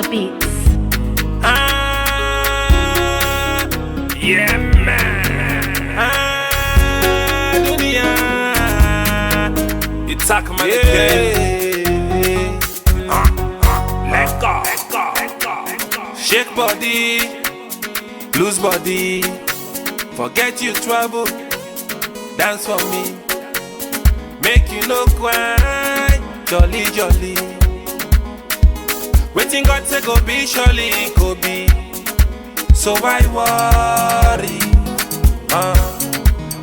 Beats. Yeah, man. Dunia. You talk about the game. Let go. Shake body, lose body. Forget you trouble. Dance for me. Make you no cry. Jolly, jolly. Waiting God say go be, surely it go be. So why worry?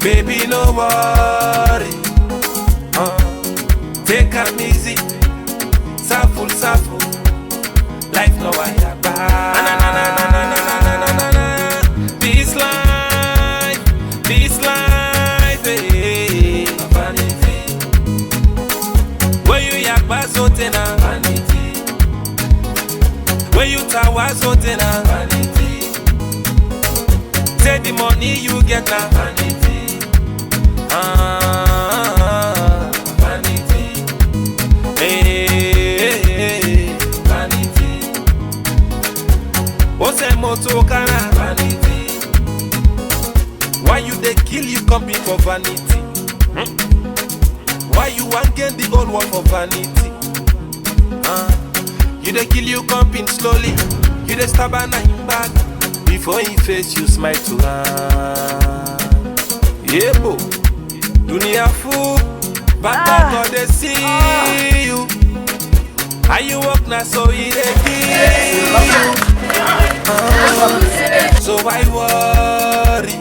Baby, no worry. Take am easy. Suffer. Life no wire back. This life, hey. Vanity. Where you yakba sote na vanity. Where you tawa sote na vanity. Say the money you get na vanity. Vanity. Hey, vanity. Ose moto kana vanity. Why you dey kill you company for vanity? Why you want get the old one for vanity? You dey kill you company slowly. You dey stab an him back. Before he face you smile to her. Yeah, bo. Dunia fool. But God they see you. How you walk now so he dey kill you. So why worry?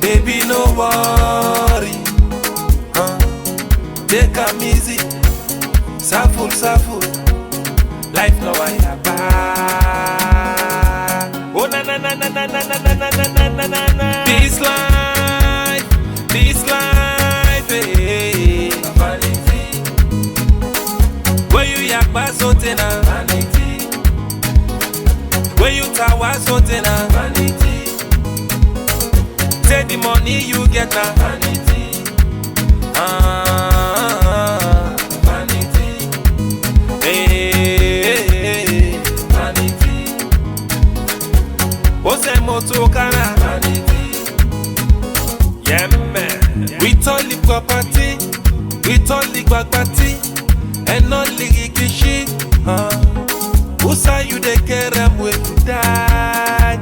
Baby, no worry. Take am easy. Suffer. Life no wire back. Oh na. This life, hey. Vanity. Where you yakba sote na vanity. Where you tawa sote na vanity. Say the money you get na vanity. Vanity. Hey, vanity. Ose moto kana vanity. Yeah, man. With all the property, with all the gbagati, and all the gigishi. Who say you dey care am way to die?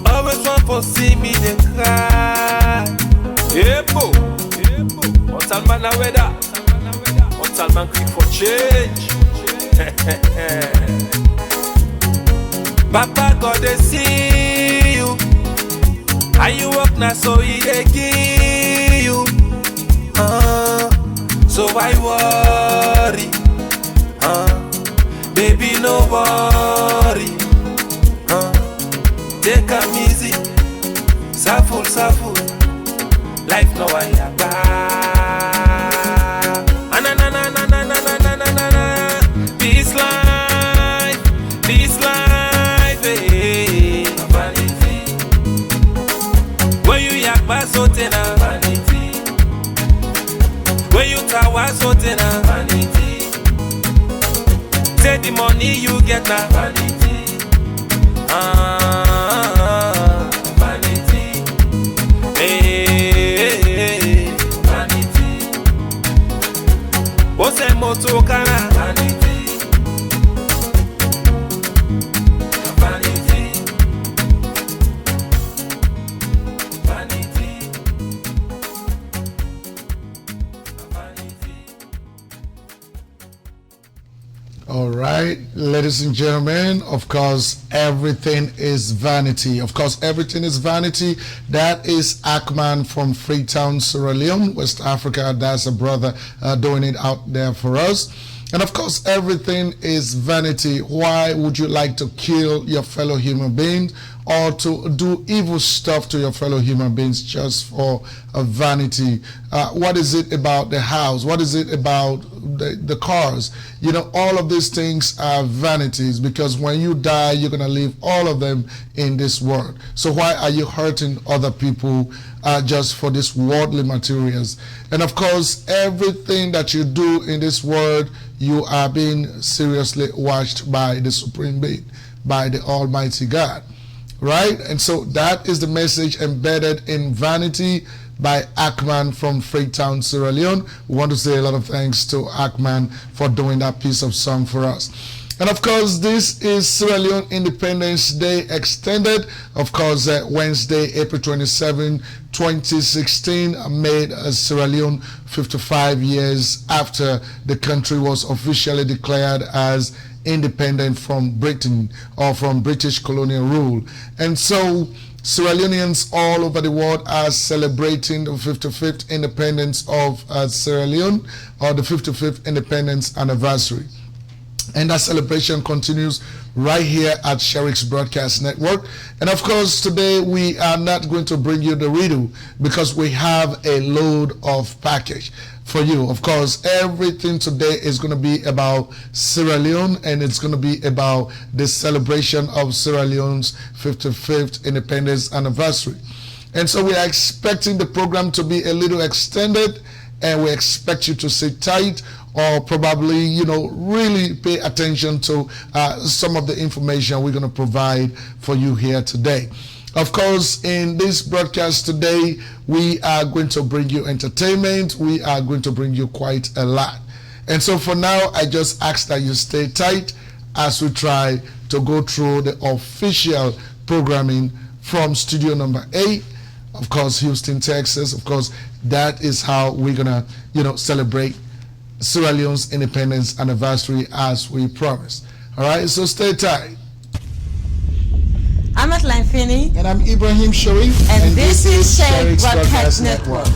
Always want to see me dey cry. Yebo. What all man a weather? What all man quick for change? Papa God they see you. How you walk now so he dey give you. So why worry? Baby, no worry. Take am easy. Suffer. Life no wire back. This life, hey. Vanity. Where you yakba sote na vanity. Where you tawa sote na vanity. Say the money you get na vanity. Vanity. Hey, vanity. Ose moto kana vanity. Vanity. Vanity. All right, ladies and gentlemen, of course, everything is vanity. Of course, everything is vanity. That is Akman from Freetown, Sierra Leone, West Africa. That's a brother doing it out there for us. And of course, everything is vanity. Why would you like to kill your fellow human beings or to do evil stuff to your fellow human beings just for a vanity? What is it about the house? What is it about the cars? You know, all of these things are vanities, because when you die, you're going to leave all of them in this world. So why are you hurting other people just for these worldly materials? And of course, everything that you do in this world, you are being seriously watched by the Supreme Being, by the Almighty God. Right? And so that is the message embedded in Vanity by Ackman from Freetown, Sierra Leone. We want to say a lot of thanks to Ackman for doing that piece of song for us. And of course, this is Sierra Leone Independence Day Extended. Of course, Wednesday, April 27, 2016, made Sierra Leone 55 years after the country was officially declared as independent from Britain or from British colonial rule. And so Sierra Leoneans all over the world are celebrating the 55th independence of Sierra Leone, or the 55th independence anniversary. And that celebration continues right here at Sherix Broadcast Network. And of course, today we are not going to bring you the riddle because we have a load of package for you. Of course, everything today is going to be about Sierra Leone, and it's going to be about the celebration of Sierra Leone's 55th independence anniversary. And so we are expecting the program to be a little extended, and we expect you to sit tight, or probably, really pay attention to some of the information we're going to provide for you here today. Of course, in this broadcast today, we are going to bring you entertainment. We are going to bring you quite a lot. And so for now, I just ask that you stay tight as we try to go through the official programming from studio number 8, of course, Houston, Texas. Of course, that is how we're going to, celebrate Sierra Leone's independence anniversary as we promised. All right, so stay tight. I'm Atlan Finney. And I'm Ibrahim Sharif. And this is Sherix Broadcast Network.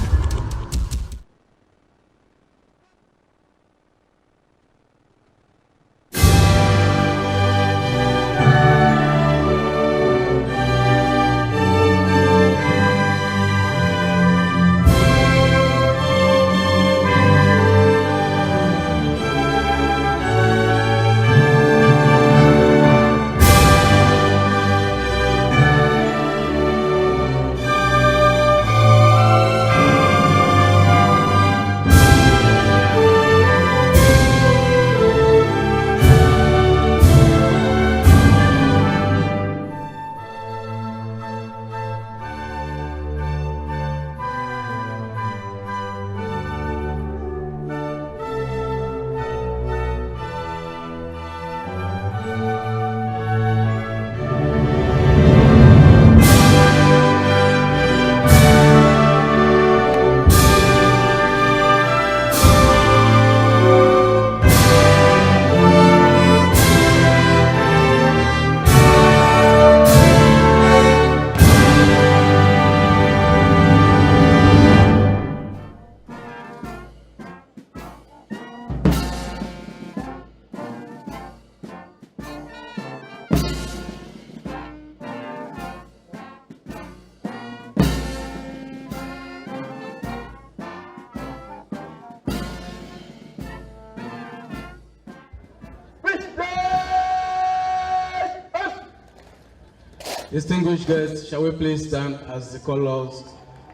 Distinguished guests, shall we please stand as the colors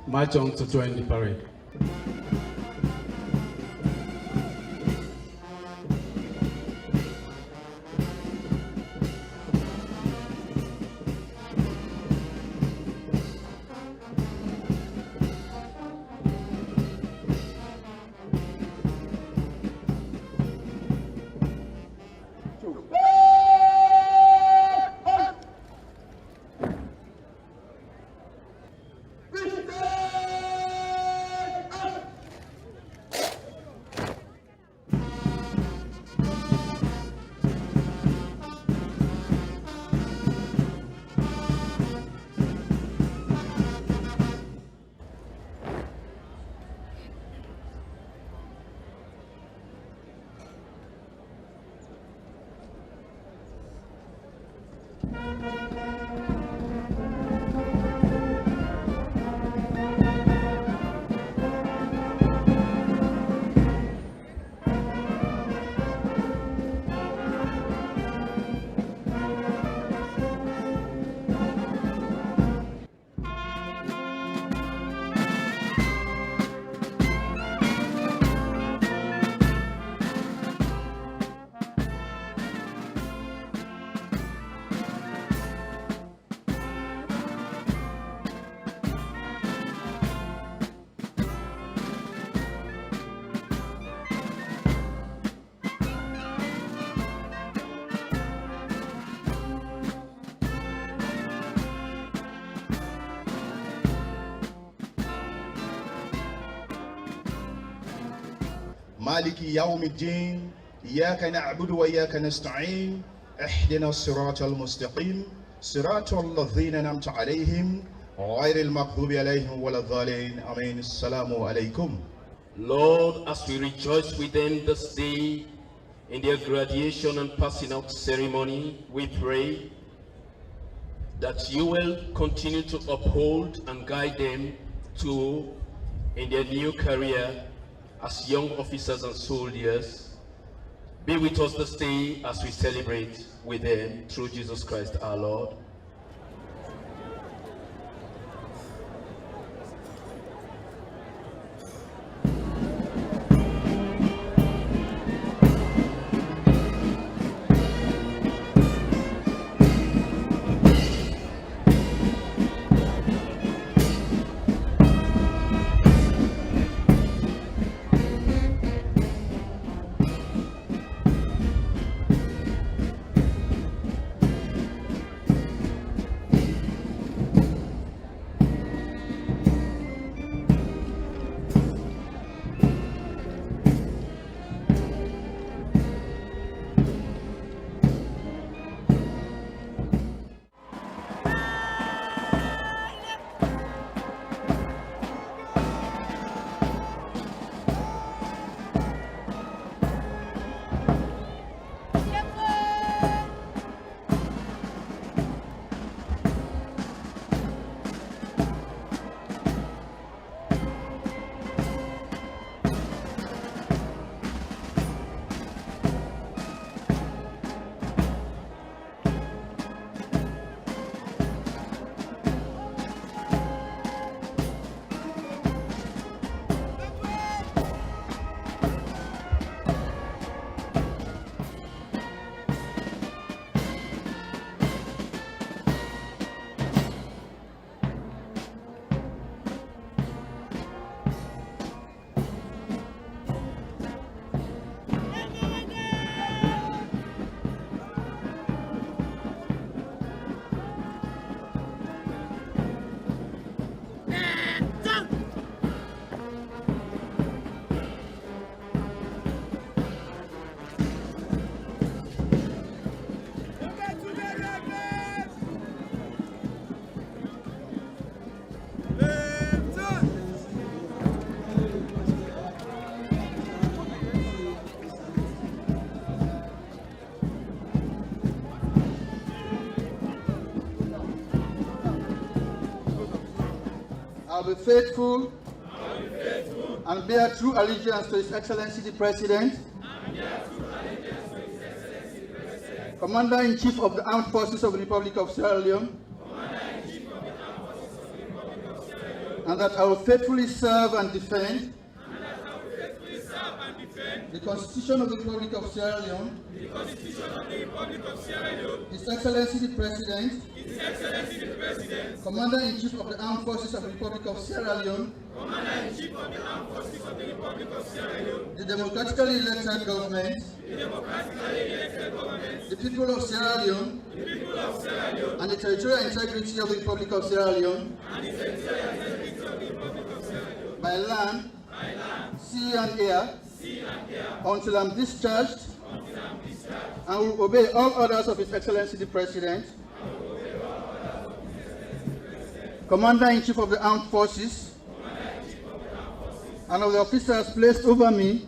march on to join the parade? مالك يوم الدين إياك نعبد وإياك نستعين اهدنا الصراط المستقيم صراط الذين أنعمت عليهم غير المغضوب عليهم ولا الضالين آمين. السلام عليكم. Lord, as we rejoice with them this day in their graduation and passing out ceremony, we pray that you will continue to uphold and guide them to in their new career as young officers and soldiers. Be with us this day as we celebrate with them through Jesus Christ our Lord. I'll be faithful and bear true allegiance to His Excellency the President, Commander-in-Chief of the Armed Forces of the Republic of Sierra Leone, and that I will faithfully serve and defend the Constitution of the Republic of Sierra Leone, His Excellency the President, Commander-in-Chief of the Armed Forces of the Republic of Sierra Leone, the democratically elected government, the people of Sierra Leone, and the territorial integrity of the Republic of Sierra Leone, by land, sea and air, until I'm discharged, and will obey all orders of His Excellency the President, Commander-in-Chief of the Armed Forces, and of the officers placed over me,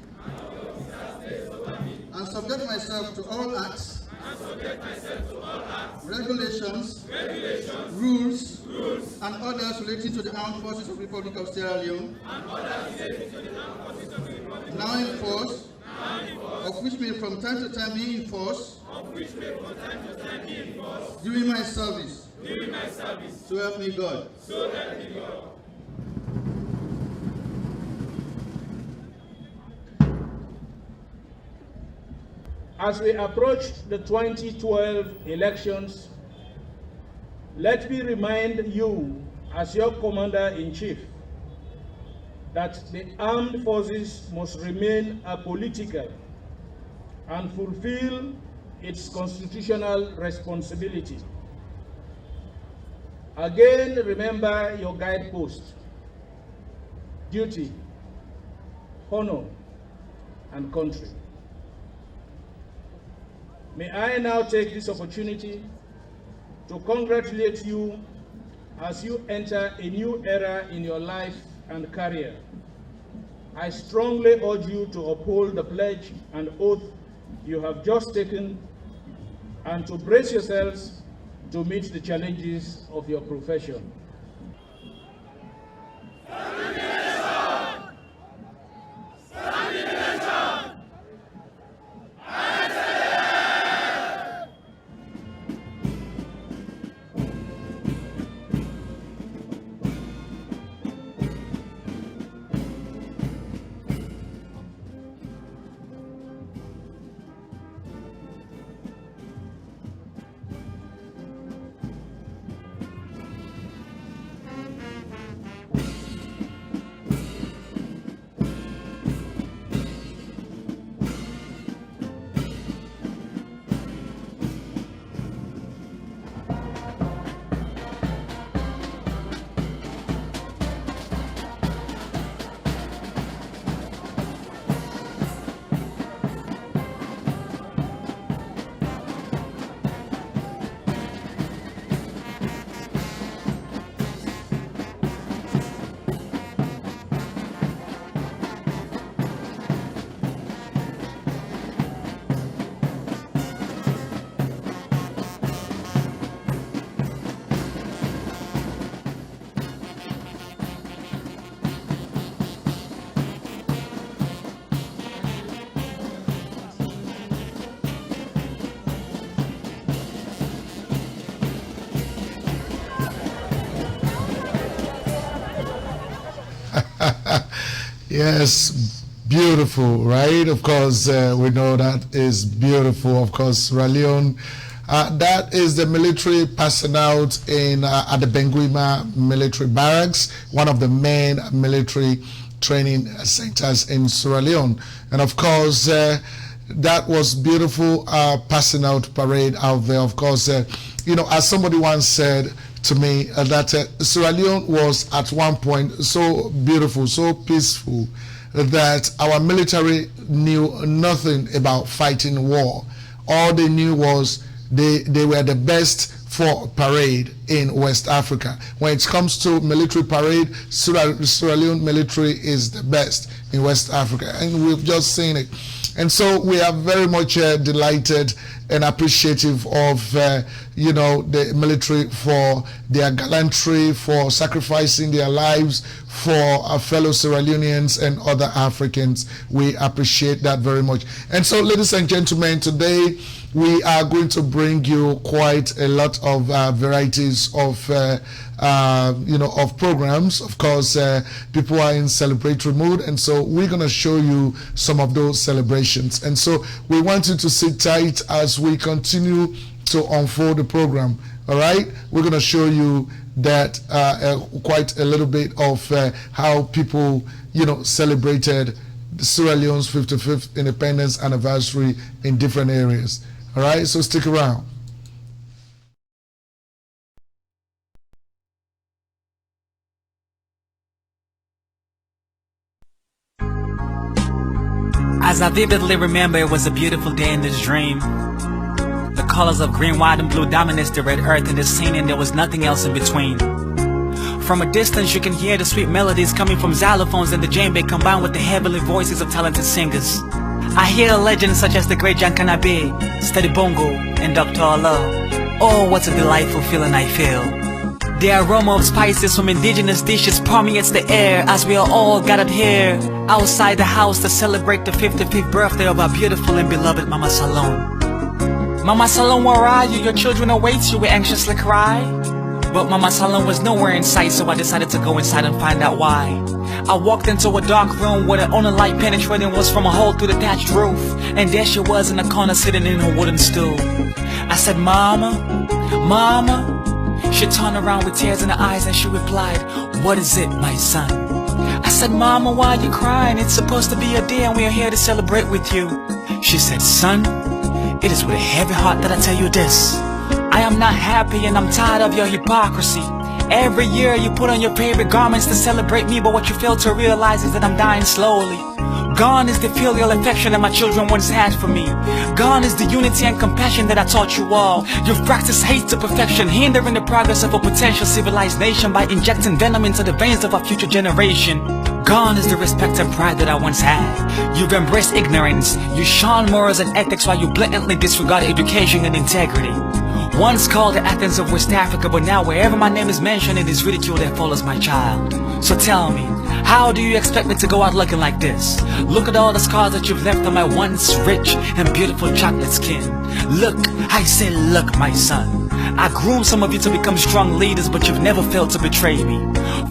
and subject myself to all acts, regulations, rules, and orders relating to the Armed Forces of the Republic of Sierra Leone, now in force, of which may from time to time be in force, during my service. So help me God. As we approach the 2012 elections, let me remind you, as your Commander-in-Chief, that the armed forces must remain apolitical and fulfill its constitutional responsibility. Again, remember your guidepost: duty, honor, and country. May I now take this opportunity to congratulate you as you enter a new era in your life and career. I strongly urge you to uphold the pledge and oath you have just taken and to brace yourselves to meet the challenges of your profession. Yes, beautiful, right? Of course, we know that is beautiful. Of course, Sierra Leone, that is the military passing out in at the Benguima military barracks, one of the main military training centers in Sierra Leone. And of course, that was beautiful passing out parade out there. Of course, you know, as somebody once said to me, that Sierra Leone was at one point so beautiful, so peaceful, that our military knew nothing about fighting war. All they knew was they were the best for parade in West Africa. When it comes to military parade, Sierra Leone military is the best in West Africa, and we've just seen it. And so we are very much delighted and appreciative of you know, the military for their gallantry, for sacrificing their lives for our fellow Sierra Leoneans and other Africans. We appreciate that very much. And so, ladies and gentlemen, today we are going to bring you quite a lot of varieties of you know, of programs. Of course, people are in celebratory mood, and so we're going to show you some of those celebrations. And so we want you to sit tight as we continue to unfold the program. All right, we're going to show you that quite a little bit of how people, you know, celebrated Sierra Leone's 55th independence anniversary in different areas. All right, so stick around. As I vividly remember, it was a beautiful day in this dream. The colors of green, white, and blue dominates the red earth in this scene, and there was nothing else in between. From a distance, you can hear the sweet melodies coming from xylophones and the djembe combined with the heavenly voices of talented singers. I hear legends such as the great John Kanabe, Steady Bongo, and Dr. Allah. Oh, what a delightful feeling I feel. The aroma of spices from indigenous dishes permeates the air as we are all gathered here outside the house to celebrate the 55th birthday of our beautiful and beloved Mama Salome. Mama Salome, where are you? Your children await you, we anxiously cry. But Mama Salome was nowhere in sight, so I decided to go inside and find out why. I walked into a dark room where the only light penetrating was from a hole through the thatched roof, and there she was in the corner sitting in her wooden stool. I said, Mama, Mama. She turned around with tears in her eyes and she replied, what is it, my son? I said, Mama, why are you crying? It's supposed to be a day and we are here to celebrate with you. She said, son, it is with a heavy heart that I tell you this. I am not happy and I'm tired of your hypocrisy. Every year you put on your favorite garments to celebrate me, but what you fail to realize is that I'm dying slowly. Gone is the filial affection that my children once had for me. Gone is the unity and compassion that I taught you all. You've practiced hate to perfection, hindering the progress of a potential civilized nation by injecting venom into the veins of our future generation. Gone is the respect and pride that I once had. You've embraced ignorance. You shun morals and ethics while you blatantly disregard education and integrity. Once called the Athens of West Africa, but now wherever my name is mentioned, it is ridicule that follows my child. So tell me, how do you expect me to go out looking like this? Look at all the scars that you've left on my once rich and beautiful chocolate skin. Look, I say look, my son. I groomed some of you to become strong leaders, but you've never failed to betray me.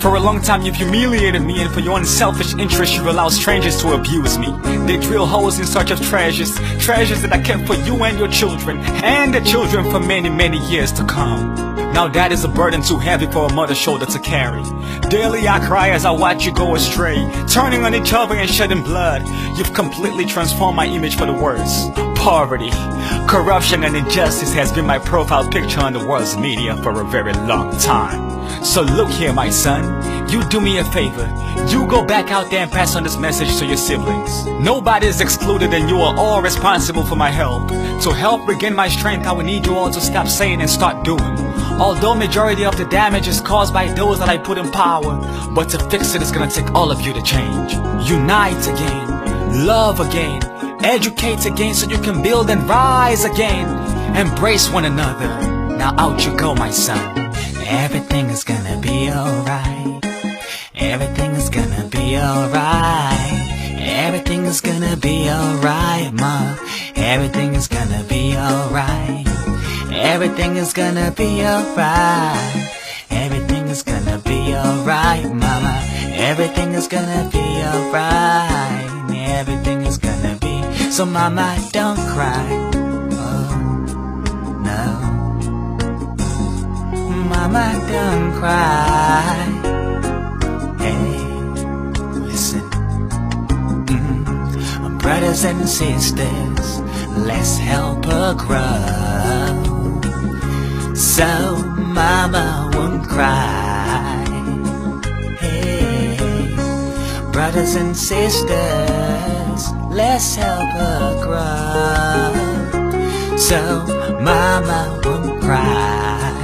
For a long time you've humiliated me, and for your unselfish interest you've allowed strangers to abuse me. They drill holes in search of treasures that I kept for you and your children, and the children for many, many years to come. Now that is a burden too heavy for a mother's shoulder to carry. Daily I cry as I watch you go astray, turning on each other and shedding blood. You've completely transformed my image for the worse. Poverty, corruption and injustice has been my profile picture on the world's media for a very long time. So look here, my son, you do me a favor. You go back out there and pass on this message to your siblings. Nobody is excluded and you are all responsible for my health. To help regain my strength, I will need you all to stop saying and start doing. Although majority of the damage is caused by those that I put in power, but to fix it is gonna take all of you to change. Unite again, love again, educate again so you can build and rise again. Embrace one another. Now out you go, my son. Everything is gonna be alright. Everything is gonna be alright. Everything is gonna be alright, ma. Everything is gonna be alright. Everything is gonna be alright. Everything is gonna be alright, mama. Everything is gonna be alright. Everything is gonna be. So mama, don't cry. Oh, no. Mama, don't cry. Hey, listen. Brothers and sisters, let's help her grow, so mama won't cry. Hey, brothers and sisters, let's help her grow, so mama won't cry.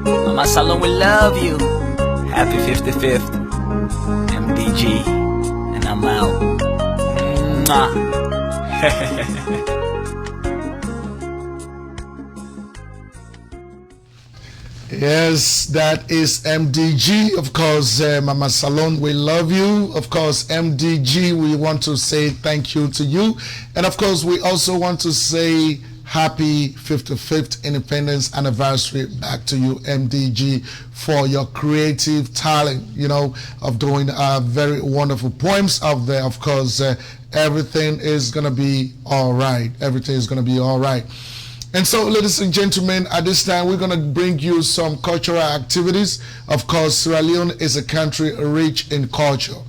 Mama Salon, we love you. Happy 55th, MDG, and I'm out. Yes, that is MDG. Of course, Mama Salon, we love you. Of course, MDG, we want to say thank you to you. And of course, we also want to say happy 55th Independence Anniversary back to you, MDG, for your creative talent, you know, of doing very wonderful poems out there. Of course, everything is going to be all right. Everything is going to be all right. And so, ladies and gentlemen, at this time, we're going to bring you some cultural activities. Of course, Sierra Leone is a country rich in culture.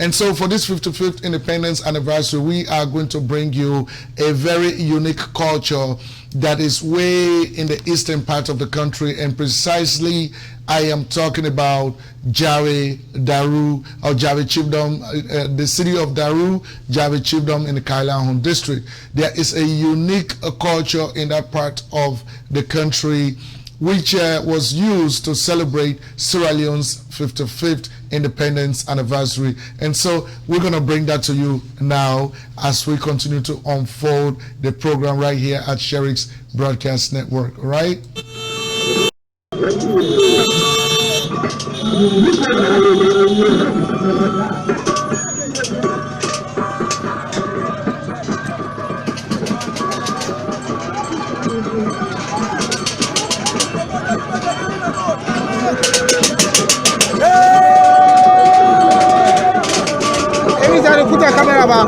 And so for this 55th Independence Anniversary, we are going to bring you a very unique culture that is way in the eastern part of the country, and precisely I am talking about Jawe Daru, or Jawe Chiefdom, the city of Daru, Jawe Chiefdom in the Kailahun district. There is a unique culture in that part of the country which was used to celebrate Sierra Leone's 55th independence anniversary. And so we're going to bring that to you now as we continue to unfold the program right here at Sherix Broadcast Network. All right? Put your camera back.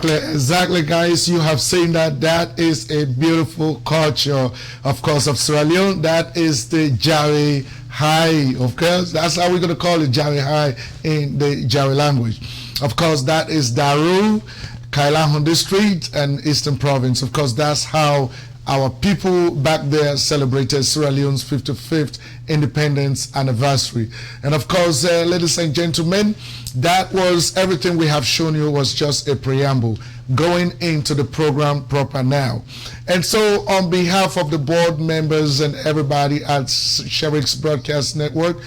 Exactly, guys. You have seen that is a beautiful culture, of course, of Sierra Leone. That is the Jawi High, of course. That's how we're going to call it, Jawi High, in the Jawi language. Of course, that is Daru, Kailahun District, and Eastern Province. Of course, that's how our people back there celebrated Sierra Leone's 55th independence anniversary. And of course, ladies and gentlemen, that was everything we have shown you was just a preamble going into the program proper now. And so on behalf of the board members and everybody at Sherix Broadcast Network,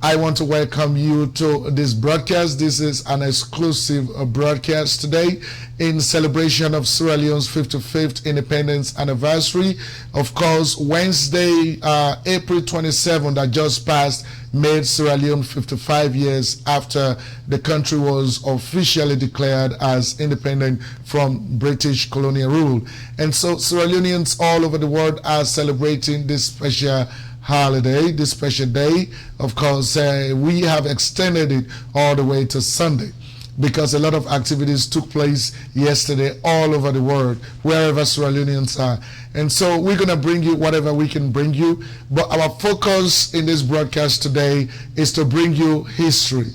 I want to welcome you to this broadcast. This is an exclusive broadcast today in celebration of Sierra Leone's 55th independence anniversary. Of course, Wednesday, April 27 that just passed made Sierra Leone 55 years after the country was officially declared as independent from British colonial rule. And so Sierra Leoneans all over the world are celebrating this special holiday, this special day. Of course, we have extended it all the way to Sunday because a lot of activities took place yesterday all over the world, wherever Sierra Leoneans are. And so we're going to bring you whatever we can bring you. But our focus in this broadcast today is to bring you history,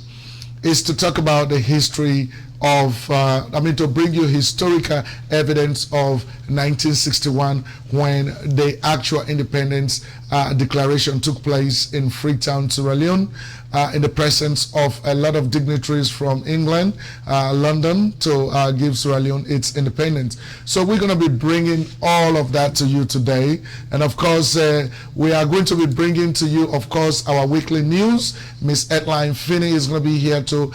is to talk about the history of, to bring you historical evidence of 1961 when the actual independence declaration took place in Freetown, Sierra Leone, in the presence of a lot of dignitaries from England, London, to give Sierra Leone its independence. So we're going to be bringing all of that to you today. And of course, we are going to be bringing to you, of course, our weekly news. Miss Edline Finney is going to be here to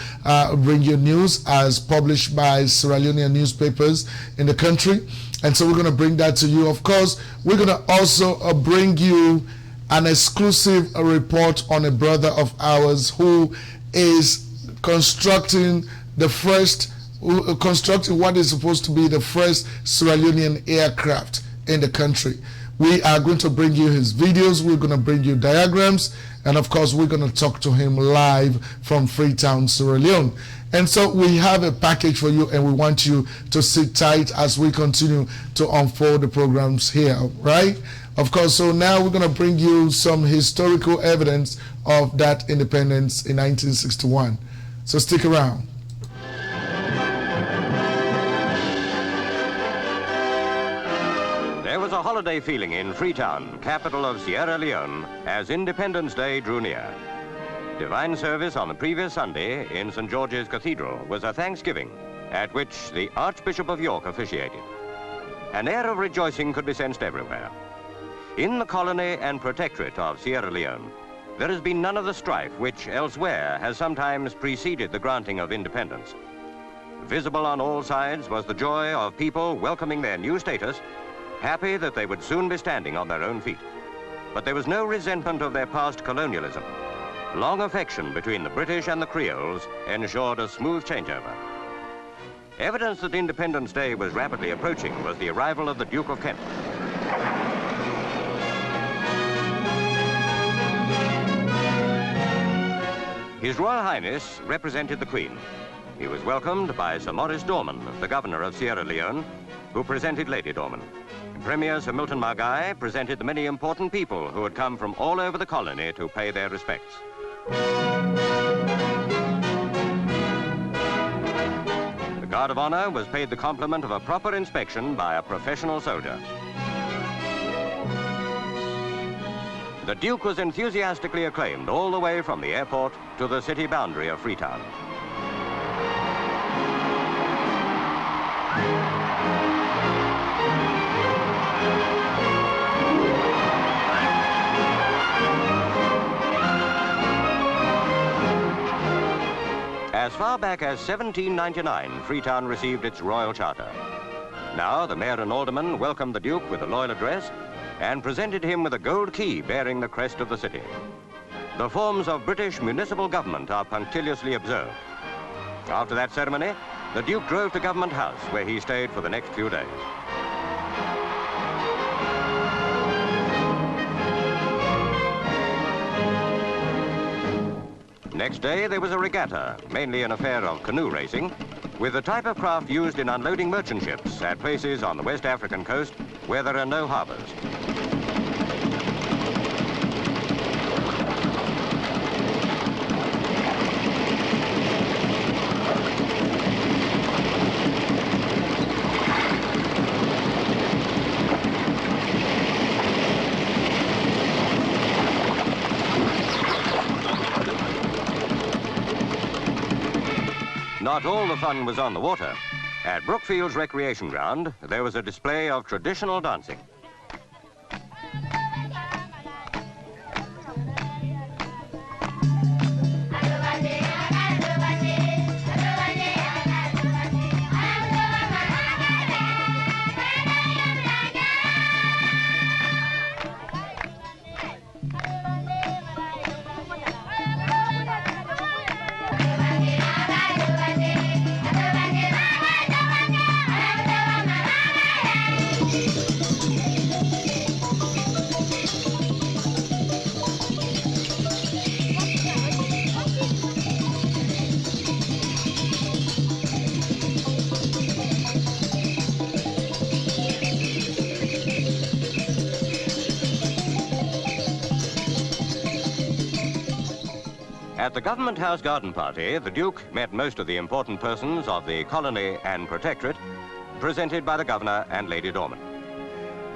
bring you news as published by Sierra Leonean newspapers in the country. And so we're going to bring that to you. Of course, we're going to also bring you an exclusive report on a brother of ours who is constructing what is supposed to be the first Sierra Leonean aircraft in the country. We are going to bring you his videos. We're going to bring you diagrams. And of course, we're going to talk to him live from Freetown, Sierra Leone. And so we have a package for you, and we want you to sit tight as we continue to unfold the programs here, right? Of course, so now we're going to bring you some historical evidence of that independence in 1961. So stick around. There was a holiday feeling in Freetown, capital of Sierra Leone, as Independence Day drew near. Divine service on the previous Sunday in St. George's Cathedral was a Thanksgiving at which the Archbishop of York officiated. An air of rejoicing could be sensed everywhere. In the colony and protectorate of Sierra Leone, there has been none of the strife which elsewhere has sometimes preceded the granting of independence. Visible on all sides was the joy of people welcoming their new status, happy that they would soon be standing on their own feet. But there was no resentment of their past colonialism. Long affection between the British and the Creoles ensured a smooth changeover. Evidence that Independence Day was rapidly approaching was the arrival of the Duke of Kent. His Royal Highness represented the Queen. He was welcomed by Sir Maurice Dorman, the Governor of Sierra Leone, who presented Lady Dorman. Premier Sir Milton Margai presented the many important people who had come from all over the colony to pay their respects. The Guard of Honor was paid the compliment of a proper inspection by a professional soldier. The Duke was enthusiastically acclaimed all the way from the airport to the city boundary of Freetown. As far back as 1799, Freetown received its royal charter. Now, the mayor and aldermen welcomed the Duke with a loyal address and presented him with a gold key bearing the crest of the city. The forms of British municipal government are punctiliously observed. After that ceremony, the Duke drove to Government House, where he stayed for the next few days. Next day, there was a regatta, mainly an affair of canoe racing, with the type of craft used in unloading merchant ships at places on the West African coast where there are no harbors. Not all the fun was on the water. At Brookfield's recreation ground, there was a display of traditional dancing. At the Government House garden party, the Duke met most of the important persons of the colony and protectorate, presented by the Governor and Lady Dorman.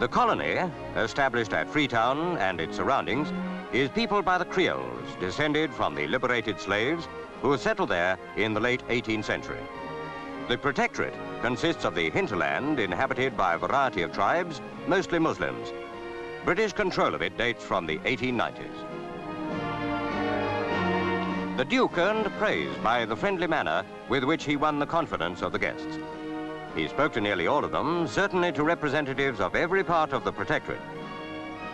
The colony, established at Freetown and its surroundings, is peopled by the Creoles, descended from the liberated slaves who settled there in the late 18th century. The protectorate consists of the hinterland, inhabited by a variety of tribes, mostly Muslims. British control of it dates from the 1890s. The Duke earned praise by the friendly manner with which he won the confidence of the guests. He spoke to nearly all of them, certainly to representatives of every part of the protectorate.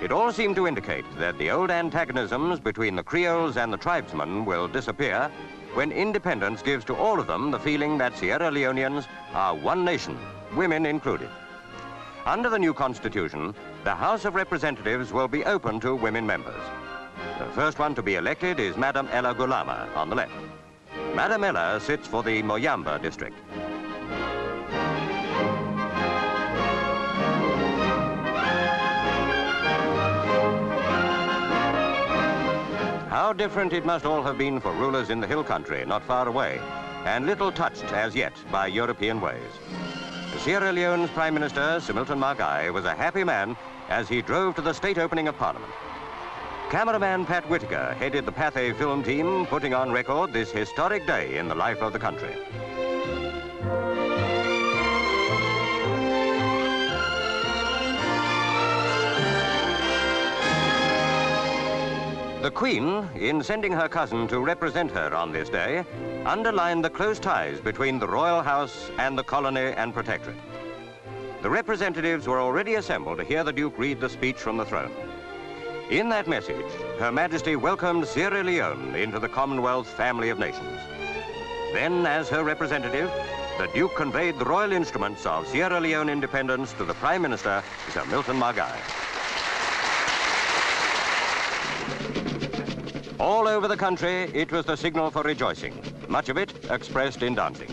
It all seemed to indicate that the old antagonisms between the Creoles and the tribesmen will disappear when independence gives to all of them the feeling that Sierra Leoneans are one nation, women included. Under the new constitution, the House of Representatives will be open to women members. The first one to be elected is Madam Ella Gulama on the left. Madam Ella sits for the Moyamba district. How different it must all have been for rulers in the hill country, not far away, and little touched as yet by European ways. Sierra Leone's Prime Minister, Sir Milton Margai, was a happy man as he drove to the state opening of Parliament. Cameraman Pat Whitaker headed the Pathé film team, putting on record this historic day in the life of the country. The Queen, in sending her cousin to represent her on this day, underlined the close ties between the royal house and the colony and protectorate. The representatives were already assembled to hear the Duke read the speech from the throne. In that message, Her Majesty welcomed Sierra Leone into the Commonwealth family of nations. Then, as her representative, the Duke conveyed the royal instruments of Sierra Leone independence to the Prime Minister, Sir Milton Margai. All over the country, it was the signal for rejoicing, much of it expressed in dancing.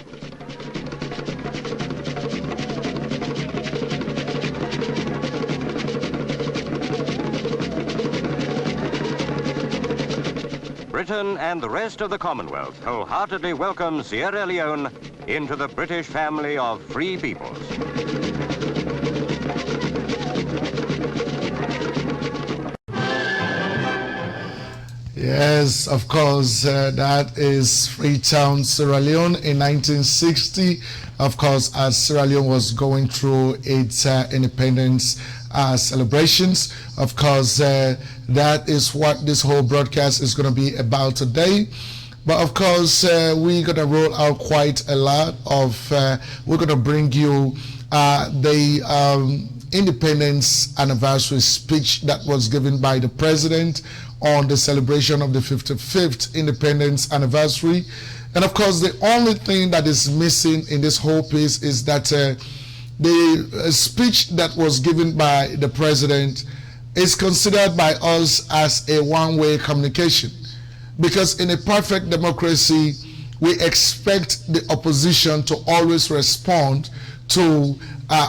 Britain and the rest of the Commonwealth wholeheartedly welcome Sierra Leone into the British family of free peoples. Yes, of course, that is Freetown, Sierra Leone in 1960. Of course, as Sierra Leone was going through its independence celebrations. Of course, that is what this whole broadcast is going to be about today. But of course, we're going to roll out quite a lot of, we're going to bring you the independence anniversary speech that was given by the president on the celebration of the 55th independence anniversary. And of course, the only thing that is missing in this whole piece is that the speech that was given by the president is considered by us as a one-way communication. Because in a perfect democracy, we expect the opposition to always respond to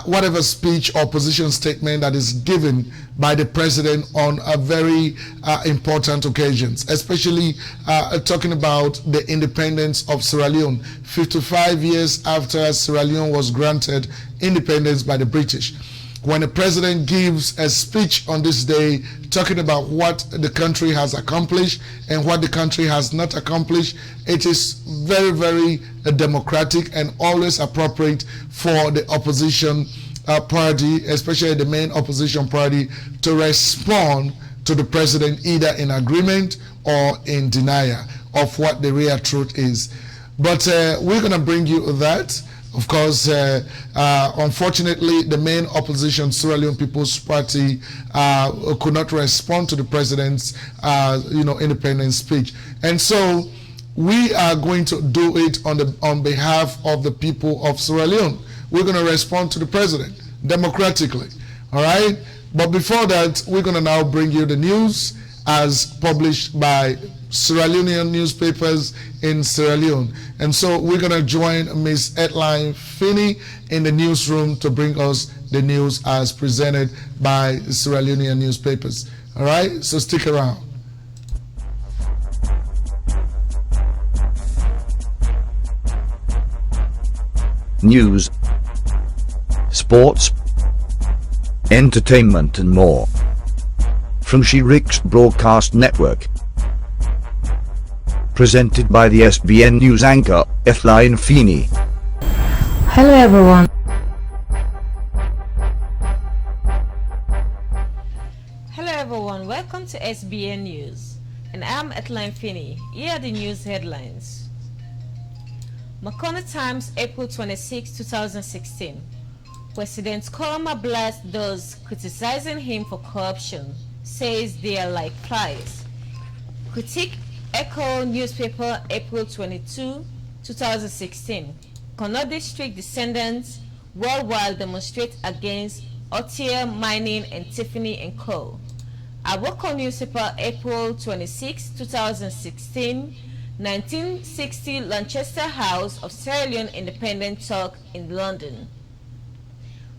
whatever speech or position statement that is given by the president on a very important occasions, especially talking about the independence of Sierra Leone, 55 years after Sierra Leone was granted independence by the British. When the president gives a speech on this day talking about what the country has accomplished and what the country has not accomplished, it is very, very democratic and always appropriate for the opposition party, especially the main opposition party, to respond to the president either in agreement or in denial of what the real truth is. But we're going to bring you that. Of course, unfortunately, the main opposition, Sierra Leone People's Party, could not respond to the president's, independence speech, and so we are going to do it on behalf of the people of Sierra Leone. We're going to respond to the president democratically. All right. But before that, we're going to now bring you the news as published by Sierra Leonean newspapers in Sierra Leone. And so we're going to join Ms. Edline Finney in the newsroom to bring us the news as presented by Sierra Leonean newspapers. All right, so stick around. News, sports, entertainment and more. From Sherix Broadcast Network. Presented by the SBN News anchor, Edline Finney. Hello everyone. Hello everyone, welcome to SBN News. And I'm Edline Finney. Here are the news headlines. Makona Times, April 26, 2016. President Koroma blasts those criticizing him for corruption, says they are like flies. Critique Echo newspaper, April 22, 2016. Kono District descendants worldwide demonstrate against Otier Mining and Tiffany & Co. Awoko newspaper, April 26, 2016. 1960 Lanchester House of Sierra Leone Independent Talk in London.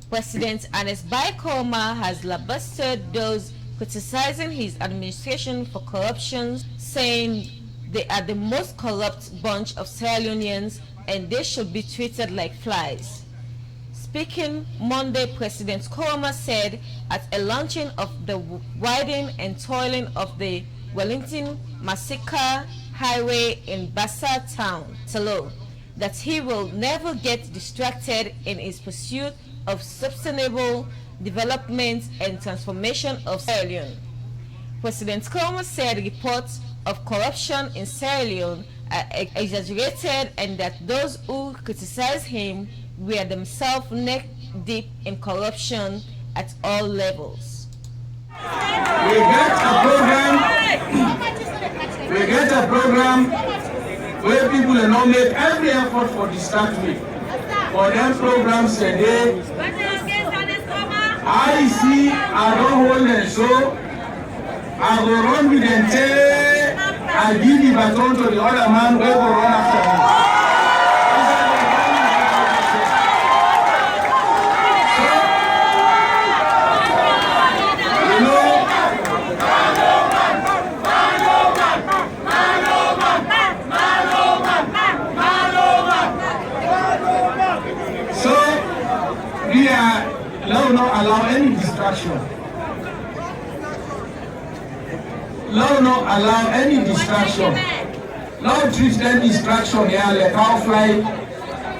President Ernest Bai Koroma has lambasted those criticizing his administration for corruption, saying they are the most corrupt bunch of Sierra Leoneans and they should be treated like flies. Speaking Monday, President Koroma said at a launching of the widening and toiling of the Wellington Masika Highway in Bassa Town, Talo, that he will never get distracted in his pursuit of sustainable development and transformation of Sierra Leone. President Koroma said reports of corruption in Sierra Leone are exaggerated and that those who criticize him were themselves neck deep in corruption at all levels. We get a program where people will not make every effort for distract me. For them programs today, I see, I don't hold them so, I will run with them, I I give the baton to the other man who will run after him. Let us not allow any distraction. Let us not allow any distraction. Not treat them distraction here, like how fly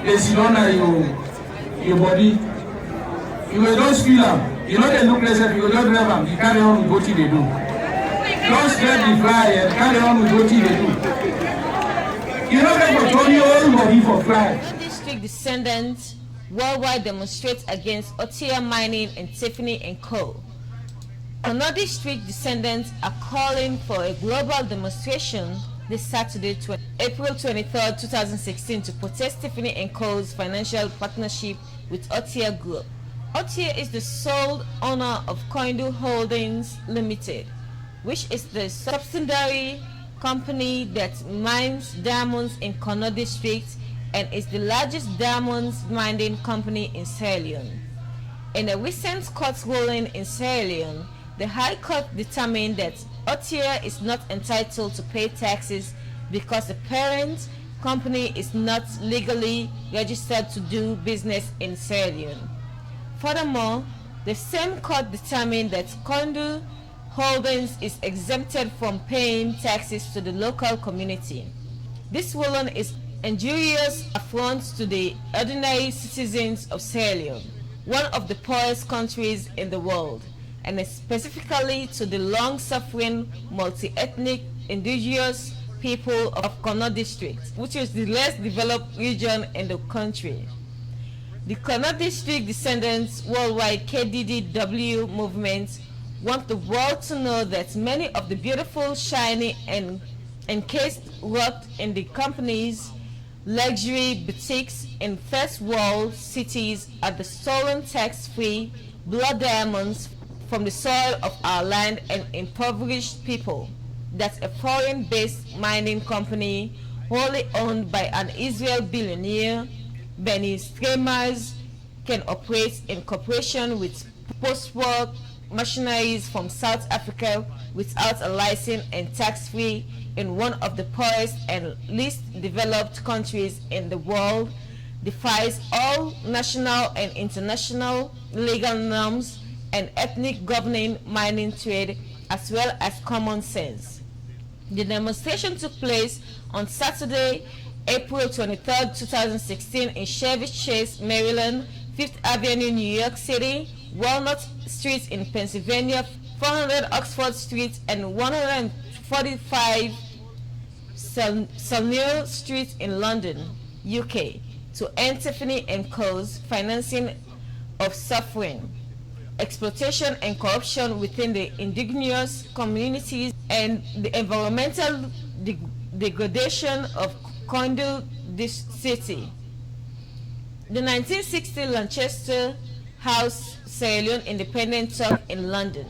they sit on your body. You will just feel them. You know they look like you will just grab them. You carry on with what they do. Just grab the fly and carry on with what they do. You know they will turn your own body for fly. District descendants worldwide demonstrate against Otia Mining and Tiffany & Co. Another Street descendants are calling for a global demonstration this Saturday, April 23, 2016, to protest Tiffany & Co.'s financial partnership with Otia Group. Otia is the sole owner of Koindu Holdings Limited, which is the subsidiary company that mines diamonds in Kono District and is the largest diamonds mining company in Sierra Leone. In a recent court ruling in Sierra Leone, the High Court determined that Otia is not entitled to pay taxes because the parent company is not legally registered to do business in Sierra Leone. Furthermore, the same court determined that Koindu Holdings is exempted from paying taxes to the local community. This ruling is injurious affront to the ordinary citizens of Sierra Leone, one of the poorest countries in the world, and specifically to the long-suffering multi-ethnic indigenous people of Kono District, which is the less developed region in the country. The Kono District Descendants Worldwide KDDW movement want the world to know that many of the beautiful, shiny, and encased worked in the companies luxury boutiques in first world cities are the stolen tax-free blood diamonds from the soil of our land and impoverished people that a foreign-based mining company wholly owned by an Israel billionaire, Benny Streamers, can operate in cooperation with post-war mercenaries from South Africa without a license and tax-free in one of the poorest and least developed countries in the world, defies all national and international legal norms and ethnic governing mining trade as well as common sense. The demonstration took place on Saturday, April 23, 2016 in Chevy Chase, Maryland, 5th Avenue, New York City, Walnut Street in Pennsylvania, 400 Oxford Street, and 145 Salneuil Street in London, UK, to end Tiffany & Co.'s financing of suffering, exploitation and corruption within the indigenous communities and the environmental degradation of Koindu city. The 1960 Lancaster House Sierra Leone Independent Talk in London.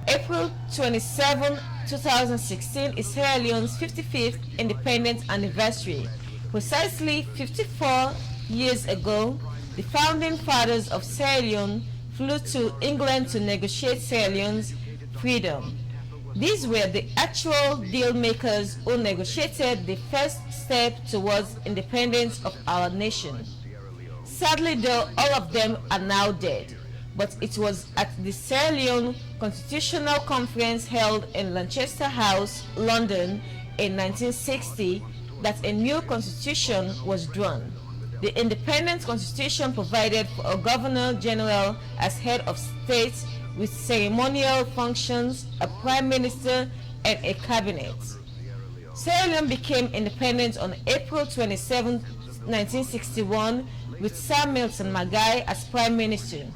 April 27, 2016 is Sierra Leone's 55th independence anniversary. Precisely 54 years ago, the founding fathers of Sierra Leone flew to England to negotiate Sierra Leone's freedom. These were the actual deal makers who negotiated the first step towards independence of our nation. Sadly though, all of them are now dead, but it was at the Sierra Leone Constitutional Conference held in Lancaster House, London in 1960 that a new constitution was drawn. The independent constitution provided for a governor general as head of state with ceremonial functions, a prime minister, and a cabinet. Sierra Leone became independent on April 27, 1961 with Sir Milton Magai as prime minister.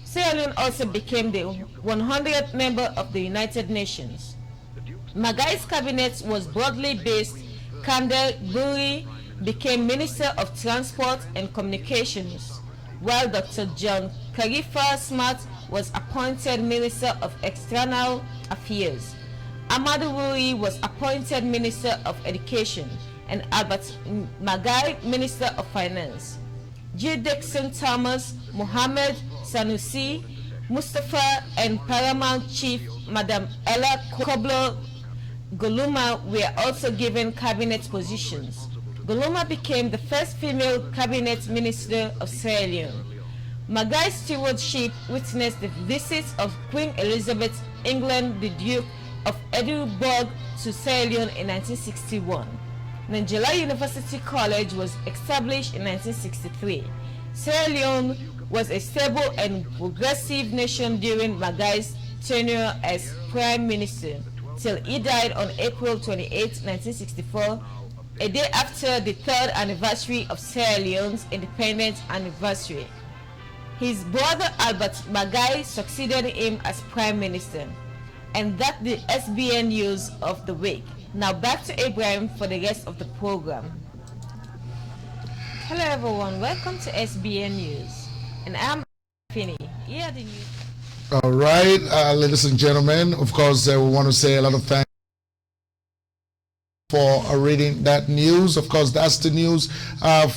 Sierra Leone also became the 100th member of the United Nations. Magai's cabinet was broadly based. Kandel Buri became Minister of Transport and Communications, while Dr. John Khalifa Smart was appointed Minister of External Affairs. Amadou Wuri was appointed Minister of Education and Albert Magai Minister of Finance. J. Dixon Thomas, Mohammed Sanusi, Mustafa and Paramount Chief Madam Ella Koblo Goluma were also given cabinet positions. Goluma became the first female cabinet minister of Sierra Leone. Magai's stewardship witnessed the visits of Queen Elizabeth, England, the Duke of Edinburgh to Sierra Leone in 1961. Nigeria University College was established in 1963. Sierra Leone was a stable and progressive nation during Magai's tenure as Prime Minister, till he died on April 28, 1964, a day after the third anniversary of Sierra Leone's independence anniversary. His brother Albert Magai succeeded him as Prime Minister. And that's the SBN news of the week. Now back to Abraham for the rest of the program. Hello everyone, welcome to SBN News. And I'm Finney. Here the news. All right, ladies and gentlemen, of course, we want to say a lot of thanks for reading that news. Of course, that's the news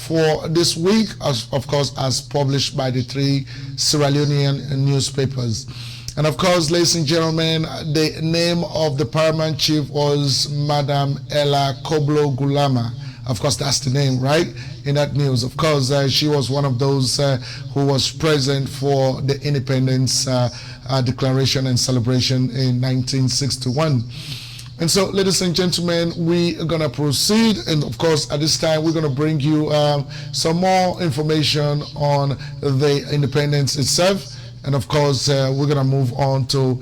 for this week, of course, as published by the 3 Sierra Leonean newspapers. And of course, ladies and gentlemen, the name of the paramount chief was Madam Ella Koblo Gulama. Of course, that's the name, right, in that news. Of course, she was one of those who was present for the independence declaration and celebration in 1961. And so, ladies and gentlemen, we are going to proceed. And of course, at this time, we're going to bring you some more information on the independence itself. And of course, we're going to move on to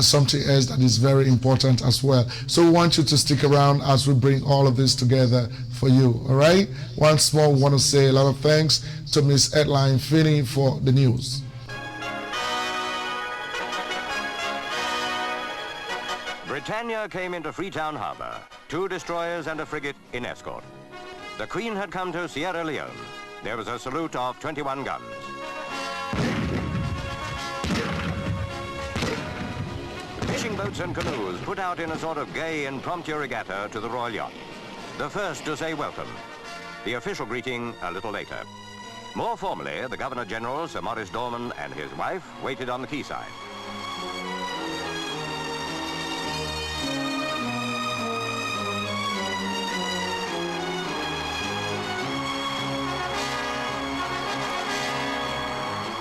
something else that is very important as well. So we want you to stick around as we bring all of this together for you. All right? Once more, we want to say a lot of thanks to Miss Edline Finney for the news. Britannia came into Freetown Harbor, 2 destroyers and a frigate in escort. The Queen had come to Sierra Leone. There was a salute of 21 guns. Fishing boats and canoes put out in a sort of gay impromptu regatta to the Royal Yacht. The first to say welcome. The official greeting a little later. More formally, the Governor-General, Sir Maurice Dorman, and his wife waited on the quayside.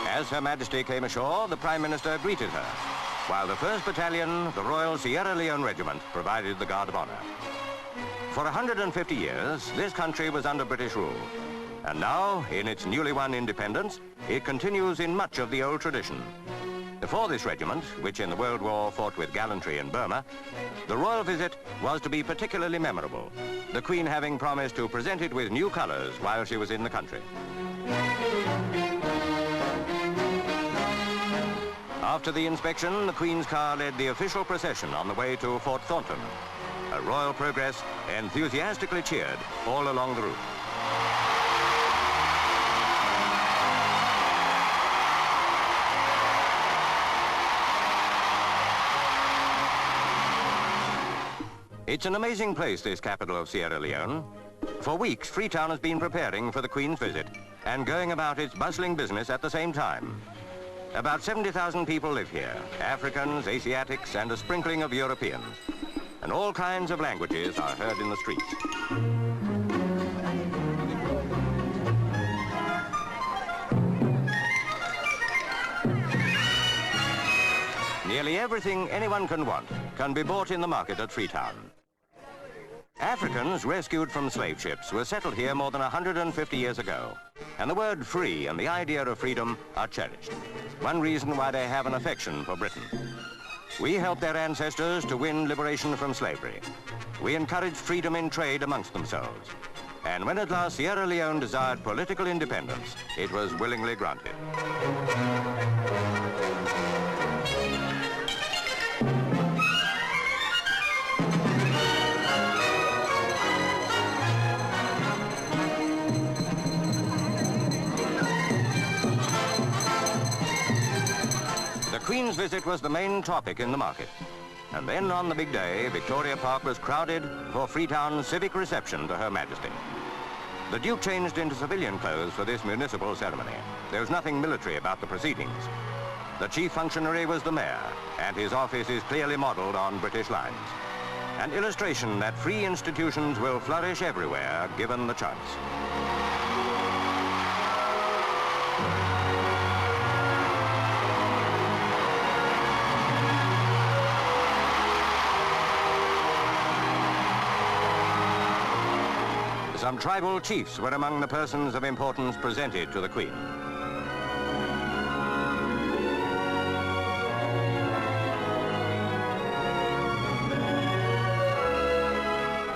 As Her Majesty came ashore, the Prime Minister greeted her, while the 1st Battalion, the Royal Sierra Leone Regiment, provided the guard of honor. For 150 years, this country was under British rule. And now, in its newly won independence, it continues in much of the old tradition. For this regiment, which in the World War fought with gallantry in Burma, the royal visit was to be particularly memorable, the Queen having promised to present it with new colors while she was in the country. After the inspection, the Queen's car led the official procession on the way to Fort Thornton. A royal progress enthusiastically cheered all along the route. It's an amazing place, this capital of Sierra Leone. For weeks, Freetown has been preparing for the Queen's visit and going about its bustling business at the same time. About 70,000 people live here, Africans, Asiatics, and a sprinkling of Europeans. And all kinds of languages are heard in the streets. Nearly everything anyone can want can be bought in the market at Freetown. Africans rescued from slave ships were settled here more than 150 years ago, and the word free and the idea of freedom are cherished. One reason why they have an affection for Britain. We helped their ancestors to win liberation from slavery. We encouraged freedom in trade amongst themselves. And when at last Sierra Leone desired political independence, it was willingly granted. The Queen's visit was the main topic in the market. And then on the big day, Victoria Park was crowded for Freetown's civic reception to Her Majesty. The Duke changed into civilian clothes for this municipal ceremony. There was nothing military about the proceedings. The chief functionary was the mayor, and his office is clearly modeled on British lines. An illustration that free institutions will flourish everywhere, given the chance. Some tribal chiefs were among the persons of importance presented to the Queen.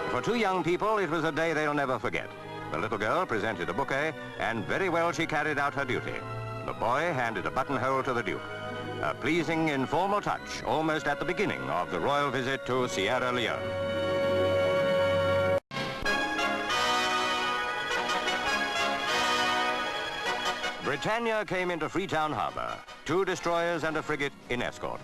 For two young people, it was a day they'll never forget. The little girl presented a bouquet, and very well she carried out her duty. The boy handed a buttonhole to the Duke. A pleasing, informal touch, almost at the beginning of the royal visit to Sierra Leone. Britannia came into Freetown Harbor, 2 destroyers and a frigate in escort.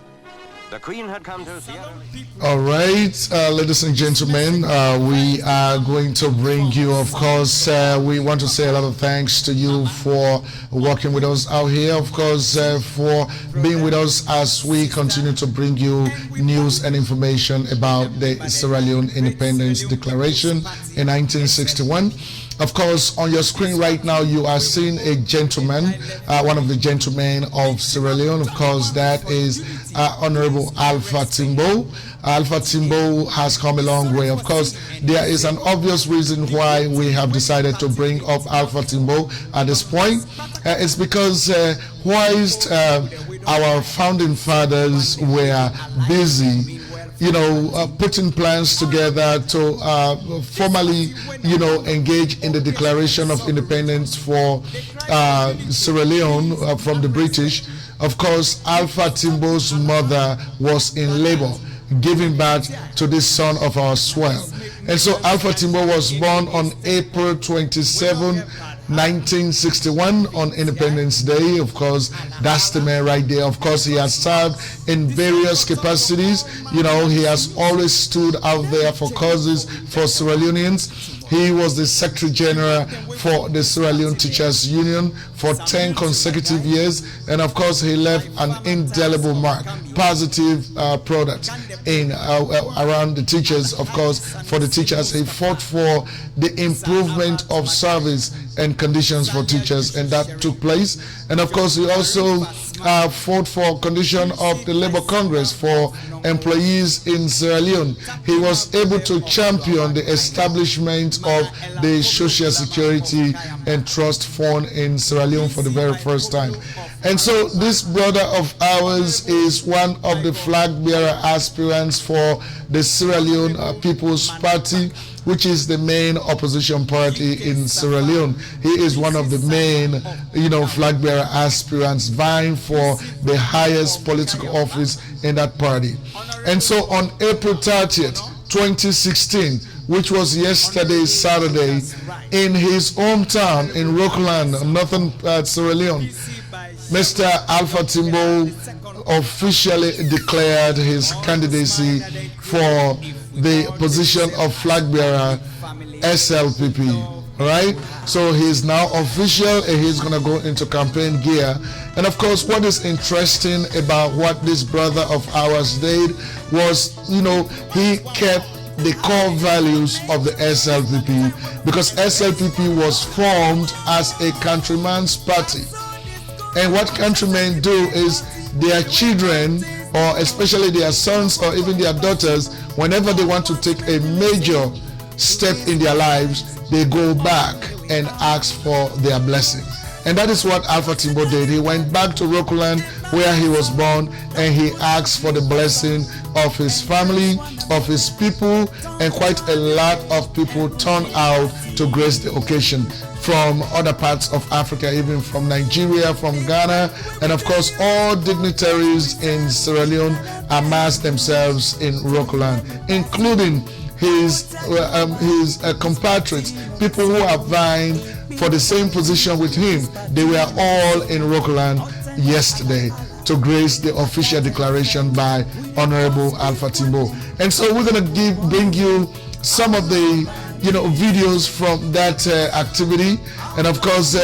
The Queen had come to Sierra Leone. All right, ladies and gentlemen, we are going to bring you, of course, we want to say a lot of thanks to you for working with us out here, of course, for being with us as we continue to bring you news and information about the Sierra Leone Independence Declaration in 1961. Of course, on your screen right now, you are seeing a gentleman, one of the gentlemen of Sierra Leone. Of course, that is Honorable Alpha Timbo. Alpha Timbo has come a long way. Of course, there is an obvious reason why we have decided to bring up Alpha Timbo at this point. It's because whilst our founding fathers were busy putting plans together to formally, engage in the Declaration of Independence for Sierra Leone from the British. Of course, Alpha Timbo's mother was in labor, giving birth to this son of our swell. And so Alpha Timbo was born on April 27, 1961 on Independence Day. Of course, that's the man right there. Of course, he has served in various capacities. He has always stood out there for causes for Sierra Leoneans. He was the Secretary General for the Sierra Leone Teachers Union for 10 consecutive years. And of course, he left an indelible mark, positive product in around the teachers. Of course, for the teachers, he fought for the improvement of service and conditions for teachers, and that took place. And of course, he also fought for condition of the Labour Congress for employees in Sierra Leone. He was able to champion the establishment of the Social Security and Trust Fund in Sierra Leone for the very first time. And so this brother of ours is one of the flag bearer aspirants for the Sierra Leone People's Party, which is the main opposition party in Sierra Leone. He is one of the main, flag bearer aspirants vying for the highest political office in that party. And so on April 30th, 2016, which was yesterday, Saturday, in his hometown in Rockland, northern Sierra Leone, Mr. Alpha Timbo officially declared his candidacy for the position of flag bearer SLPP. All right, so he's now official and he's gonna go into campaign gear. And of course, what is interesting about what this brother of ours did was, he kept the core values of the SLPP, because SLPP was formed as a countryman's party. And what countrymen do is their children, or especially their sons or even their daughters, whenever they want to take a major step in their lives, they go back and ask for their blessing. And that is what Alpha Timbo did. He went back to Rockland, where he was born, and he asked for the blessing of his family, of his people, and quite a lot of people turned out to grace the occasion from other parts of Africa, even from Nigeria, from Ghana, and of course all dignitaries in Sierra Leone amassed themselves in Rockland, including his compatriots, people who are vying for the same position with him. They were all in Rockland yesterday to grace the official declaration by Honorable Alpha Timbo. And so we're going to bring you some of the videos from that activity. And of course,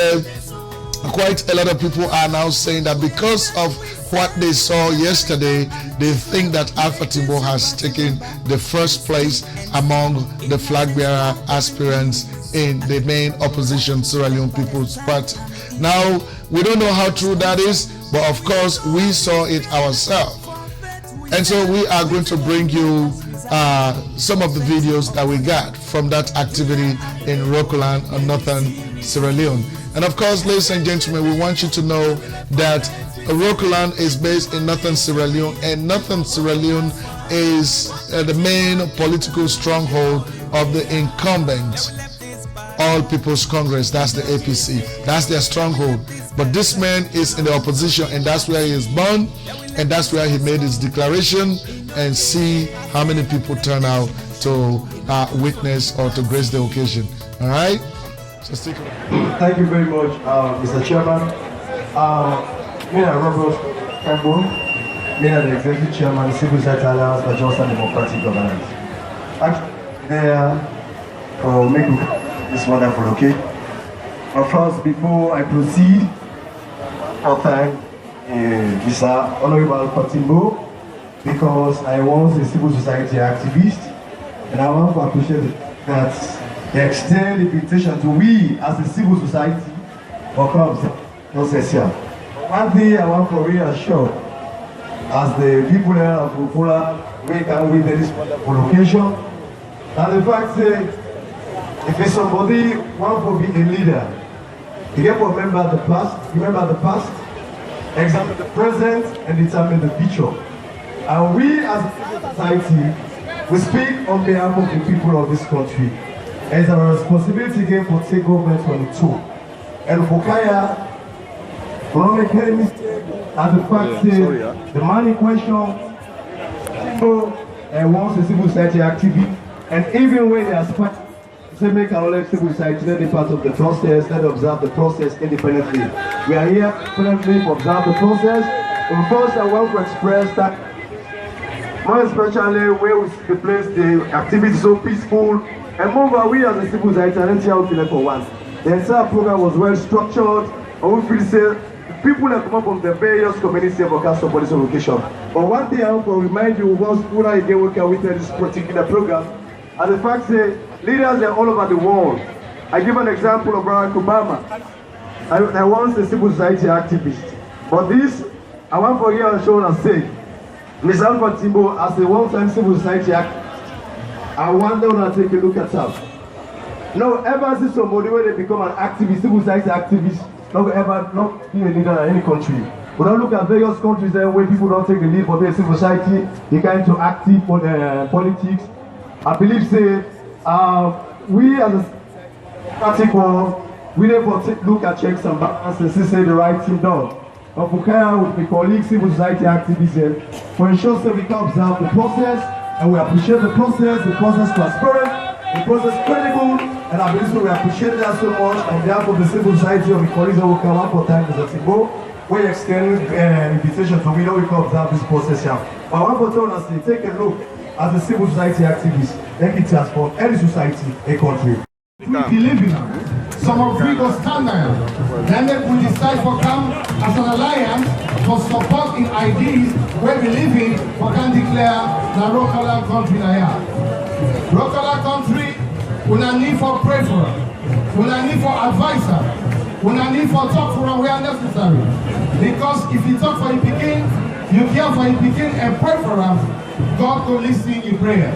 quite a lot of people are now saying that because of what they saw yesterday, they think that Alpha Timbo has taken the first place among the flag bearer aspirants in the main opposition Sierra Leone People's Party. Now, we don't know how true that is, but of course we saw it ourselves. And so we are going to bring you some of the videos that we got from that activity in Rokoland, northern Sierra Leone. And of course, ladies and gentlemen, we want you to know that Rokoland is based in northern Sierra Leone, and northern Sierra Leone is the main political stronghold of the incumbent All People's Congress. That's the APC. That's their stronghold. But this man is in the opposition, and that's where he is born, and that's where he made his declaration. And see how many people turn out to witness or to grace the occasion. All right? So stick around. Thank you very much, Mr. Chairman. Me and Robert Campbell, me and the Executive Chairman, Civil Society Alliance for Just and Democratic Governance. Actually, there for making this wonderful occasion. But first, before I proceed, I thank Mr. Honorable Patimbo, because I was a civil society activist, and I want to appreciate that they extend the invitation to we as a civil society for process here. One thing I want to reassure, as the people here of Rukola, we can win this wonderful location, and the fact that if somebody wants to be a leader, you have to remember the past, examine the present, and determine the future. And we as a society, we speak on behalf of the people of this country. It's our responsibility again for take government on the tour. And for Kaya, we don't make any mistake at the fact that the man in question wants a civil society activity, and even when they aspire to make our civil society, let be part of the process, let observe the process independently. We are here independently to observe the process. And first, I want to express that, more especially where we see the place, the activity is so peaceful, and moreover, we as a civil society, I don't see how to for once. The entire program was well structured, and we feel say people that come up from the various communities of Ocasio police location. But one thing I want to remind you, once we are again working with this particular program, and the fact that leaders are all over the world. I give an example of Barack Obama. I once a civil society activist, but this I want for you and show and say, Ms. Alpha Timbo, as a one-time civil society activist, I want them to take a look at that. No, ever see somebody where they become an activist, civil society activist, not ever not be a leader in any country. We don't look at various countries there where people don't take the lead for their civil society, they get into active politics. I believe say we as a article, we never look at checks and balances and say the right thing done. But for Kaya with my colleagues, civil society activists, for ensure that we can observe the process and we appreciate the process transparent, the process credible, and I believe we appreciate that so much on behalf of the civil society of the colleagues that will come up for time Mr. Timbo. We extend invitation to we know we can observe this process here. But I want to tell us to take a look as a civil society activist, like it has for any society, a country. We believe in some of we go stand there. Then they will decide for come as an alliance for support in ideas where we live in, we can declare the Rokoland country now. Rokoland country, we not need for pray for us. We not need for advisor. We not need for talk for us where necessary. Because if you talk for your picking, you care for your picking and pray for us, God will listen in prayer.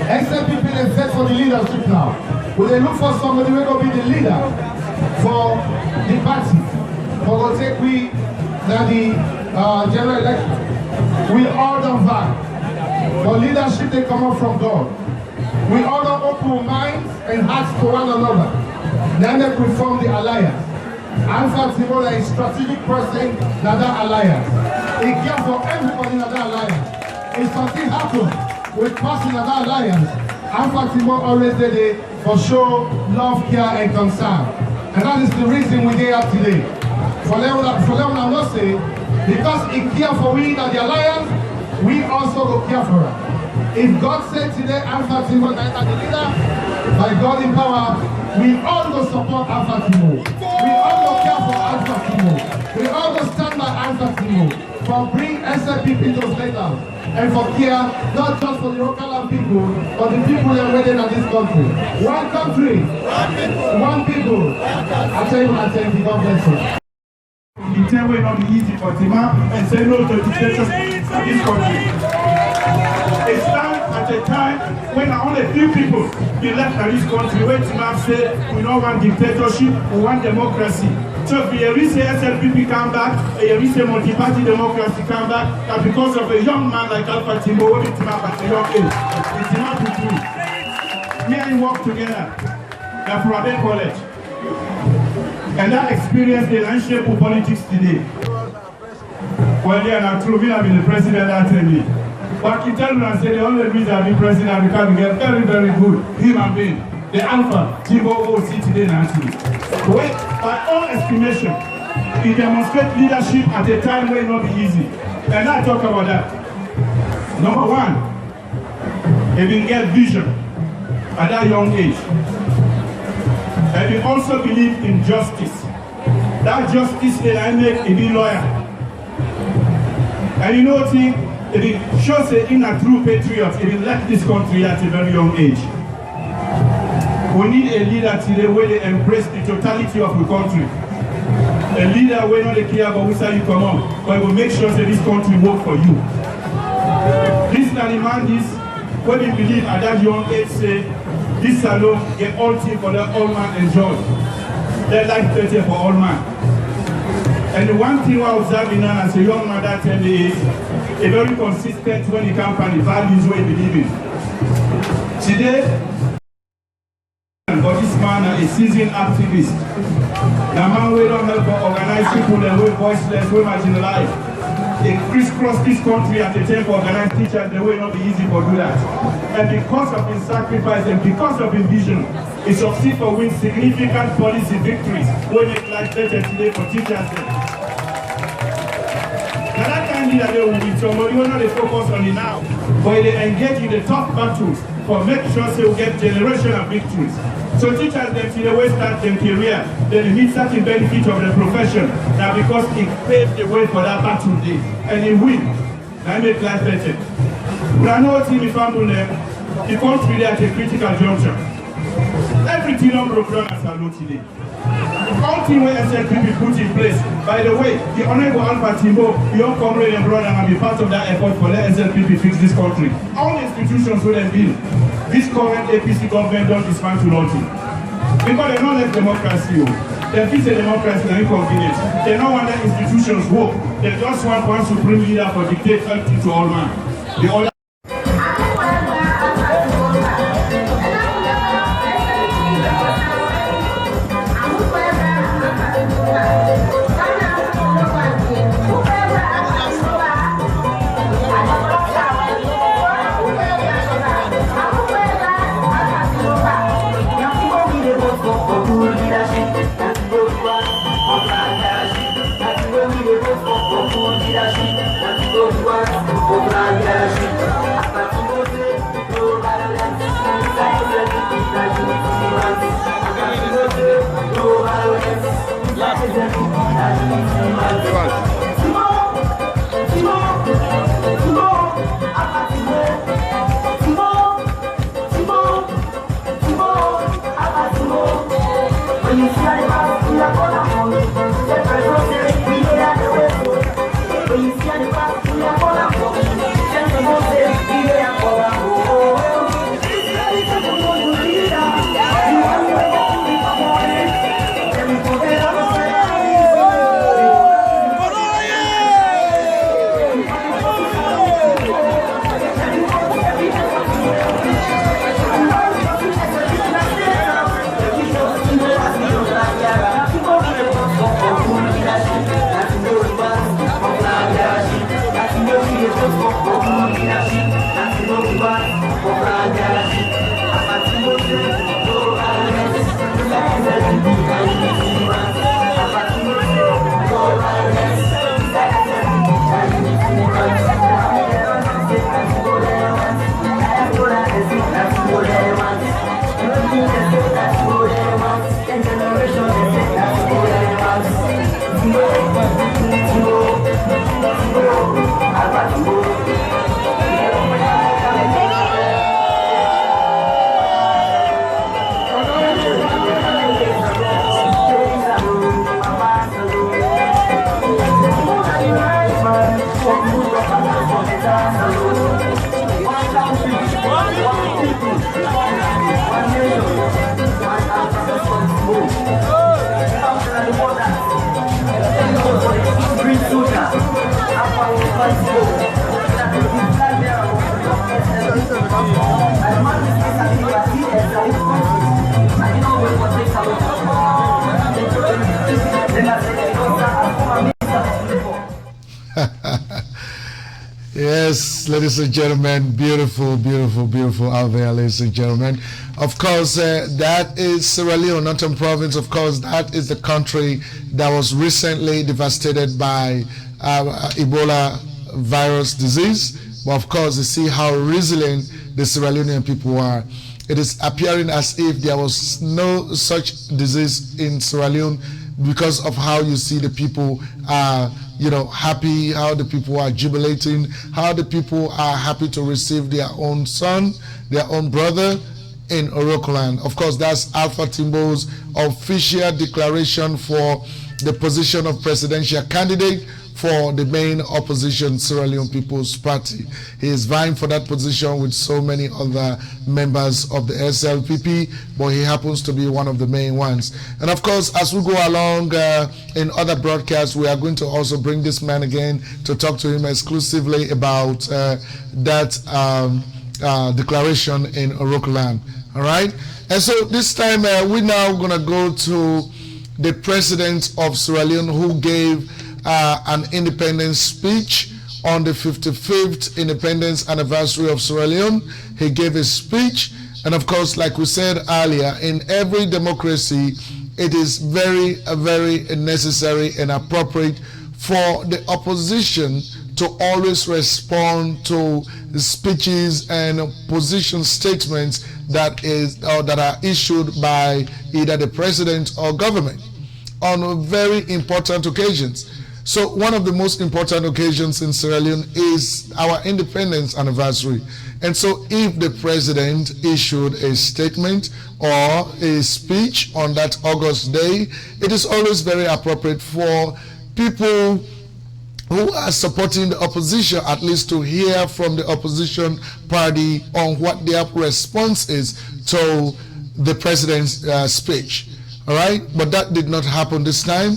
Except people that set for the leadership now. Will they look for somebody who will be the leader for the party? For God take we that the general election. We all don't vote. For leadership they come up from God. We all don't open minds and hearts to one another. Then they will form the alliance. Alpha Timbo is a strategic person in that alliance. He cares for everybody in that alliance. If something happens with passing that alliance, Alpha Timbo always did it for show love, care, and concern. And that is the reason we're here today. For them, I must say, Because he cares for we in the alliance, we also go care for her. If God said today Alpha Timo is the leader, by God in power, we all go support Alpha Timo. We all go care for Alpha Timo. We all go stand by Alpha Timo for bring SLPP to later and for care not just for the local people, but the people that are waiting in this country. One country, one people. I tell you, God bless you. The time will not be easy for Tima and say no to dictatorship in this country. It's at a time when only few people be left in this country where Tima say we don't want dictatorship, we want democracy. So if the SLPP come back, the multi-party democracy come back, and because of a young man like Alpha Timo, we Tima at a young age. It's Tima to do. Me and work together at Furabe College. And that experience they shape of politics today. Well, yeah, now true, we have been the president that tell me. But he tell me and say the only reason I've been president because we get very, very good human being. The Alpha Timo OC today naturally. Well, by all estimation, he demonstrates leadership at a time when it will not be easy. And I talk about that. Number one, he will get vision at that young age. And we also believe in justice. That justice that I make, it be lawyer. And you know what, it shows that in a true patriot, it will left this country at a very young age. We need a leader today where they embrace the totality of the country. A leader where not they care about which side you come on, but will make sure that this country work for you. This man is what they believe at that young age say, this salon get all things for the all man enjoy. Their life better for all man. And the one thing I observe now as a young man that tell me is a very consistent when it comes to the values we believe in. Today, but this man is a seasoned activist. The man we don't help organize people and we voiceless, we marginalized. They crisscross this country at the time for organized teachers, the way not be easy for do that. And because of his sacrifice and because of his vision, he succeeds for win significant policy victories. We make life better today for teachers. Now that kind of leader will be somebody who not focus on it now, but they engage in the tough battles for make sure they will get generational victories. So teachers them till they will start their career, then they need certain benefit of the profession. Now because it paved the way for that battle day. And they win. Now make life better. But I know what in the family the country there at a critical juncture. Everything on broken as I know today. All things where SLPP put in place. By the way, the Honorable Alpha Timo, your comrade and brother, and be part of that effort for the SLPP fix this country. All institutions will have been. This current APC government don't dismantle nothing. Because they don't let democracy work. They fix a democracy and inconvenience. They don't want that institutions work. They just want one supreme leader for dictate everything to all man. The other Leadership, Yes, ladies and gentlemen, beautiful, beautiful, beautiful out there, ladies and gentlemen. Of course, that is Sierra Leone, Northern Province. Of course, that is the country that was recently devastated by Ebola virus disease. But of course, you see how resilient the Sierra Leonean people are. It is appearing as if there was no such disease in Sierra Leone because of how you see the people are, happy, how the people are jubilating, how the people are happy to receive their own son, their own brother in Orokoland. Of course, that's Alpha Timbo's official declaration for the position of presidential candidate for the main opposition Sierra Leone People's Party. He is vying for that position with so many other members of the SLPP, but he happens to be one of the main ones. And of course, as we go along in other broadcasts, we are going to also bring this man again to talk to him exclusively about that declaration in Orokoland. All right? And so this time, we're now going to go to the president of Sierra Leone, who gave an independence speech on the 55th independence anniversary of Sierra Leone. He gave a speech, and of course, like we said earlier, in every democracy, it is very, very necessary and appropriate for the opposition to always respond to speeches and position statements that are issued by either the president or government on very important occasions. So one of the most important occasions in Sierra Leone is our independence anniversary. And so if the president issued a statement or a speech on that August day, it is always very appropriate for people who are supporting the opposition at least to hear from the opposition party on what their response is to the president's speech. All right? But that did not happen this time.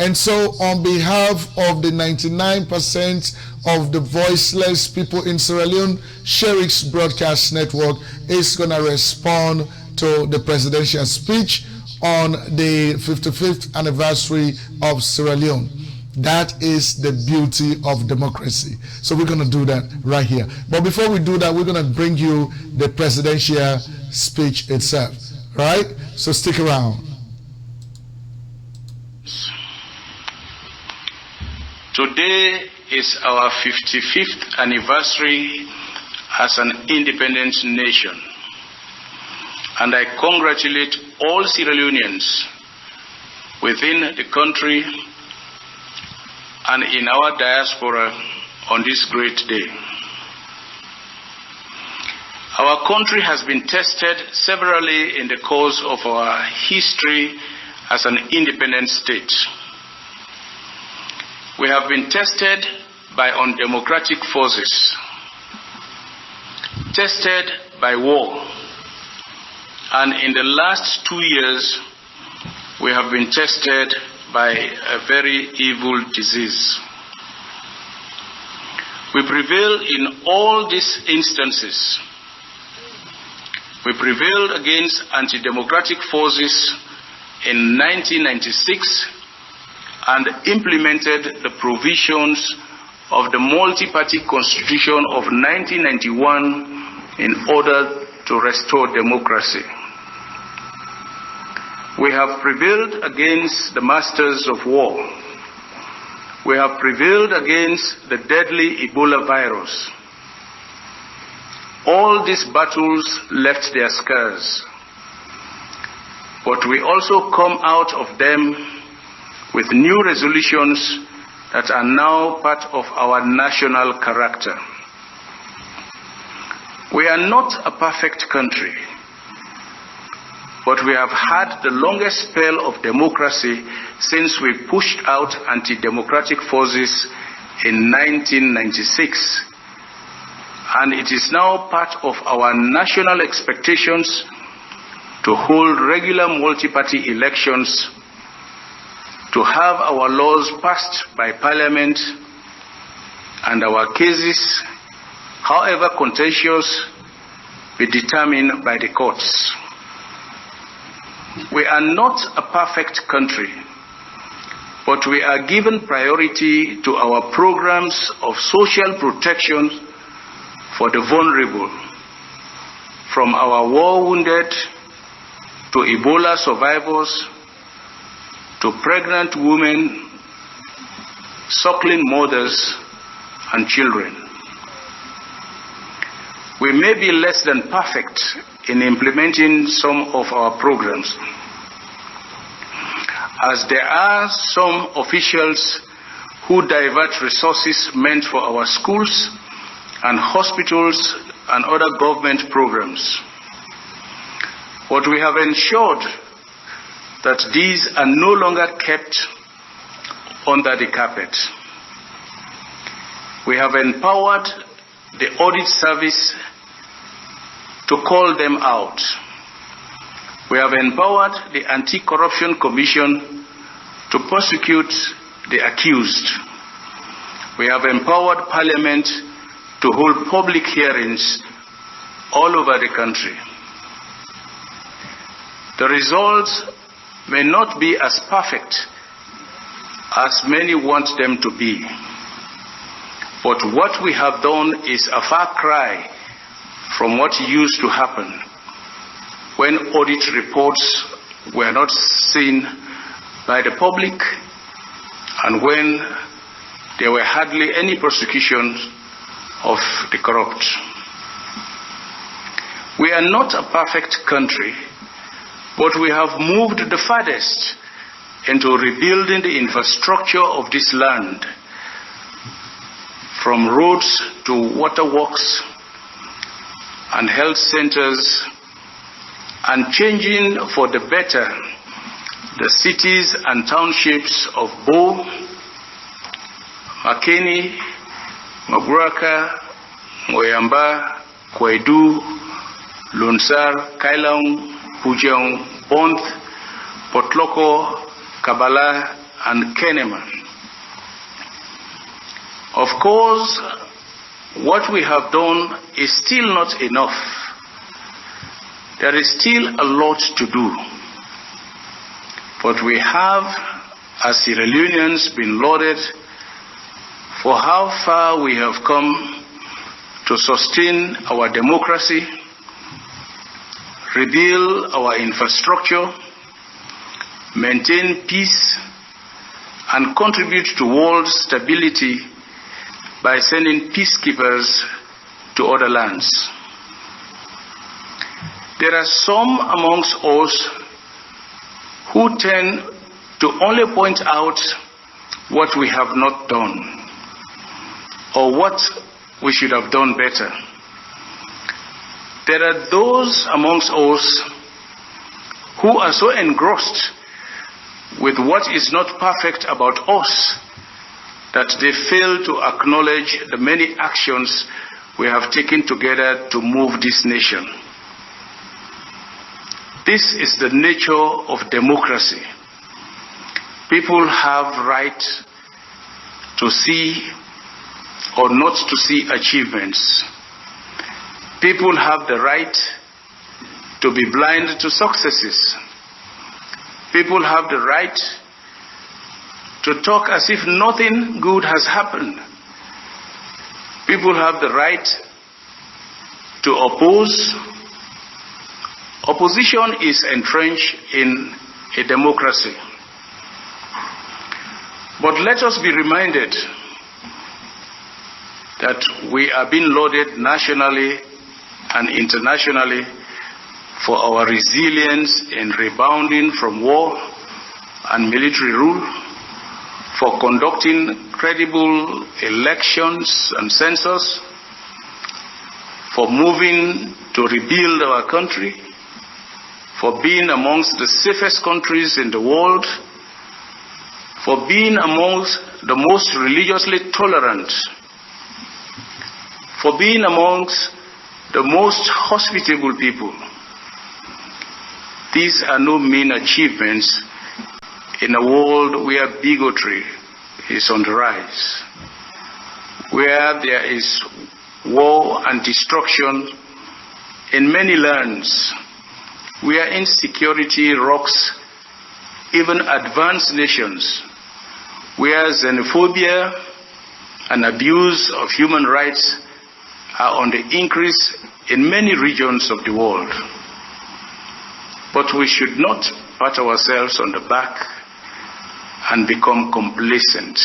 And so on behalf of the 99% of the voiceless people in Sierra Leone, Sherix Broadcast Network is going to respond to the presidential speech on the 55th anniversary of Sierra Leone. That is the beauty of democracy. So we're going to do that right here. But before we do that, we're going to bring you the presidential speech itself. Right? So stick around. Today is our 55th anniversary as an independent nation, and I congratulate all Sierra Leoneans within the country and in our diaspora on this great day. Our country has been tested severally in the course of our history as an independent state. We have been tested by undemocratic forces, tested by war, and in the last 2 years, we have been tested by a very evil disease. We prevailed in all these instances. We prevailed against anti-democratic forces in 1996 and implemented the provisions of the multi-party constitution of 1991 in order to restore democracy. We have prevailed against the masters of war. We have prevailed against the deadly Ebola virus. All these battles left their scars, but we also come out of them with new resolutions that are now part of our national character. We are not a perfect country, but we have had the longest spell of democracy since we pushed out anti-democratic forces in 1996. And it is now part of our national expectations to hold regular multi-party elections to have our laws passed by Parliament and our cases, however contentious, be determined by the courts. We are not a perfect country, but we are given priority to our programs of social protection for the vulnerable, from our war wounded to Ebola survivors to pregnant women, suckling mothers, and children. We may be less than perfect in implementing some of our programs, as there are some officials who divert resources meant for our schools and hospitals and other government programs. But we have ensured that these are no longer kept under the carpet. We have empowered the audit service to call them out. We have empowered the Anti-Corruption Commission to prosecute the accused. We have empowered Parliament to hold public hearings all over the country. The results may not be as perfect as many want them to be, but what we have done is a far cry from what used to happen when audit reports were not seen by the public and when there were hardly any prosecutions of the corrupt. We are not a perfect country, but we have moved the farthest into rebuilding the infrastructure of this land, from roads to waterworks and health centers, and changing for the better the cities and townships of Bo, Makeni, Maburaka, Moyamba, Kwedu, Lunsar, Kailong, Pujang, Bond, Potloko, Kabala, and Kenema. Of course, what we have done is still not enough. There is still a lot to do. But we have, as Sierra Leoneans, been lauded for how far we have come to sustain our democracy, rebuild our infrastructure, maintain peace, and contribute to world stability by sending peacekeepers to other lands. There are some amongst us who tend to only point out what we have not done or what we should have done better. There are those amongst us who are so engrossed with what is not perfect about us that they fail to acknowledge the many actions we have taken together to move this nation. This is the nature of democracy. People have right to see or not to see achievements. People have the right to be blind to successes. People have the right to talk as if nothing good has happened. People have the right to oppose. Opposition is entrenched in a democracy. But let us be reminded that we are being lauded nationally and internationally for our resilience in rebounding from war and military rule, for conducting credible elections and census, for moving to rebuild our country, for being amongst the safest countries in the world, for being amongst the most religiously tolerant, for being amongst the most hospitable people. These are no mean achievements in a world where bigotry is on the rise, where there is war and destruction in many lands, where insecurity rocks even advanced nations, where xenophobia and abuse of human rights are on the increase in many regions of the world. But we should not pat ourselves on the back and become complacent.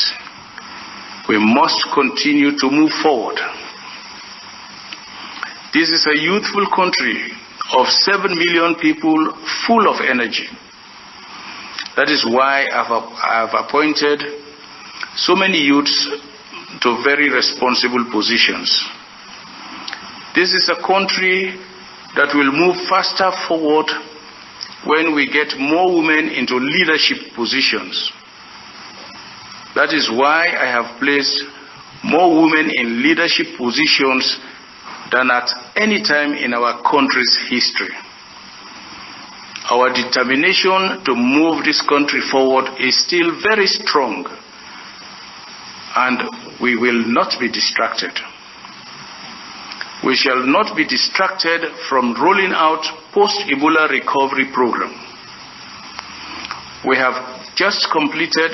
We must continue to move forward. This is a youthful country of 7 million people full of energy. That is why I have appointed so many youths to very responsible positions. This is a country that will move faster forward when we get more women into leadership positions. That is why I have placed more women in leadership positions than at any time in our country's history. Our determination to move this country forward is still very strong, and we will not be distracted. We shall not be distracted from rolling out post-Ebola recovery program. We have just completed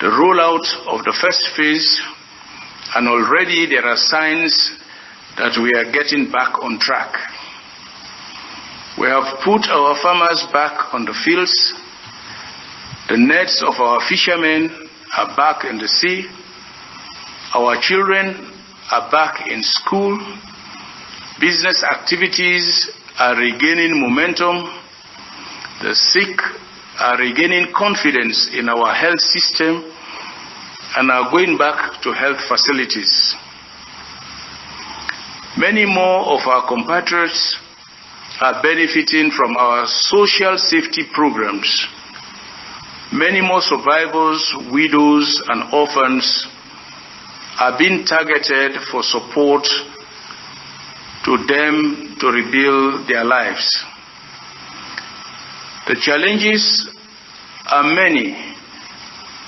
the rollout of the first phase, and already there are signs that we are getting back on track. We have put our farmers back on the fields. The nets of our fishermen are back in the sea. Our children are back in school. Business activities are regaining momentum. The sick are regaining confidence in our health system and are going back to health facilities. Many more of our compatriots are benefiting from our social safety programs. Many more survivors, widows, and orphans are being targeted for support to them to rebuild their lives. The challenges are many,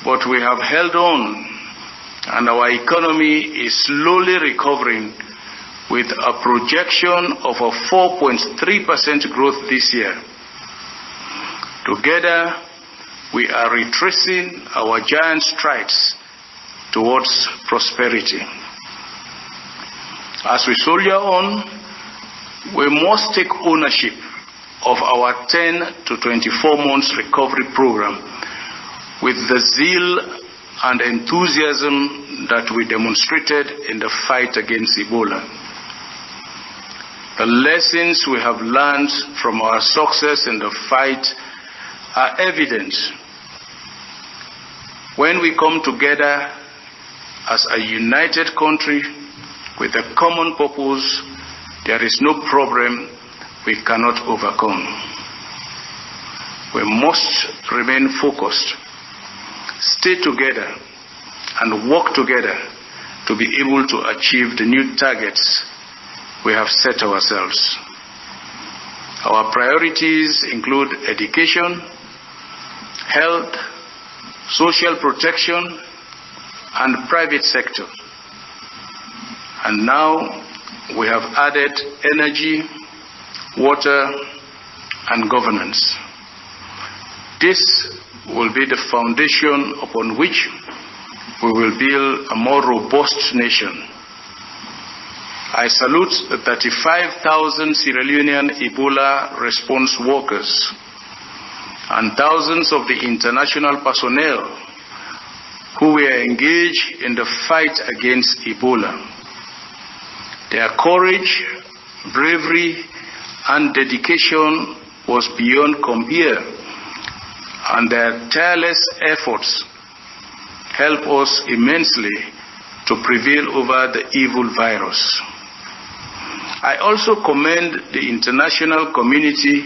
but we have held on, and our economy is slowly recovering with a projection of a 4.3% growth this year. Together, we are retracing our giant strides towards prosperity. As we soldier on, we must take ownership of our 10 to 24 months recovery program with the zeal and enthusiasm that we demonstrated in the fight against Ebola. The lessons we have learned from our success in the fight are evident. When we come together as a united country with a common purpose, there is no problem we cannot overcome. We must remain focused, stay together, and work together to be able to achieve the new targets we have set ourselves. Our priorities include education, health, social protection, and private sector. And now we have added energy, water, and governance. This will be the foundation upon which we will build a more robust nation. I salute the 35,000 Sierra Leonean Ebola response workers and thousands of the international personnel who were engaged in the fight against Ebola. Their courage, bravery, and dedication was beyond compare, and their tireless efforts help us immensely to prevail over the evil virus. I also commend the international community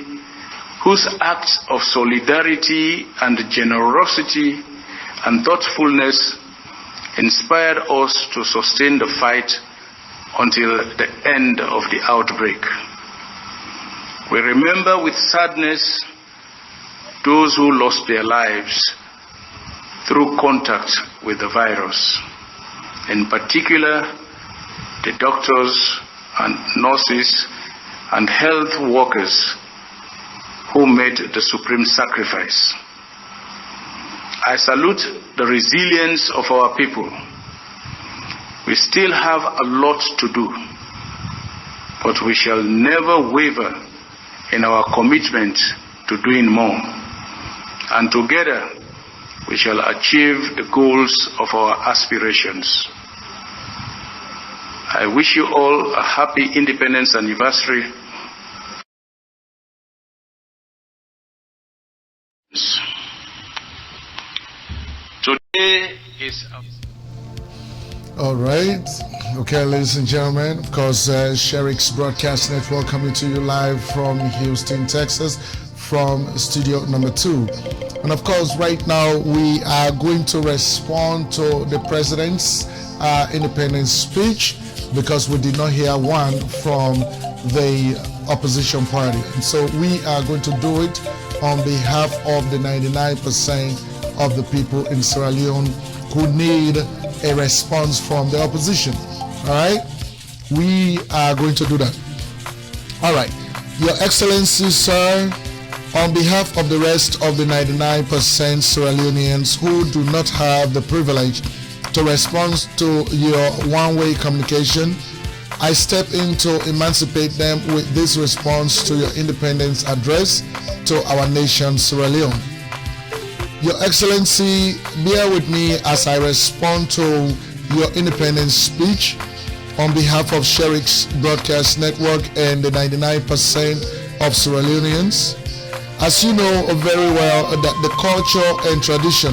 whose acts of solidarity and generosity and thoughtfulness inspired us to sustain the fight until the end of the outbreak. We remember with sadness those who lost their lives through contact with the virus, in particular the doctors and nurses and health workers who made the supreme sacrifice. I salute the resilience of our people. We still have a lot to do, but we shall never waver in our commitment to doing more. And together, we shall achieve the goals of our aspirations. I wish you all a happy Independence Anniversary. Today is all right. Okay, ladies and gentlemen, of course, Sherix Broadcast Network coming to you live from Houston, Texas, from studio number 2. And of course, right now we are going to respond to the president's independence speech, because we did not hear one from the opposition party. And so we are going to do it on behalf of the 99% of the people in Sierra Leone who need a response from the opposition. All right? We are going to do that. All right. Your Excellency, sir, on behalf of the rest of the 99% Sierra Leoneans who do not have the privilege to respond to your one-way communication, I step in to emancipate them with this response to your independence address to our nation, Sierra Leone. Your Excellency, bear with me as I respond to your independence speech on behalf of Sherix Broadcast Network and the 99% of Sierra Leoneans. As you know very well, that the culture and tradition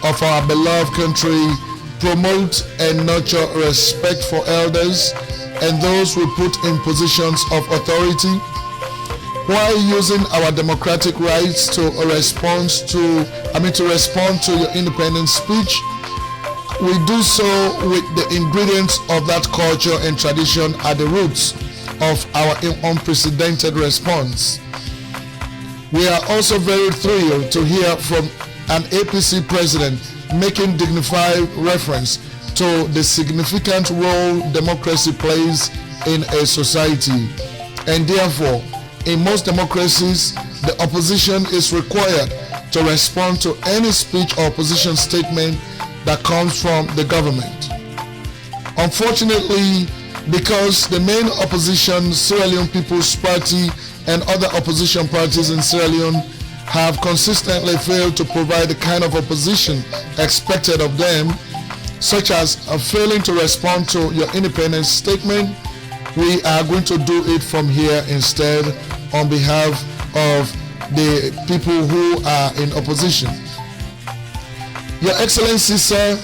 of our beloved country promote and nurture respect for elders and those we put in positions of authority, while using our democratic rights to respond to your independence speech. We do so with the ingredients of that culture and tradition at the roots of our unprecedented response. We are also very thrilled to hear from an APC president making dignified reference to the significant role democracy plays in a society. And therefore, in most democracies, the opposition is required to respond to any speech or opposition statement that comes from the government. Unfortunately, because the main opposition, Sierra Leone People's Party, and other opposition parties in Sierra Leone have consistently failed to provide the kind of opposition expected of them, such as failing to respond to your independence statement, we are going to do it from here instead on behalf of the people who are in opposition. Your Excellency, sir,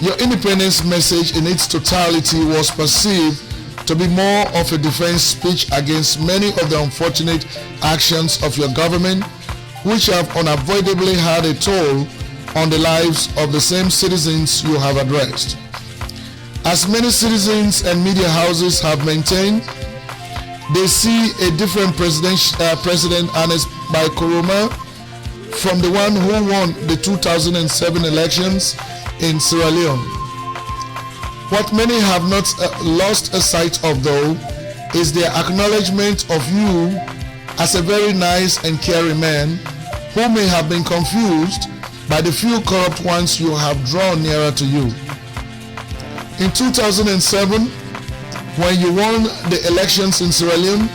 your independence message in its totality was perceived to be more of a defense speech against many of the unfortunate actions of your government, which have unavoidably had a toll on the lives of the same citizens you have addressed. As many citizens and media houses have maintained, they see a different president, Ernest Bai Koroma, from the one who won the 2007 elections in Sierra Leone. What many have not lost sight of, though, is their acknowledgement of you as a very nice and caring man who may have been confused by the few corrupt ones you have drawn nearer to you. In 2007, when you won the elections in Sierra Leone,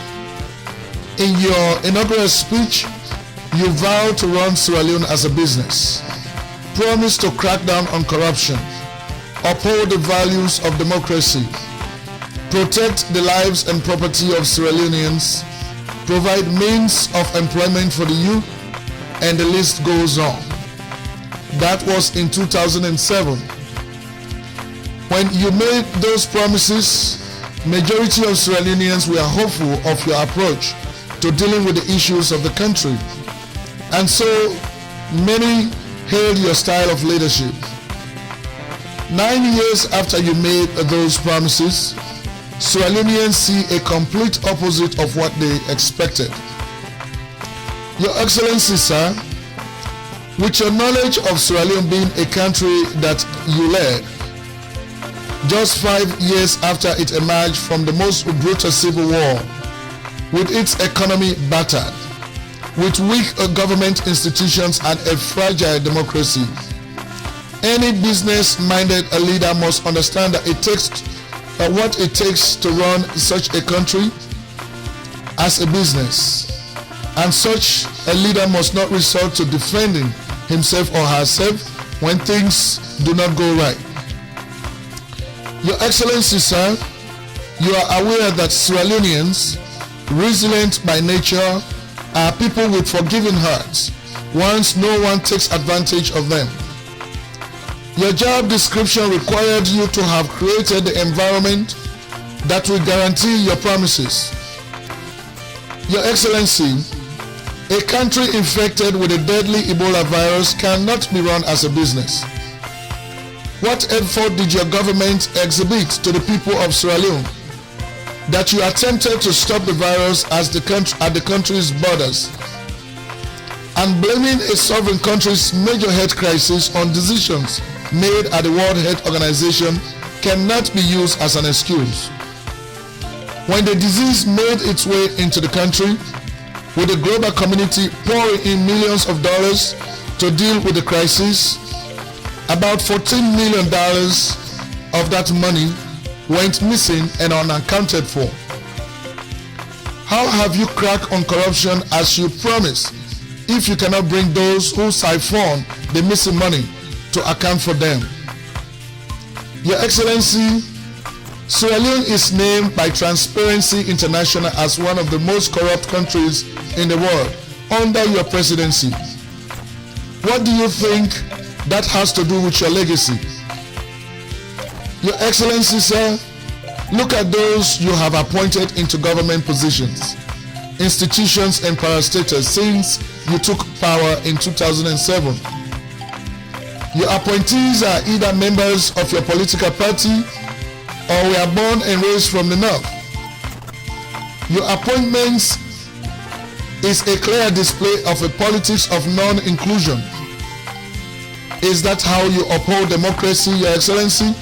in your inaugural speech, you vowed to run Sierra Leone as a business, promised to crack down on corruption, uphold the values of democracy, protect the lives and property of Sierra Leoneans, provide means of employment for the youth, and the list goes on. That was in 2007. When you made those promises, majority of Sierra Leoneans were hopeful of your approach to dealing with the issues of the country. And so many hailed your style of leadership. 9 years after you made those promises, Sierra Leoneans see a complete opposite of what they expected. Your Excellency, sir, With your knowledge of Sierra Leone being a country that you led, just 5 years after it emerged from the most brutal civil war, with its economy battered, with weak government institutions and a fragile democracy, any business-minded leader must understand that it takes what it takes to run such a country as a business, and such a leader must not resort to defending himself or herself when things do not go right. Your Excellency, sir, you are aware that Sierra Leoneans, resilient by nature, are people with forgiving hearts once no one takes advantage of them. Your job description required you to have created the environment that will guarantee your promises. Your Excellency, a country infected with a deadly Ebola virus cannot be run as a business. What effort did your government exhibit to the people of Sierra Leone that you attempted to stop the virus at the country's borders? And blaming a sovereign country's major health crisis on decisions made at the World Health Organization cannot be used as an excuse. When the disease made its way into the country, with the global community pouring in millions of dollars to deal with the crisis, about $14 million of that money went missing and unaccounted for. How have you cracked on corruption as you promised if you cannot bring those who siphon the missing money to account for them? Your Excellency, Sierra Leone is named by Transparency International as one of the most corrupt countries in the world under your presidency. What do you think that has to do with your legacy? Your Excellency, sir, look at those you have appointed into government positions, institutions and parastatals since you took power in 2007. Your appointees are either members of your political party or were born and raised from the north. Your appointments is a clear display of a politics of non-inclusion. Is that how you uphold democracy, Your Excellency?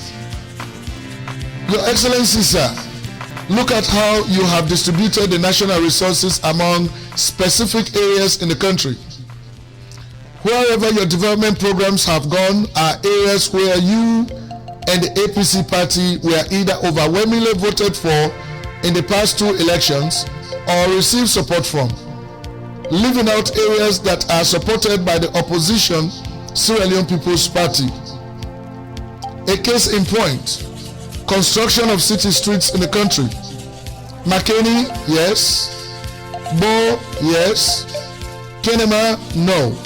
Your Excellency, sir, look at how you have distributed the national resources among specific areas in the country. Wherever your development programs have gone are areas where you and the APC party were either overwhelmingly voted for in the past 2 elections or received support from, leaving out areas that are supported by the opposition Sierra Leone People's Party. A case in point, construction of city streets in the country. Makeni, yes. Bo, yes. Kenema, no.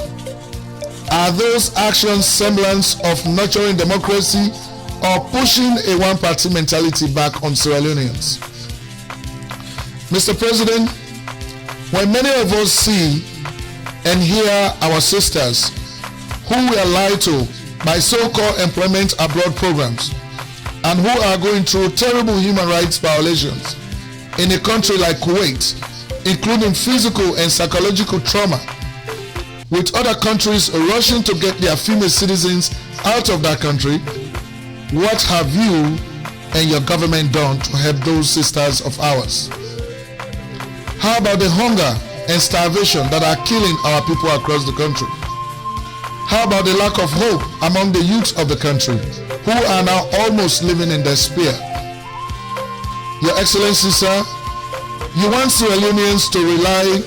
Are those actions semblance of nurturing democracy or pushing a one-party mentality back on Sierra Leoneans? Mr. President, when many of us see and hear our sisters who were lied to by so-called employment abroad programs and who are going through terrible human rights violations in a country like Kuwait, including physical and psychological trauma, with other countries rushing to get their female citizens out of that country, what have you and your government done to help those sisters of ours? How about the hunger and starvation that are killing our people across the country? How about the lack of hope among the youth of the country who are now almost living in despair? Your Excellency, sir, you want Sierra Leoneans to rely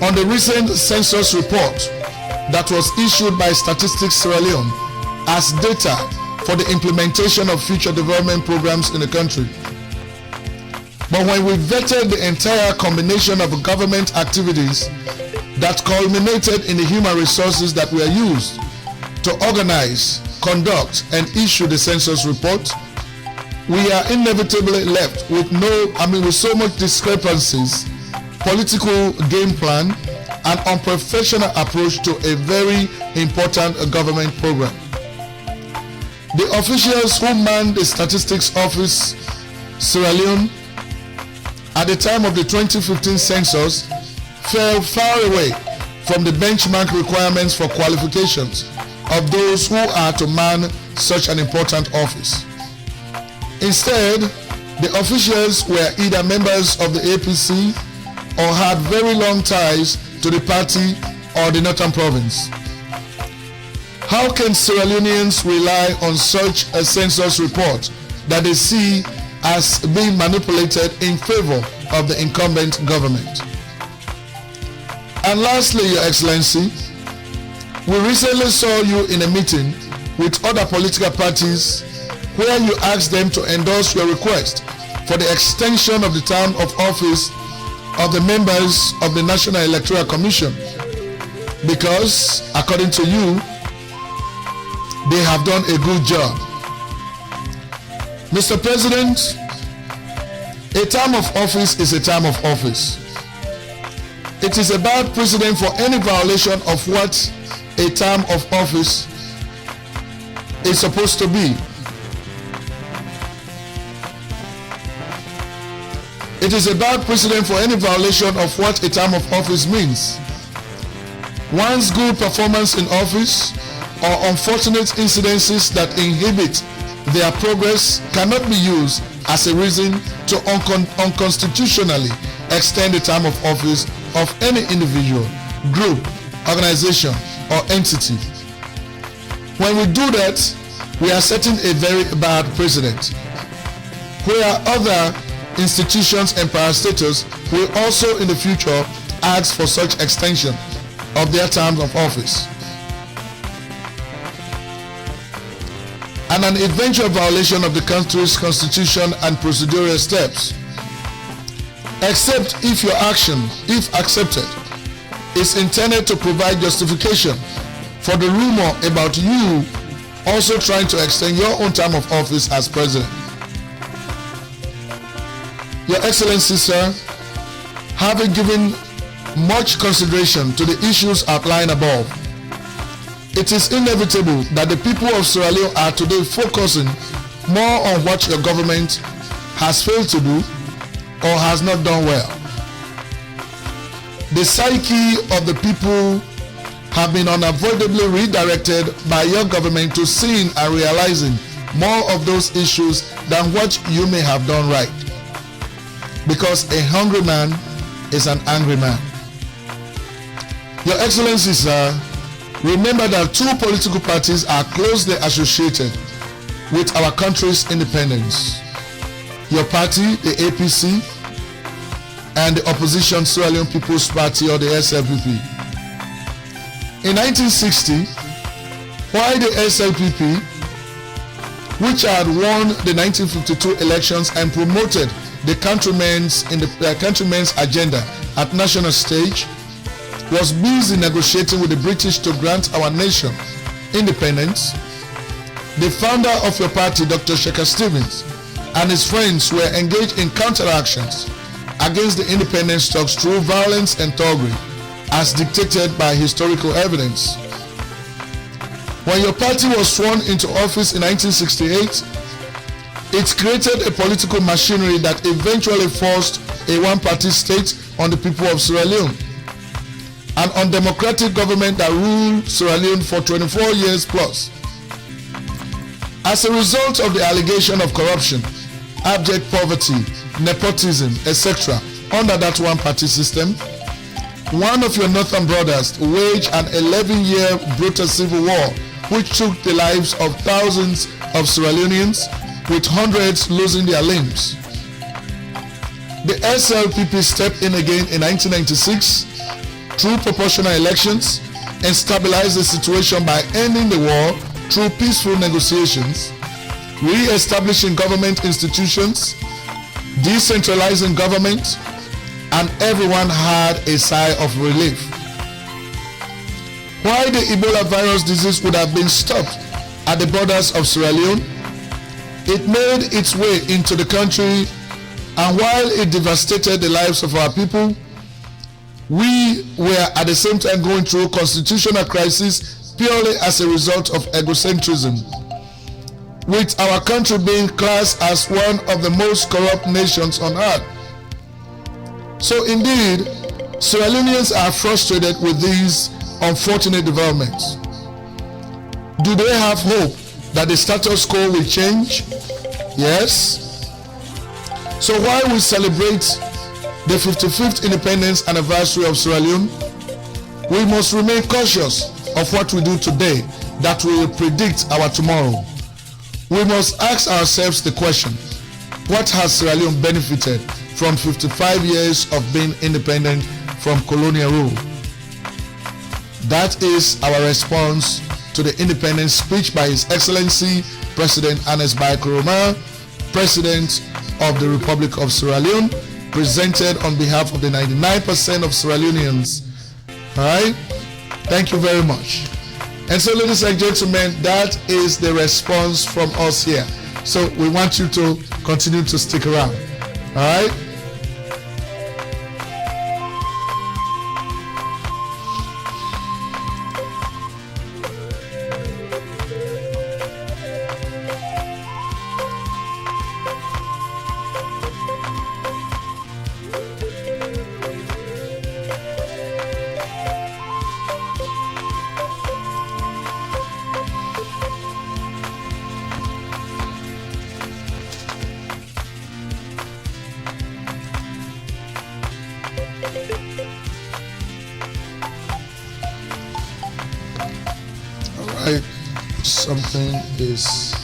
on the recent census report that was issued by Statistics Sierra Leone as data for the implementation of future development programs in the country. But when we vetted the entire combination of government activities that culminated in the human resources that were used to organize, conduct, and issue the census report, we are inevitably left with with so much discrepancies, political game plan, and unprofessional approach to a very important government program. The officials who manned the Statistics Office, Sierra Leone, at the time of the 2015 census fell far away from the benchmark requirements for qualifications of those who are to man such an important office. Instead, the officials were either members of the APC or had very long ties to the party or the Northern Province. How can Sierra Leoneans rely on such a census report that they see as being manipulated in favor of the incumbent government? And lastly, Your Excellency, we recently saw you in a meeting with other political parties where you asked them to endorse your request for the extension of the term of office of the members of the National Electoral Commission, because, according to you, they have done a good job. Mr. President, a term of office is a term of office. It is a bad precedent for any violation of what a term of office is supposed to be. It is a bad precedent for any violation of what a term of office means. One's good performance in office or unfortunate incidences that inhibit their progress cannot be used as a reason to unconstitutionally extend the term of office of any individual, group, organization, or entity. When we do that, we are setting a very bad precedent, where other institutions and parastatals will also in the future ask for such extension of their terms of office. And an eventual violation of the country's constitution and procedural steps, except if your action, if accepted, is intended to provide justification for the rumor about you also trying to extend your own term of office as president. Your Excellency, sir, having given much consideration to the issues outlined above, it is inevitable that the people of Sierra Leone are today focusing more on what your government has failed to do or has not done well. The psyche of the people have been unavoidably redirected by your government to seeing and realizing more of those issues than what you may have done right. Because a hungry man is an angry man. Your Excellency, sir, remember that two political parties are closely associated with our country's independence. Your party, the APC, and the opposition Sierra Leone People's Party, or the SLPP. In 1960, while the SLPP, which had won the 1952 elections and promoted the countrymen's agenda at national stage, was busy negotiating with the British to grant our nation independence, the founder of your party, Dr. Shekhar Stevens, and his friends were engaged in counteractions against the independence talks through violence and thuggery, as dictated by historical evidence. When your party was sworn into office in 1968, it created a political machinery that eventually forced a one-party state on the people of Sierra Leone, an undemocratic government that ruled Sierra Leone for 24 years plus. As a result of the allegation of corruption, abject poverty, nepotism, etc. under that one-party system, one of your northern brothers waged an 11-year brutal civil war which took the lives of thousands of Sierra Leoneans, with hundreds losing their limbs. The SLPP stepped in again in 1996 through proportional elections and stabilized the situation by ending the war through peaceful negotiations, re-establishing government institutions, decentralizing government, and everyone had a sigh of relief. While the Ebola virus disease would have been stopped at the borders of Sierra Leone, it made its way into the country, and while it devastated the lives of our people, we were at the same time going through constitutional crisis purely as a result of egocentrism, with our country being classed as one of the most corrupt nations on earth. So indeed, Sierra Leoneans are frustrated with these unfortunate developments. Do they have hope that the status quo will change? Yes. So while we celebrate the 55th independence anniversary of Sierra Leone, we must remain cautious of what we do today that will predict our tomorrow. We must ask ourselves the question, what has Sierra Leone benefited from 55 years of being independent from colonial rule? That is our response to the independence speech by His Excellency President Ernest Bai Koroma, President of the Republic of Sierra Leone, presented on behalf of the 99% of Sierra Leoneans. All right, thank you very much. And so, ladies and gentlemen, that is the response from us here. So we want you to continue to stick around. All right. Something is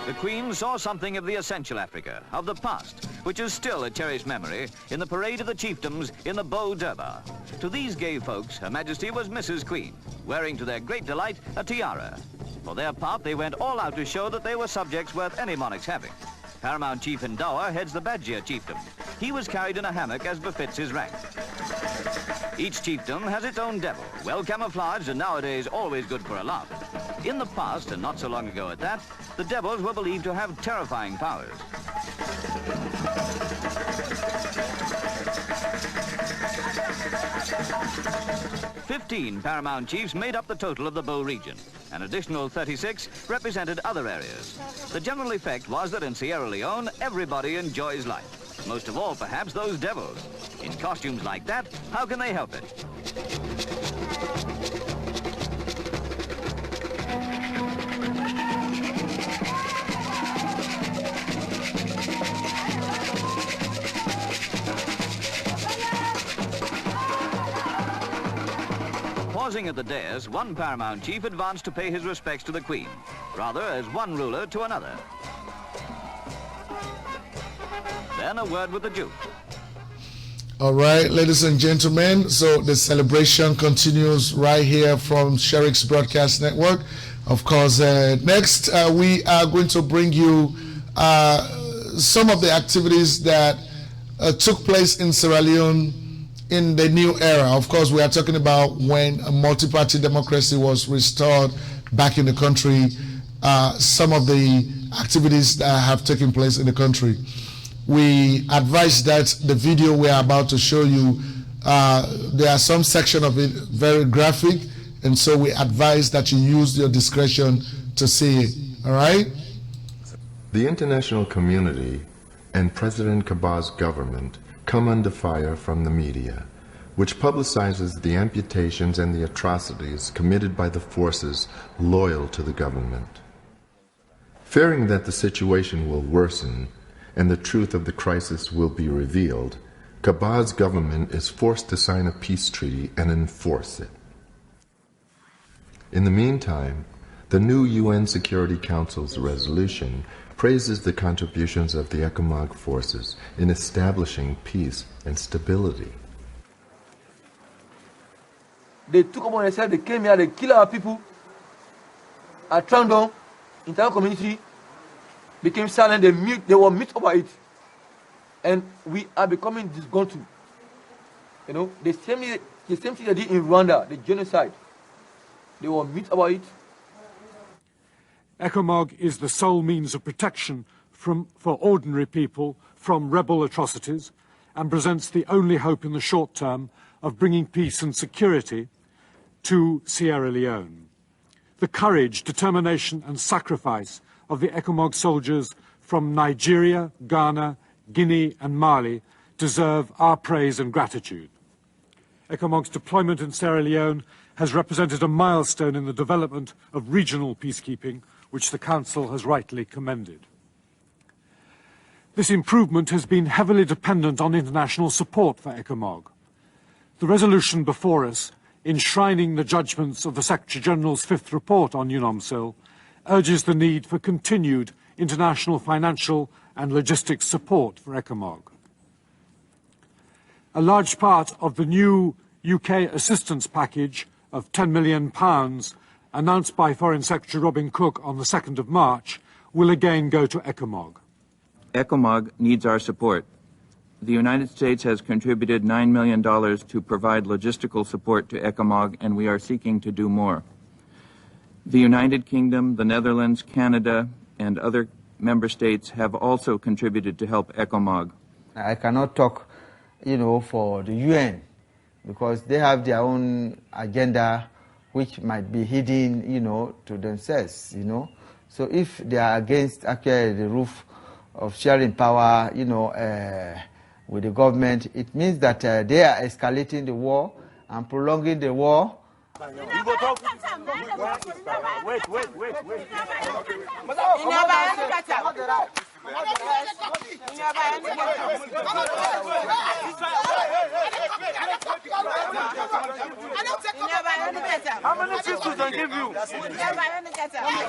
The Queen saw something of the essential Africa, of the past, which is still a cherished memory in the parade of the chiefdoms in the Beau Durbar. To these gay folks, Her Majesty was Mrs. Queen, wearing to their great delight a tiara. For their part, they went all out to show that they were subjects worth any monarch's having. Paramount Chief Ndawa heads the Badgia chiefdom. He was carried in a hammock as befits his rank. Each chiefdom has its own devil, well camouflaged and nowadays always good for a laugh. In the past, and not so long ago at that, the devils were believed to have terrifying powers. "15 paramount chiefs made up the total of the Beau region. An additional 36 represented other areas. The general effect was that in Sierra Leone, everybody enjoys life. Most of all, perhaps, those devils. In costumes like that, how can they help it? Pausing at the dais, one paramount chief advanced to pay his respects to the Queen, rather as one ruler to another. Then a word with the Duke. All right, ladies and gentlemen, so the celebration continues right here from Sherix Broadcast Network. Of course, next we are going to bring you some of the activities that took place in Sierra Leone in the new era. Of course, we are talking about when a multi-party democracy was restored back in the country, some of the activities that have taken place in the country. We advise that the video we are about to show you, there are some section of it very graphic, and so we advise that you use your discretion to see it. All right? The international community and President Kaba's government come under fire from the media, which publicizes the amputations and the atrocities committed by the forces loyal to the government. Fearing that the situation will worsen and the truth of the crisis will be revealed, Kaba's government is forced to sign a peace treaty and enforce it. In the meantime, the new UN Security Council's resolution praises the contributions of the ECOMOG forces in establishing peace and stability. They took upon themselves, they came here, they killed our people. At Trandon, entire community became silent, they were mute over it. And we are becoming disgruntled. You know, the same thing they did in Rwanda, the genocide. They were mute about it. ECOMOG is the sole means of protection for ordinary people from rebel atrocities, and presents the only hope in the short term of bringing peace and security to Sierra Leone. The courage, determination and sacrifice of the ECOMOG soldiers from Nigeria, Ghana, Guinea and Mali deserve our praise and gratitude. ECOMOG's deployment in Sierra Leone has represented a milestone in the development of regional peacekeeping, which the Council has rightly commended. This improvement has been heavily dependent on international support for ECOMOG. The resolution before us, enshrining the judgments of the Secretary-General's fifth report on UNOMSIL, urges the need for continued international financial and logistics support for ECOMOG. A large part of the new UK assistance package of £10 million announced by Foreign Secretary Robin Cook on the 2nd of March will again go to ECOMOG. ECOMOG needs our support. The United States has contributed $9 million to provide logistical support to ECOMOG, and we are seeking to do more. The United Kingdom, the Netherlands, Canada, and other member states have also contributed to help ECOMOG. I cannot talk, for the UN, because they have their own agenda which might be hidden, to themselves, So if they are against actually the roof of sharing power, with the government, it means that they are escalating the war and prolonging the war. Wait. How many sisters they give you?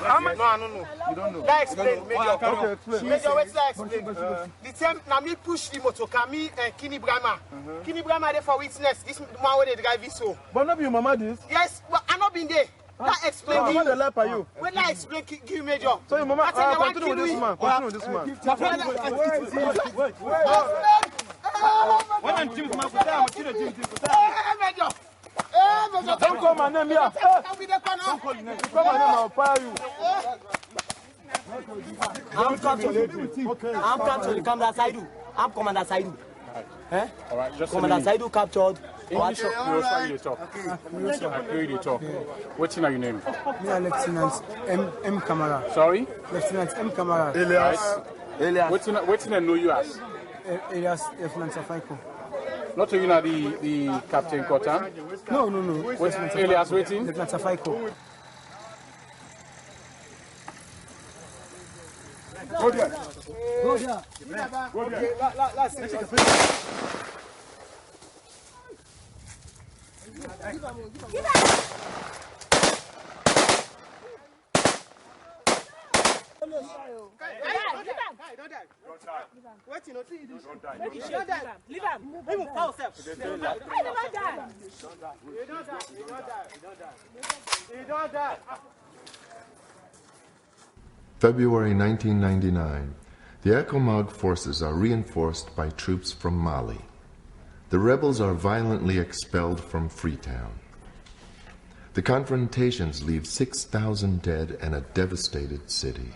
How many? No. You don't know. That explain. Major, wait till I explain. The time Nami push the motor, Kami and Kini Brahma. Kini Brahma there for witness. This man where they drive this so. But not be your mama this? Yes, but I not been there. That explain. Mama they lie for you. When I explain, give me Major. So your mama continue with this man. Continue with this man. Wait. When I'm Jim, I'm going to Jim. Major. Don't call my name here. Don't call my name. Call my name, I'll fire you. I'm Commander Saidu. I'm Commander Saidu. Eh? All right, just Commander Saidu captured. English or Swahili talk? Okay. Talk. What's your name? Me, Lieutenant M. Kamara. Sorry? Lieutenant M. Kamara. Elias. What's your name? Know you as? Elias Lieutenant Safaiko. Not you know the Captain Kotan? No. What's Elias waiting? Lieutenant Safaiko. Go there. Let's take a picture. Don't die. Wait, you know, see this. Don't die. Leave him. Move yourself. You don't die. February 1999. The ECOMOG forces are reinforced by troops from Mali. The rebels are violently expelled from Freetown. The confrontations leave 6,000 dead and a devastated city.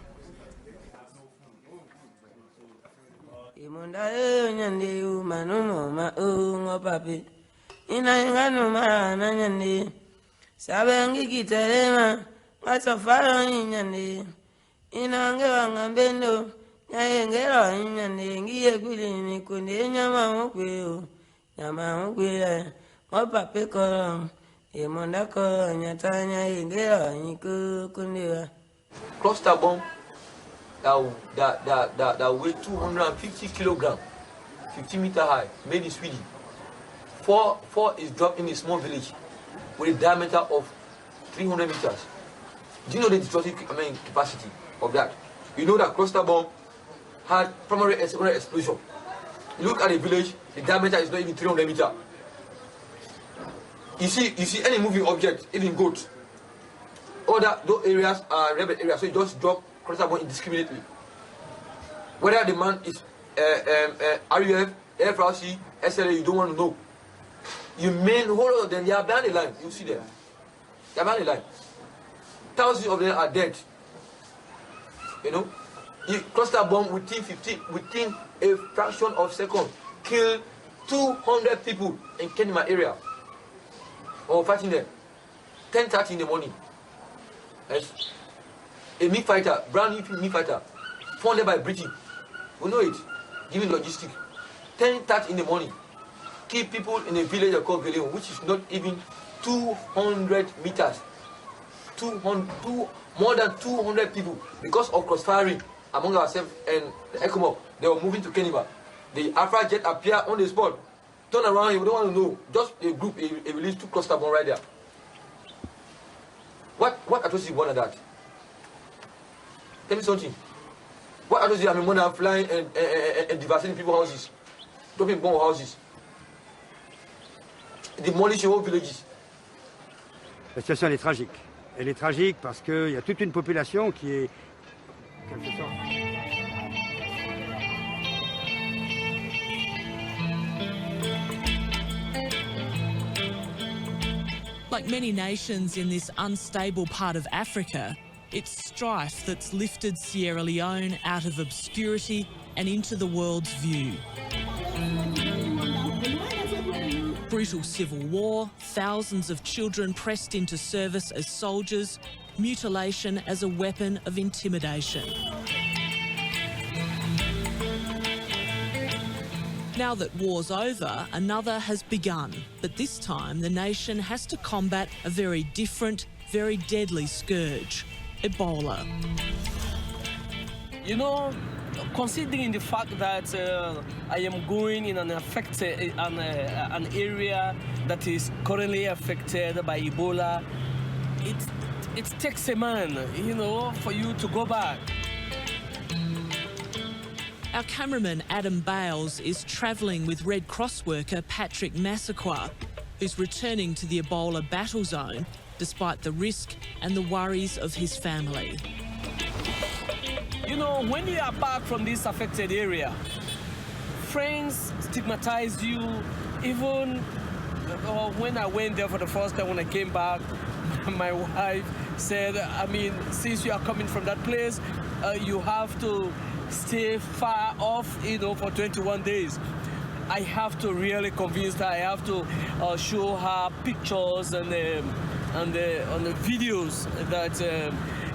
Cluster bomb that weigh 250 kilograms, 50 meter high, made in Sweden. Four is dropped in a small village with a diameter of 300 meters. Do you know the destructive capacity of that? You know that cluster bomb had primary and secondary explosion. You look at the village, the diameter is not even 300 meters. You see any moving object, even goats. Those areas are rebel areas, so you just drop cluster bomb indiscriminately. Whether the man is RUF, FRC, SLA, you don't want to know. You main whole of them, they are behind the line. You see them. They are behind the line. Thousands of them are dead. You know, you cluster bomb within a fraction of a second, kill 200 people in Kenema area or fighting them. 10:30 in the morning. Yes. A MiG fighter, brand new MiG fighter, funded by Britain. We know it, giving logistics. 10:30 in the morning. Keep people in a village called Galeon, which is not even 200 meters. More than 200 people, because of cross-firing among ourselves and the ECOMOG, they were moving to Kenema. The Alpha jet appeared on the spot. Turn around, you don't want to know. Just a group, a release 2 cluster bomb right there. What atrocity more than that? Tell me something. What atrocity? I mean, more than flying and devastating people's houses, dropping bomb houses, demolishing whole villages. La situation elle est tragique. Elle est tragique parce qu'il y a toute une population qui est quelque sorte. Like many nations in this unstable part of Africa, it's strife that's lifted Sierra Leone out of obscurity and into the world's view. Brutal civil war, thousands of children pressed into service as soldiers, mutilation as a weapon of intimidation. Now that war's over, another has begun, but this time the nation has to combat a very different, very deadly scourge, Ebola. You know, considering the fact that I am going in an area that is currently affected by Ebola, it takes a man, you know, for you to go back. Our cameraman Adam Bales is travelling with Red Cross worker Patrick Massaqua, who's returning to the Ebola battle zone despite the risk and the worries of his family. You know, when you are back from this affected area, friends stigmatize you. Even when I went there for the first time, when I came back, my wife said, I mean, since you are coming from that place, you have to stay far off, you know, for 21 days. I have to really convince her. I have to show her pictures and the videos that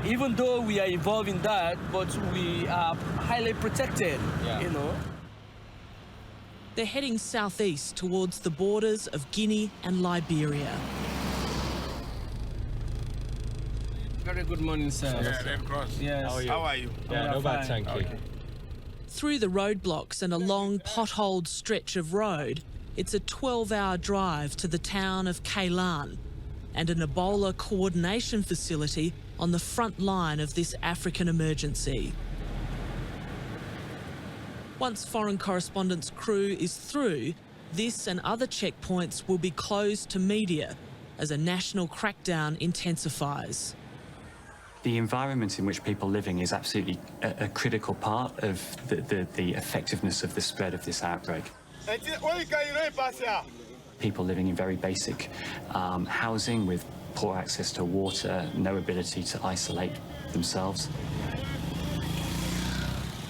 even though we are involved in that, but we are highly protected, you know. They're heading southeast towards the borders of Guinea and Liberia. Very good morning, sir. Yeah, Red Cross. Yes. How are you? Yeah, no bad, thank you. Through the roadblocks and a long potholed stretch of road, it's a 12-hour drive to the town of Kailan and an Ebola coordination facility on the front line of this African emergency. Once Foreign Correspondent's crew is through, this and other checkpoints will be closed to media as a national crackdown intensifies. The environment in which people are living is absolutely a critical part of the effectiveness of the spread of this outbreak. People living in very basic housing with poor access to water, no ability to isolate themselves.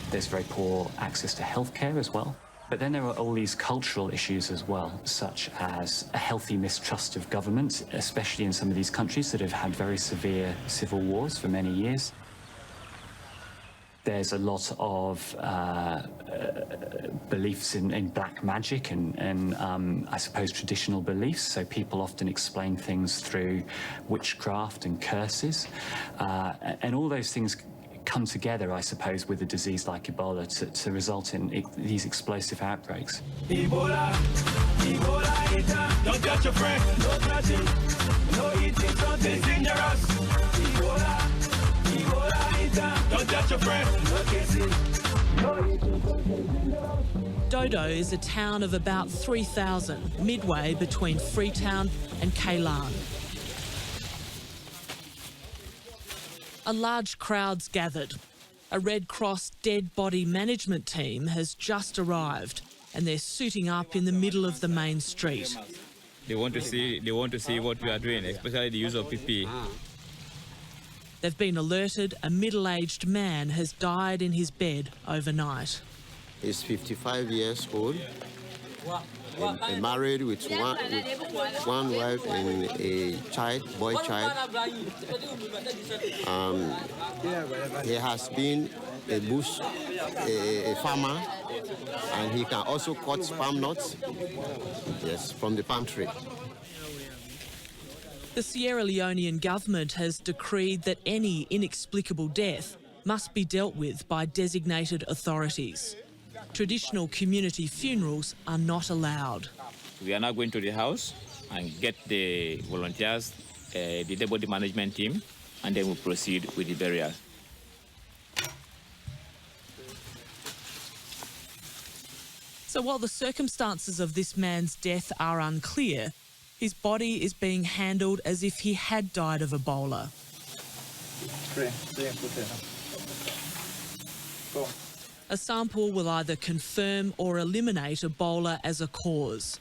There's very poor access to healthcare as well. But then there are all these cultural issues as well, such as a healthy mistrust of government, especially in some of these countries that have had very severe civil wars for many years. There's a lot of beliefs in black magic and I suppose traditional beliefs. So people often explain things through witchcraft and curses. And all those things come together, I suppose, with a disease like Ebola to result in these explosive outbreaks. Ebola, Ebola, don't touch your friend, no touching, no eating something dangerous. Ebola, Ebola, don't touch your friend, no kissing, no eating something dangerous. Dodo is a town of about 3,000, midway between Freetown and Kailan. A large crowd's gathered. A Red Cross dead body management team has just arrived and they're suiting up in the middle of the main street. They want to see what we are doing, especially the use of PPE. They've been alerted a middle-aged man has died in his bed overnight. He's 55 years old married with one wife and a child, boy child. He has been a bush, a farmer, and he can also cut palm nuts, yes, from the palm tree. The Sierra Leonean government has decreed that any inexplicable death must be dealt with by designated authorities. Traditional community funerals are not allowed. We are now going to the house and get the volunteers, the dead body management team, and then we'll proceed with the burial. So while the circumstances of this man's death are unclear, his body is being handled as if he had died of Ebola. A sample will either confirm or eliminate Ebola as a cause.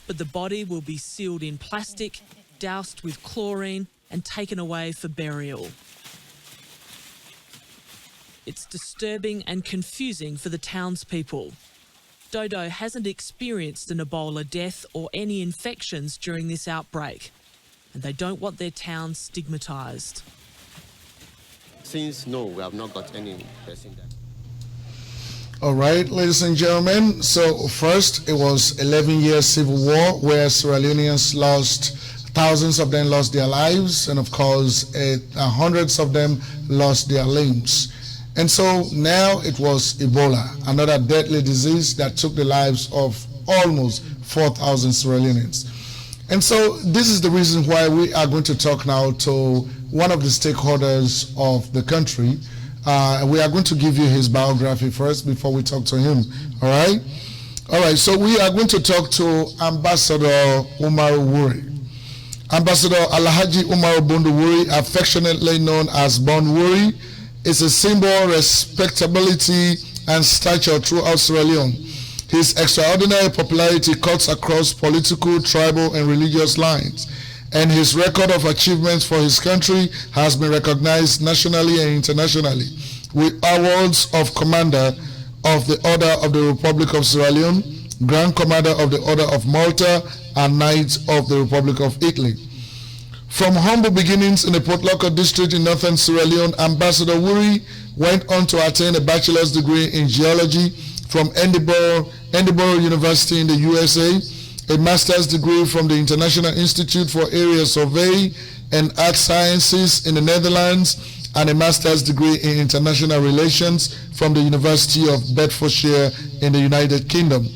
But the body will be sealed in plastic, doused with chlorine, and taken away for burial. It's disturbing and confusing for the townspeople. Dodo hasn't experienced an Ebola death or any infections during this outbreak, and they don't want their town stigmatised. Since no, we have not got any person there. All right, ladies and gentlemen. So first, it was 11-year civil war where Sierra Leoneans lost, thousands of them lost their lives, and of course, hundreds of them lost their limbs. And so now it was Ebola, another deadly disease that took the lives of almost 4,000 Sierra Leoneans. And so this is the reason why we are going to talk now to one of the stakeholders of the country. We are going to give you his biography first before we talk to him. All right? All right, so we are going to talk to Ambassador Umaru Wuri. Ambassador Alhaji Umaru Bundu Wuri, affectionately known as Bon Wuri, is a symbol of respectability and stature throughout Sierra Leone. His extraordinary popularity cuts across political, tribal, and religious lines, and his record of achievements for his country has been recognized nationally and internationally with awards of Commander of the Order of the Republic of Sierra Leone, Grand Commander of the Order of Malta, and Knight of the Republic of Italy. From humble beginnings in the Port Loko district in northern Sierra Leone, Ambassador Wuri went on to attain a bachelor's degree in geology from Edinburgh University in the USA, a master's degree from the International Institute for Area Survey and Earth Sciences in the Netherlands, and a master's degree in international relations from the University of Bedfordshire in the United Kingdom.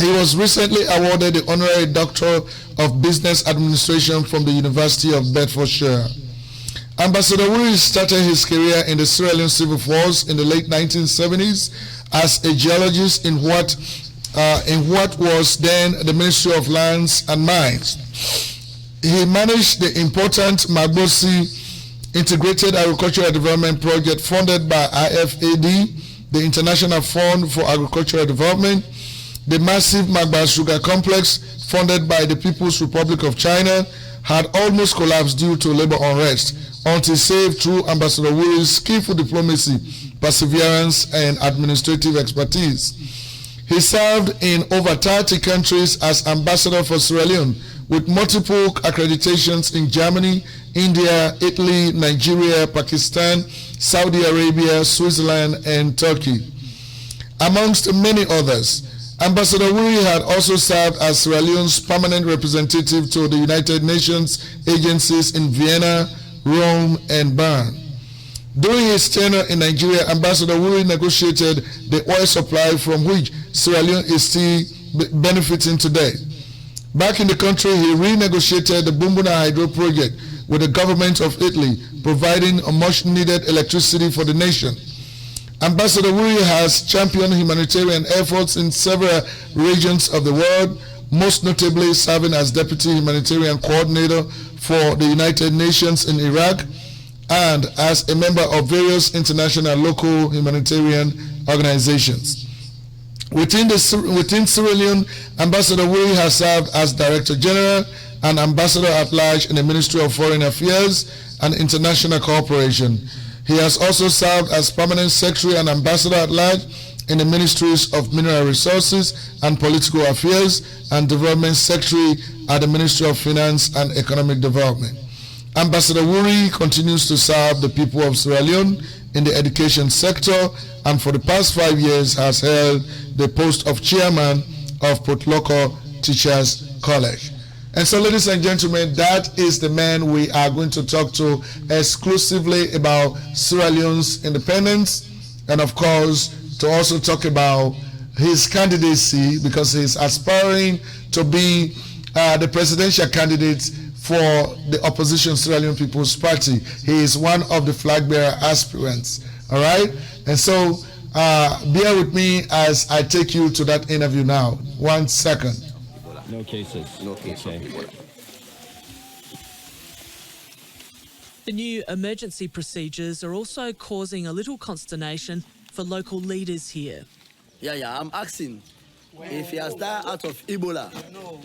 He was recently awarded the Honorary Doctor of Business Administration from the University of Bedfordshire. Ambassador Wuri started his career in the Sierra Leone Civil Force in the late 1970s as a geologist in what was then the Ministry of Lands and Mines. He managed the important Magbosi Integrated Agricultural Development Project funded by IFAD, the International Fund for Agricultural Development, the massive Magba Sugar Complex funded by the People's Republic of China had almost collapsed due to labor unrest until saved through Ambassador Wuri's skillful diplomacy, perseverance, and administrative expertise. He served in over 30 countries as ambassador for Sierra Leone with multiple accreditations in Germany, India, Italy, Nigeria, Pakistan, Saudi Arabia, Switzerland, and Turkey, amongst many others. Ambassador Wuri had also served as Sierra Leone's permanent representative to the United Nations agencies in Vienna, Rome, and Bern. During his tenure in Nigeria, Ambassador Wuri negotiated the oil supply from which Sierra Leone is still benefiting today. Back in the country, he renegotiated the Bumbuna Hydro project with the government of Italy, providing a much-needed electricity for the nation. Ambassador Wuri has championed humanitarian efforts in several regions of the world, most notably serving as Deputy Humanitarian Coordinator for the United Nations in Iraq and as a member of various international and local humanitarian organizations. Within Sierra Leone, Ambassador Wuri has served as Director General and Ambassador at Large in the Ministry of Foreign Affairs and International Cooperation. He has also served as Permanent Secretary and Ambassador at Large in the Ministries of Mineral Resources and Political Affairs, and Development Secretary at the Ministry of Finance and Economic Development. Ambassador Wuri continues to serve the people of Sierra Leone in the education sector, and for the past 5 years has held the post of chairman of Potloko Teachers College. And so, ladies and gentlemen, that is the man we are going to talk to exclusively about Sierra Leone's independence, and of course to also talk about his candidacy, because he's aspiring to be the presidential candidate for the opposition Sierra Leone People's Party. He is one of the flag bearer aspirants. All right, and so bear with me as I take you to that interview now. 1 second. No cases. No cases. Okay. The new emergency procedures are also causing a little consternation for local leaders here. Yeah, I'm asking if he has died out of Ebola.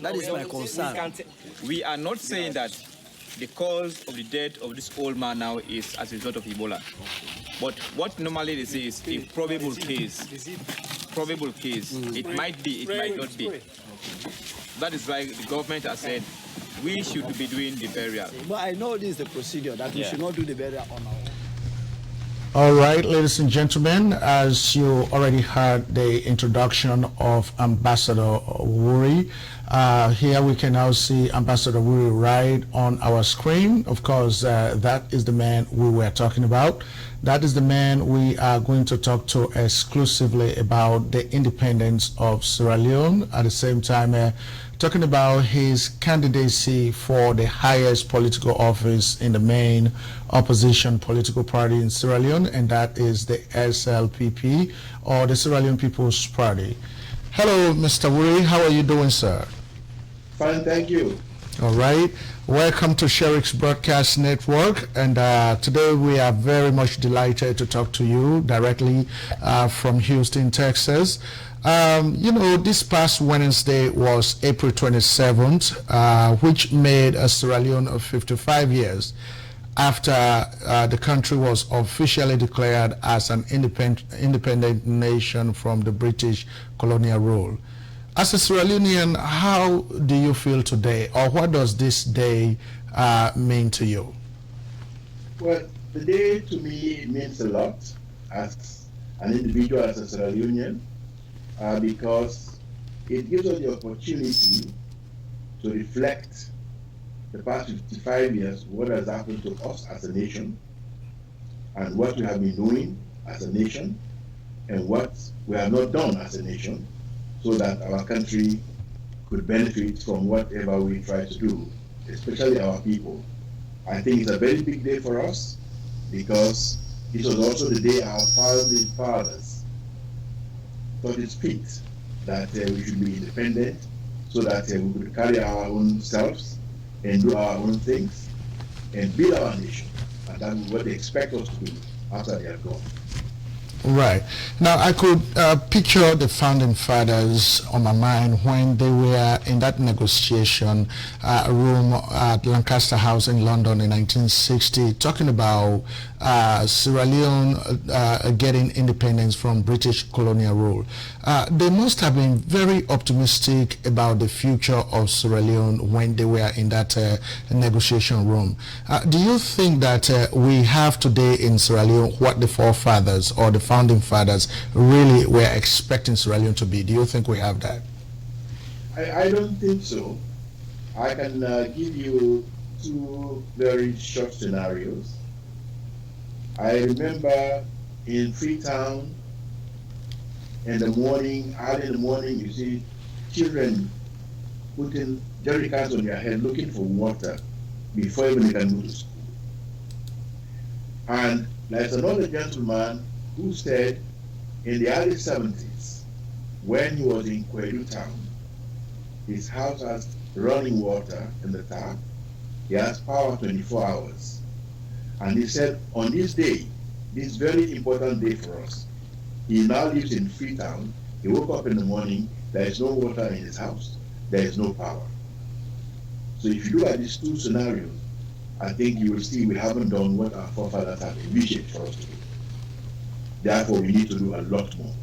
That is my concern. We are not saying that the cause of the death of this old man now is as a result of Ebola. But what normally they say is a probable case. Probable case. It might be, it might not be. That is why the government has said we should be doing the burial. But I know this is the procedure that we should not do the burial on our own. All right, ladies and gentlemen, as you already heard the introduction of Ambassador Wuri, here we can now see Ambassador Wuri right on our screen. Of course, that is the man we were talking about. That is the man we are going to talk to exclusively about the independence of Sierra Leone. At the same time, talking about his candidacy for the highest political office in the main opposition political party in Sierra Leone, and that is the SLPP, or the Sierra Leone People's Party. Hello, Mr. Wuri. How are you doing, sir? Fine, thank you. All right. Welcome to Sherix Broadcast Network, and today we are very much delighted to talk to you directly from Houston, Texas. You know, this past Wednesday was April 27th, which made Sierra Leone of 55 years after the country was officially declared as an independent nation from the British colonial rule. As a Sierra Leonean, how do you feel today, or what does this day mean to you? Well, the day to me means a lot as an individual, as a Sierra Leonean, because it gives us the opportunity to reflect the past 55 years, what has happened to us as a nation, and what we have been doing as a nation, and what we have not done as a nation, so that our country could benefit from whatever we try to do, especially our people. I think it's a very big day for us, because it was also the day our founding fathers thought it fit that we should be independent, so that we could carry our own selves and do our own things and build our nation. And that's what they expect us to do after they are gone. Right. Now, I could picture the founding fathers on my mind when they were in that negotiation room at Lancaster House in London in 1960, talking about Sierra Leone getting independence from British colonial rule. They must have been very optimistic about the future of Sierra Leone when they were in that negotiation room. Do you think that we have today in Sierra Leone what the forefathers or the founding fathers really were expecting Sierra Leone to be? Do you think we have that? I don't think so. I can give you two very short scenarios. I remember in Freetown in the morning, early in the morning, you see children putting jerry cans on their head looking for water before even they can go to school. And there's another gentleman who said in the early 70s, when he was in Kwedu town, his house has running water in the tap, he has power 24 hours. And he said, on this day, this very important day for us, he now lives in Freetown. He woke up in the morning, there is no water in his house, there is no power. So if you look at these two scenarios, I think you will see we haven't done what our forefathers have envisioned for us to do. Therefore, we need to do a lot more.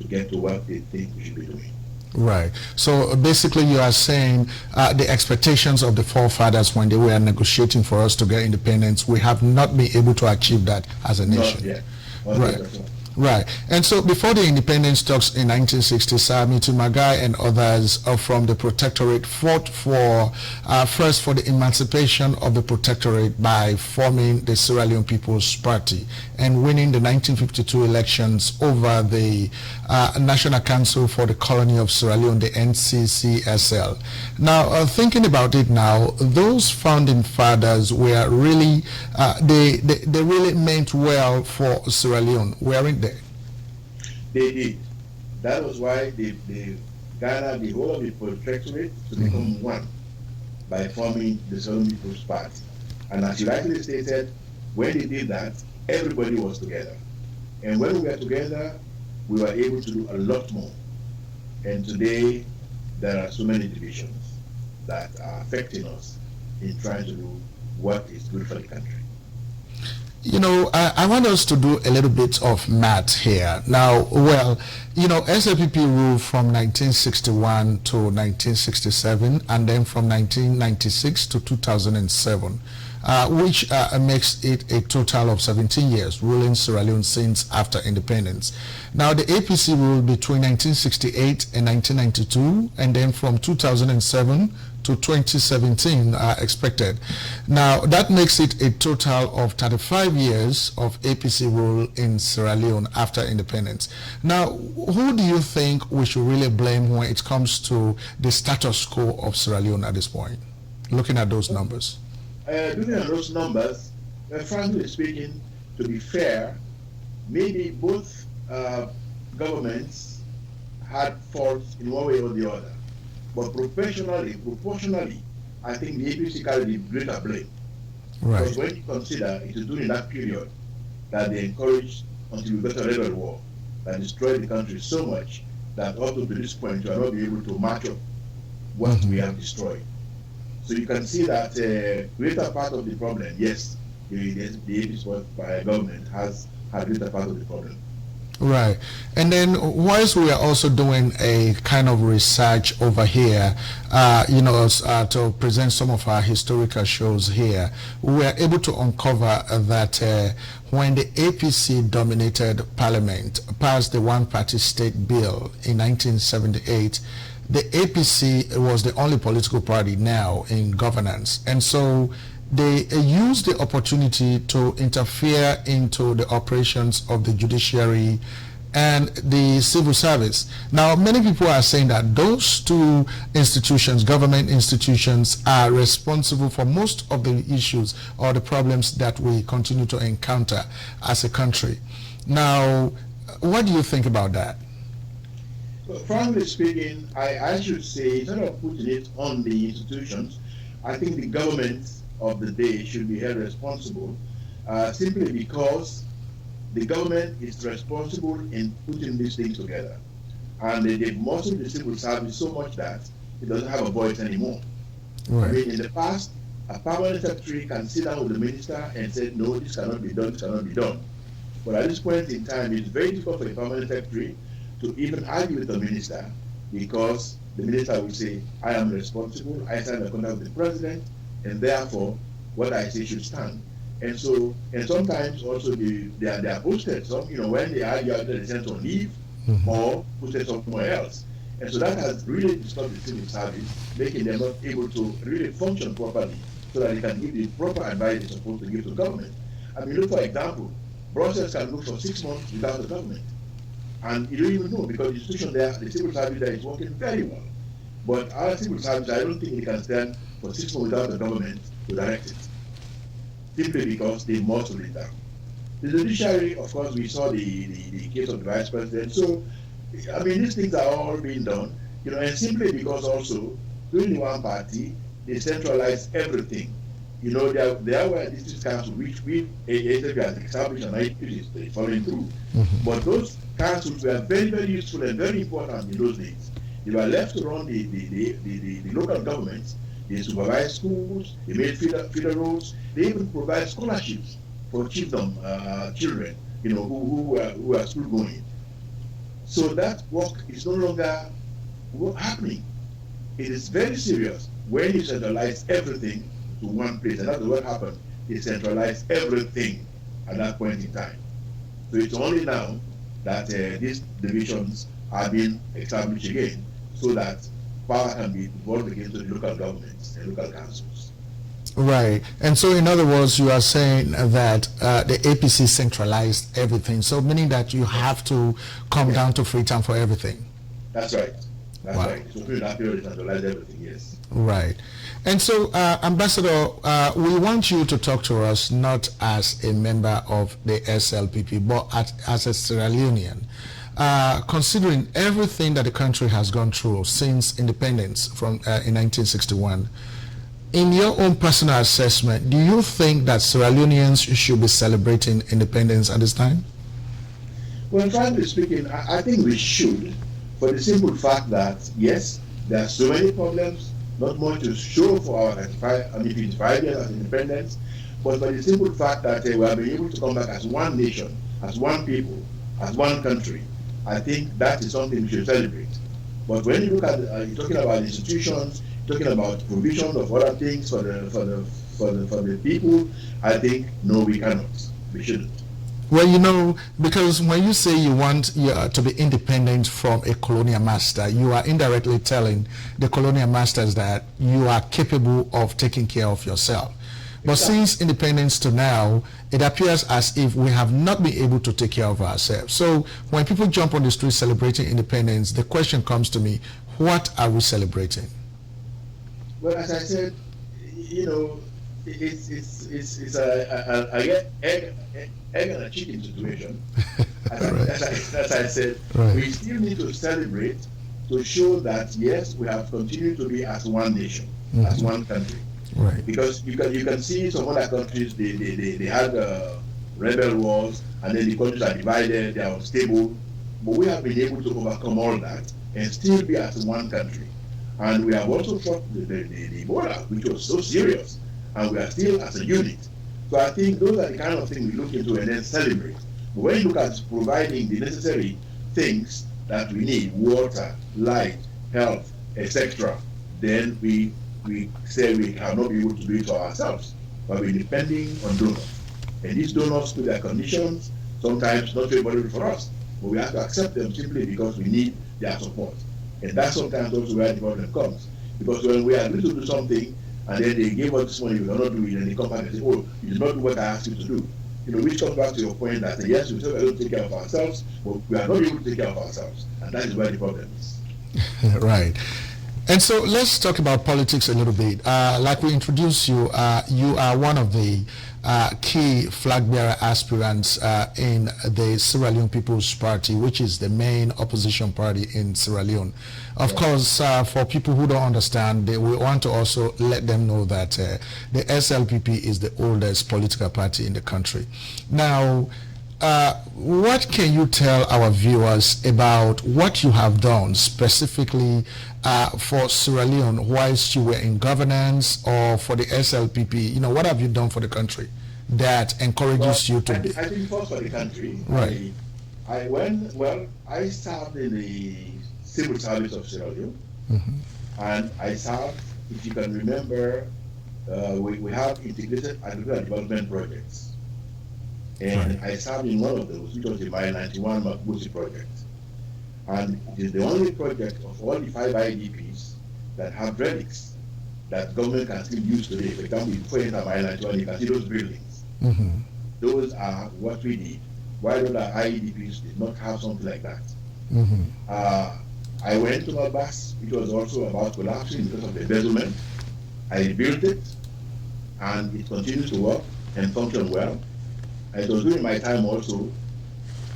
to get to what they think we should be doing. Right. So basically you are saying the expectations of the forefathers when they were negotiating for us to get independence, we have not been able to achieve that as a nation. Not yet. Right. Right. And so before the independence talks in 1960, Sir Mitu Magai and others from the Protectorate fought for, first for the emancipation of the Protectorate by forming the Sierra Leone People's Party and winning the 1952 elections over the National Council for the Colony of Sierra Leone, the NCCSL. Now, thinking about it now, those founding fathers were really, they really meant well for Sierra Leone, weren't they? They did. That was why they gathered the whole of the Protectorate to become one by forming the Sierra Leone People's Party. And as you rightly stated, when they did that, everybody was together. And when we were together, we were able to do a lot more. And today, there are so many divisions that are affecting us in trying to do what is good for the country. You know, I want us to do a little bit of math here. Now, well, you know, SLPP ruled from 1961 to 1967 and then from 1996 to 2007, which makes it a total of 17 years ruling Sierra Leone since after independence. Now, the APC ruled between 1968 and 1992 and then from 2007 to 2017 expected. Now, that makes it a total of 35 years of APC rule in Sierra Leone after independence. Now, who do you think we should really blame when it comes to the status quo of Sierra Leone at this point, looking at those numbers? Looking at those numbers, frankly speaking, to be fair, maybe both governments had faults in one way or the other. But proportionally, I think the APC carried the greater blame. Right. Because when you consider it is during that period that they encouraged until we got a rebel war that destroyed the country so much that up to this point you are not able to match up what we have destroyed. So you can see that greater part of the problem, yes, the APC government has had greater part of the problem. Right. And then whilst we are also doing a kind of research over here, you know, to present some of our historical shows here, we were able to uncover that when the APC dominated Parliament, passed the one-party state bill in 1978, the APC was the only political party now in governance. And so they used the opportunity to interfere into the operations of the judiciary and the civil service. Now, many people are saying that those two institutions, government institutions, are responsible for most of the issues or the problems that we continue to encounter as a country. Now, what do you think about that? Well, frankly speaking, I should say, instead of putting it on the institutions, I think the government of the day should be held responsible simply because the government is responsible in putting these things together. And they've muscled the civil service so much that it doesn't have a voice anymore. Right. I mean, in the past, a permanent secretary can sit down with the minister and say, no, this cannot be done, this cannot be done. But at this point in time, it's very difficult for a permanent secretary to even argue with the minister because the minister will say, I am responsible, I signed a contract with the president, and therefore what I say should stand. And so, and sometimes also they are posted. Some, you know, when they argue, they sent on leave or posted somewhere else. And so that has really disturbed the civil service, making them not able to really function properly so that they can give the proper advice they're supposed to give to government. I mean, look, for example, Brussels can look for 6 months without the government. And you don't even know because the institution there, the civil service there is working very well. But our civil service, I don't think it can stand for 6 months without the government to direct it, simply because they muscle it down. The judiciary, of course, we saw the case of the vice president. So, I mean, these things are all being done, you know, and simply because also, during the one party, they centralized everything. You know, there were district councils which we have established and it is following through. But those councils were very, very useful and very important in those days. They were left to run the local governments. They supervise schools, they made feeder roads, they even provide scholarships for chiefdom children, you know, who are school going. So that work is no longer happening. It is very serious when you centralize everything to one place, and that's what happened. They centralized everything at that point in time. So it's only now that these divisions are being established again, so that power can be devolved again to the local governments and local councils. Right. And so, in other words, you are saying that the APC centralized everything. So, meaning that you have to come down to Freetown for everything. That's right. That's right. So, during that period, centralized everything, yes. Right. And so, Ambassador, we want you to talk to us not as a member of the SLPP, but as a Sierra Leonean. Considering everything that the country has gone through since independence from in 1961, in your own personal assessment, do you think that Sierra Leoneans should be celebrating independence at this time? Well, frankly speaking, I think we should, for the simple fact that, yes, there are so many problems, not much to show for our 55 years of independence, but for the simple fact that we have been able to come back as one nation, as one people, as one country. I think that is something we should celebrate. But when you look at, you're talking about institutions, talking about provision of other things for the people, I think no, we cannot. We shouldn't. Well, you know, because when you say you want to be independent from a colonial master, you are indirectly telling the colonial masters that you are capable of taking care of yourself. But since independence to now, it appears as if we have not been able to take care of ourselves. So when people jump on the street celebrating independence, the question comes to me, what are we celebrating? Well, as I said, you know, it's a egg and a chicken situation. As I said, we still need to celebrate to show that yes, we have continued to be as one nation, as one country. Right. Because you can see some other countries they had rebel wars, and then the countries are divided, they are unstable. But we have been able to overcome all that and still be as one country. And we have also fought the Ebola, which was so serious, and we are still as a unit. So I think those are the kind of things we look into and then celebrate. But when you look at providing the necessary things that we need, water, light, health, etc., then we say we cannot be able to do it for ourselves, but we're depending on donors. And these donors to their conditions, sometimes not favorable for us, but we have to accept them simply because we need their support. And that's sometimes also where the problem comes. Because when we agree to do something, and then they give us this money, we cannot do it, and they come back and say, oh, you did not do what I asked you to do. You know, which comes back to your point that, yes, we say we're going to take care of ourselves, but we are not able to take care of ourselves. And that is where the problem is. Right. And so let's talk about politics a little bit. Like we introduced you, you are one of the key flag bearer aspirants in the Sierra Leone People's Party, which is the main opposition party in Sierra Leone. Of course, for people who don't understand, we want to also let them know that the SLPP is the oldest political party in the country. Now, what can you tell our viewers about what you have done specifically for Sierra Leone whilst you were in governance, or for the SLPP? You know, what have you done for the country that encourages you to be? I think first for the country, right. I served in the civil service of Sierra Leone, and I served, if you can remember, we have integrated agricultural development projects. And I served in one of those, which was the Mile 91 Makubusi project. And it is the only project of all the 5 IDPs that have relics that government can still use today. For example, before you enter Mile 91, you can see those buildings. Those are what we did. Why other IDPs did not have something like that? I went to Malbas, which was also about collapsing because of the embezzlement. I rebuilt it, and it continues to work and function well. And it was during my time also,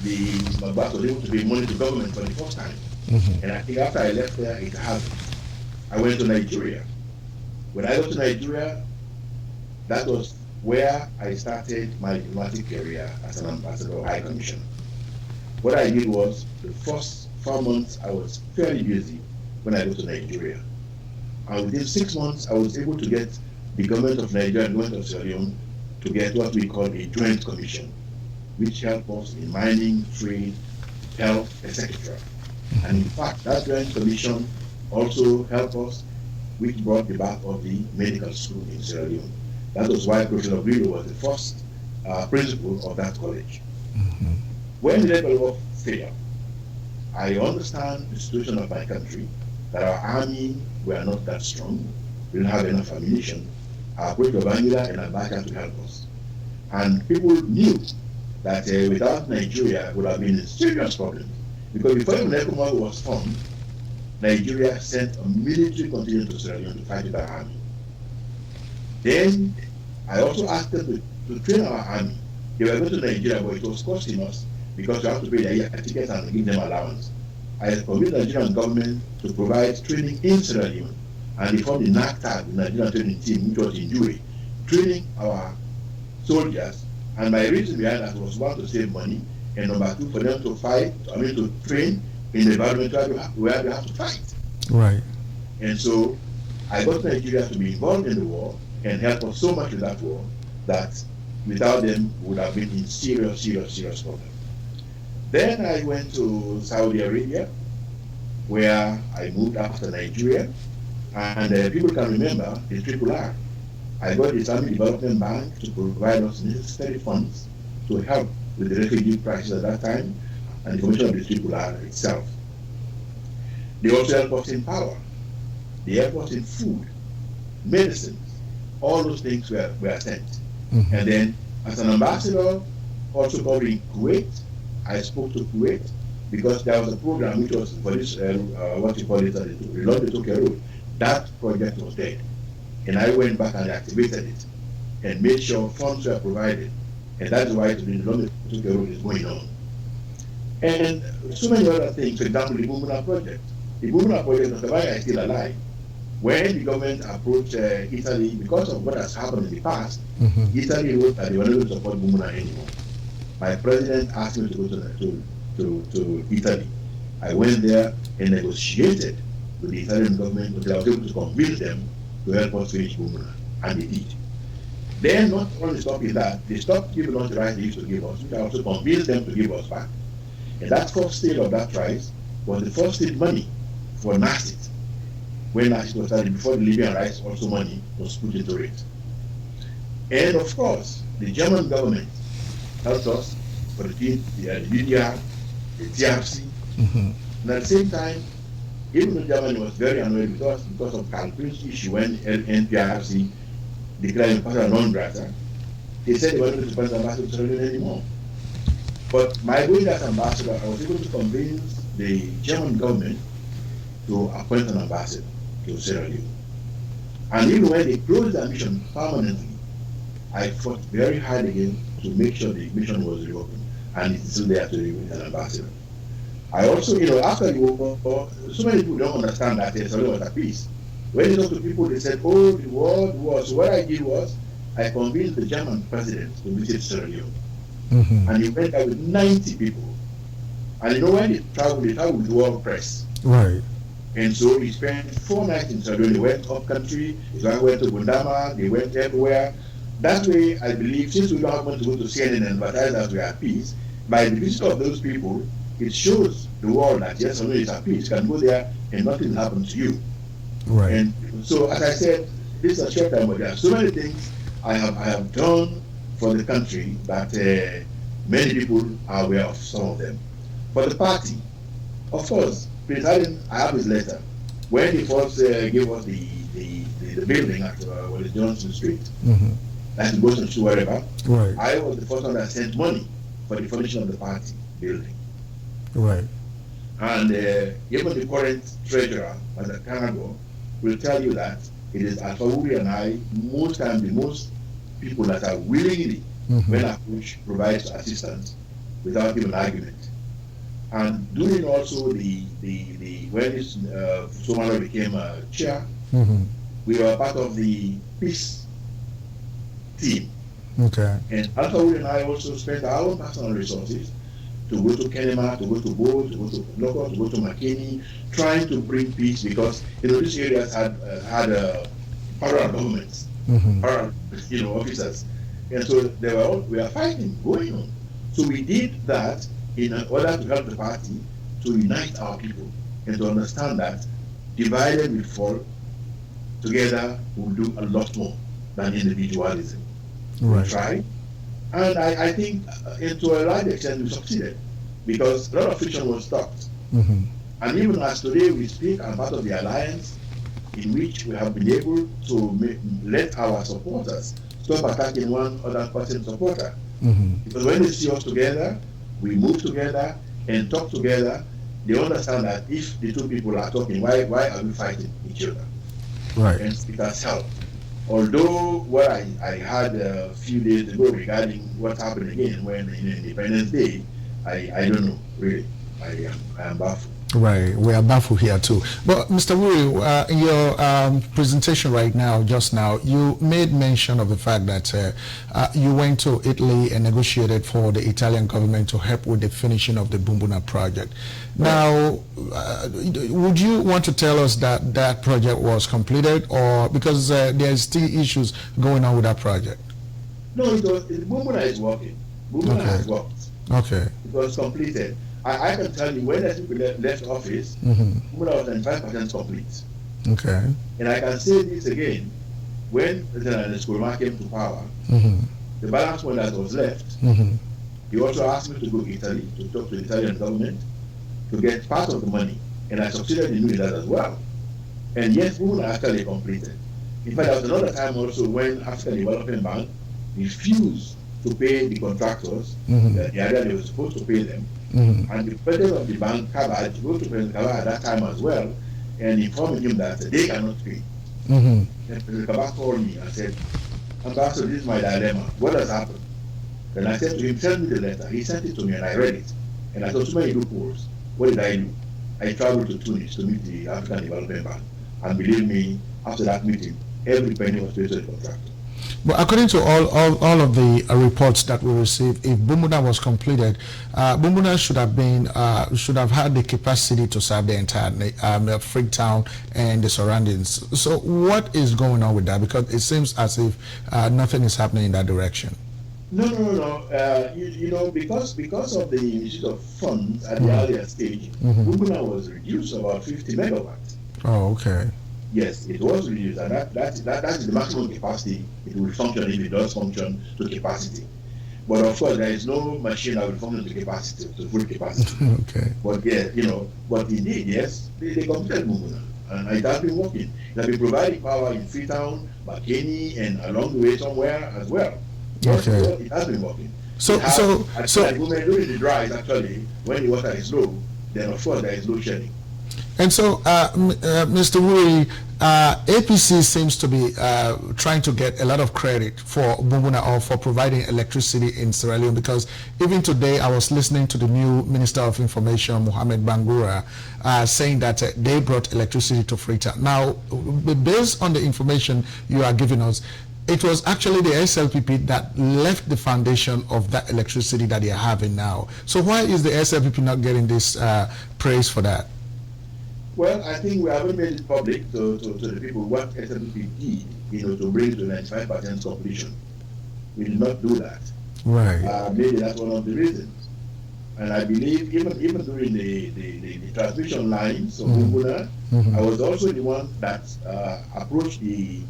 the Malbas was able to pay money to government for the first time. And I think after I left there, it hasn't. I went to Nigeria. When I got to Nigeria, that was where I started my diplomatic career as an ambassador or high commissioner. What I did was, the first 4 months, I was fairly busy when I got to Nigeria. And within 6 months, I was able to get the government of Nigeria and the government of Sierra Leone to get what we call a joint commission, which helped us in mining, trade, health, etc. And in fact, that Joint Commission also helped us, which brought the back of the medical school in Sierra Leone. That was why Professor Obrilo was the first principal of that college. When the rebel war failed, I understand the situation of my country, that our army were not that strong, we didn't have enough ammunition. I approached Babangida and Abacha to help us. And people knew that without Nigeria, it would have been a serious problem. Because before even ECOMOG was formed, Nigeria sent a military contingent to Sierra Leone to fight with our army. Then I also asked them to train our army. They were going to Nigeria, but it was costing us because we have to pay their tickets and give them allowance. I convinced the Nigerian government to provide training in Sierra Leone, and they formed the NACTAD, the Nigerian training team, which was in Due, training our soldiers. And my reason behind that was, one, to save money, and number two, for them to fight, to train in the environment where they have to fight. Right. And so I got Nigeria to be involved in the war and help us so much with that war that without them we would have been in serious problem. Then I went to Saudi Arabia, where I moved after Nigeria, and people can remember the RRR. I got the Islamic Development Bank to provide us necessary funds to help with the refugee crisis at that time, and the formation of the RRR itself. They also helped us in power. They helped us in food, medicines, all those things were sent. And then, as an ambassador, also covering Kuwait, I spoke to Kuwait because there was a program which was for this, the Tokyo Road. That project was dead. And I went back and activated it and made sure funds were provided. And that's why the Tokyo Road is going on. And so many other things, for example, the Bumuna project. The Bumuna project, Dr. Baya is still alive. When the government approached Italy, because of what has happened in the past, Italy wrote that they were not going to support Bumuna anymore. My president asked me to go to Italy. I went there and negotiated with the Italian government until I was able to convince them to help us finish Bumuna, and they did. Then, not only stopping that, they stopped giving us the rights they used to give us, which I also convinced them to give us back. And that first sale of that rice was the first sale money for NASIT. When NASIT was started, before the Libyan rice, also money was put into it. And of course, the German government helped us for the DDR, the TRC. And at the same time, even though Germany was very annoyed with us because of Calprin's issue when NPRC declared Patra non grata, they said they weren't going to support the ambassador to Sierra Leone anymore. But my going as ambassador, I was able to convince the German government to appoint an ambassador to Sierra Leone. And even when they closed the mission permanently, I fought very hard again to make sure the mission was reopened, and it's still there to remain an ambassador. I also, after the war, so many people don't understand that Sierra Leone was at peace. When you talk to people, they said, oh, the war. So what I did was, I convinced the German president to visit Sierra Leone. And he went there with 90 people. And when they traveled with the world press. Right. And so he spent 4 nights in Sierra Leone. They went up country, they went to Gundama, they went everywhere. That way, I believe, since we don't have to go to CNN and advertise that we are at peace, by the visit of those people, it shows the world that yes, although it's at peace, you can go there and nothing happens to you. Right. And so, as I said, this is a short time, but there are so many things I have done for the country that many people are aware of some of them. For the party, of course, Prince Allen, I have his letter. When he first gave us the building at Johnson Street, that goes to wherever, right. I was the first one that sent money for the foundation of the party building. Right. And even the current treasurer, Mr. Kanago, will tell you that it is Alfawuri and I, most times the most people that are willingly, when approached, provides assistance without even argument. And during also when Somalo became chair, we were part of the peace team. Okay. And Alfawuri and I also spent our own personal resources to go to Kenema, to go to Bo, to go to Loko, to go to Makeni, trying to bring peace because these areas had parallel governments, parallel officers, and so we were fighting going on. So we did that, in order to help the party to unite our people and to understand that divided we fall, together we'll do a lot more than individualism. Right. We tried, and I think to a large extent we succeeded, because a lot of friction was stopped. Mm-hmm. And even as today we speak, I'm part of the alliance in which we have been able to let our supporters stop attacking one other person's supporter. Mm-hmm. Because when they see us together, we move together and talk together, they understand that if the two people are talking, why are we fighting each other? Right. And it has helped. Although what I had a few days ago regarding what happened again when in Independence Day, I don't know, really. I am baffled. Right, we are baffled here too. But Mr. Wuri, in your presentation right now, just now, you made mention of the fact that you went to Italy and negotiated for the Italian government to help with the finishing of the Bumbuna project. Now, would you want to tell us that that project was completed, or because there are still issues going on with that project? No, Bumbuna is working. Bumbuna has worked. Okay. It was completed. I can tell you when the people left office, Mm-hmm. Bumbuna was 95% complete. Okay. And I can say this again, when President Nkrumah came to power, Mm-hmm. the balance one that was left, Mm-hmm. he also asked me to go to Italy to talk to the Italian government to get part of the money. And I succeeded in doing that as well. And yes, Bumbuna actually completed. In fact, there was another time also when African Development Bank refused to pay the contractors, Mm-hmm. the area they were supposed to pay them. Mm-hmm. And the president of the bank, Kabaj, wrote to President Kabaj at that time as well and informed him that they cannot pay. Mm-hmm. And President Kabaj called me and said, Ambassador, this is my dilemma. What has happened? And I said to him, send me the letter. He sent it to me and I read it. And I saw too many loopholes. What did I do? I traveled to Tunis to meet the African Development Bank. And believe me, after that meeting, every penny was paid to the contractor. But according to all of the reports that we received, if Bumbuna was completed, Bumbuna should have had the capacity to serve the entire Freetown and the surroundings. So what is going on with that? Because it seems as if nothing is happening in that direction. No. You know, because of the use of funds at the earlier stage, Bumbuna was reduced to about 50 megawatts. Oh, okay. Yes, it was reduced, and that is the maximum capacity it will function if it does function to capacity. But of course, there is no machine that will function to capacity, to full capacity. Okay. But yeah, you know, but indeed, yes, they completed Bumbuna, and it has been working. They have been providing power in Freetown, Makeni, and along the way somewhere as well. Yes, Okay. it has been working. So during the dries, actually, when the water is low, then of course there is load shedding. And so, Mr. Wuri, APC seems to be trying to get a lot of credit for Bumbuna or for providing electricity in Sierra Leone, because even today I was listening to the new Minister of Information, Mohamed Bangura, saying that they brought electricity to Freetown. Now, based on the information you are giving us, it was actually the SLPP that left the foundation of that electricity that they are having now. So why is the SLPP not getting this praise for that? Well, I think we haven't made it public to the people what SLPP did, you know, to bring to 95% completion. We did not do that. Right. Maybe that's one of the reasons. And I believe even during the transmission lines of Bumbuna, I was also the one that approached the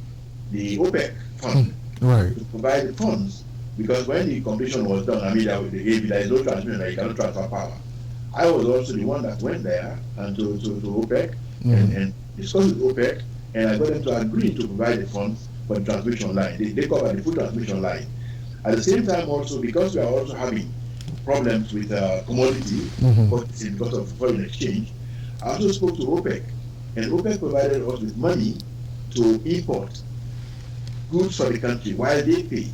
OPEC fund to provide the funds, because when the completion was done, I mean, if there is no transmission, you cannot transfer power. I was also the one that went there and to OPEC and discussed with OPEC, and I got them to agree to provide the funds for the transmission line. They cover the full transmission line. At the same time also, because we are also having problems with commodity, because of foreign exchange, I also spoke to OPEC, and OPEC provided us with money to import goods for the country while they pay.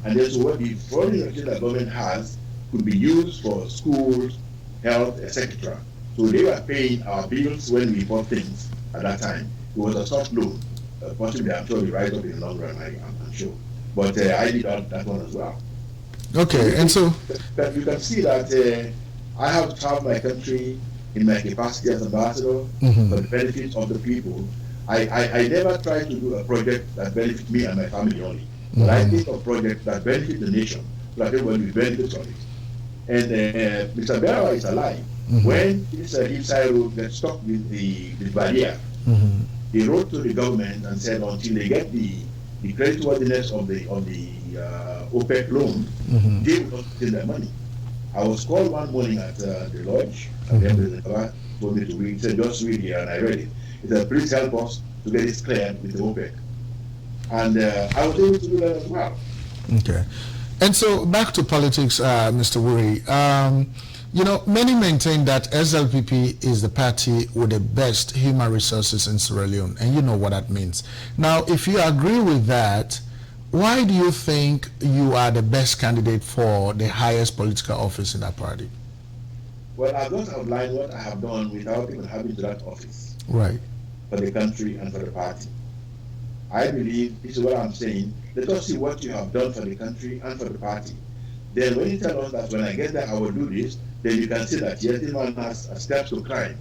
And then so what the foreign exchange that government has could be used for schools, health, etc. So they were paying our bills when we bought things at that time. It was a soft loan. Possibly, I'm sure we write up in the long run, I'm sure. But I did that one as well. Okay, and so you can see that I have served my country in my capacity as ambassador for the benefit of the people. I never try to do a project that benefits me and my family only. But I think of projects that benefit the nation, so that everybody will benefit from it. And Mr. Berawa is alive. When this hillside road gets stuck with the barrier, they wrote to the government and said until they get the creditworthiness of the OPEC loan, they will not pay their money. I was called one morning at the lodge, and then the President told me to read. He said, just read here, and I read it. He said, please help us to get this cleared with the OPEC. And I was able to do that as well. Okay. And so back to politics, Mr. Wuri. You know, many maintain that SLPP is the party with the best human resources in Sierra Leone, and you know what that means. Now, if you agree with that, why do you think you are the best candidate for the highest political office in that party? Well, I've just outlined what I have done without even having to that office. Right. For the country and for the party. I believe, this is what I'm saying, let us see what you have done for the country and for the party. Then when you tell us that when I get there I will do this, then you can see that yes, this man has steps to climb.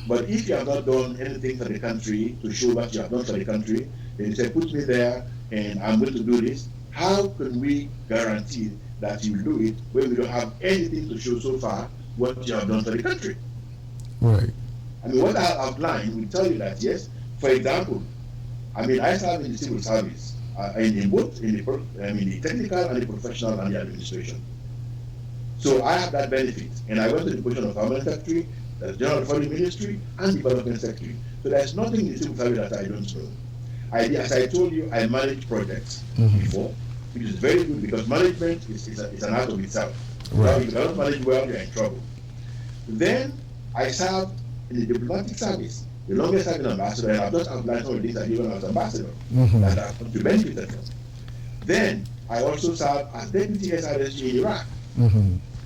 But if you have not done anything for the country to show what you have done for the country, then you say, put me there and I'm going to do this. How can we guarantee that you will do it when we don't have anything to show so far what you have done for the country? Right. I mean, what I have outlined will tell you that, yes, for example, I mean, I serve in the civil service, in both the technical and the professional and the administration. So I have that benefit, and I went to the position of Permanent Secretary, the General Foreign Ministry, and Development Secretary. So there's nothing in the civil service that I don't know. As I told you, I managed projects before, which is very good because management is an art of itself. Right. So if you cannot manage well, you're in trouble. Then I served in the diplomatic service, the longest serving ambassador, and I've just outlined some of the things I did when I was ambassador that I've come to benefit from. Then I also served as deputy SRSG in Iraq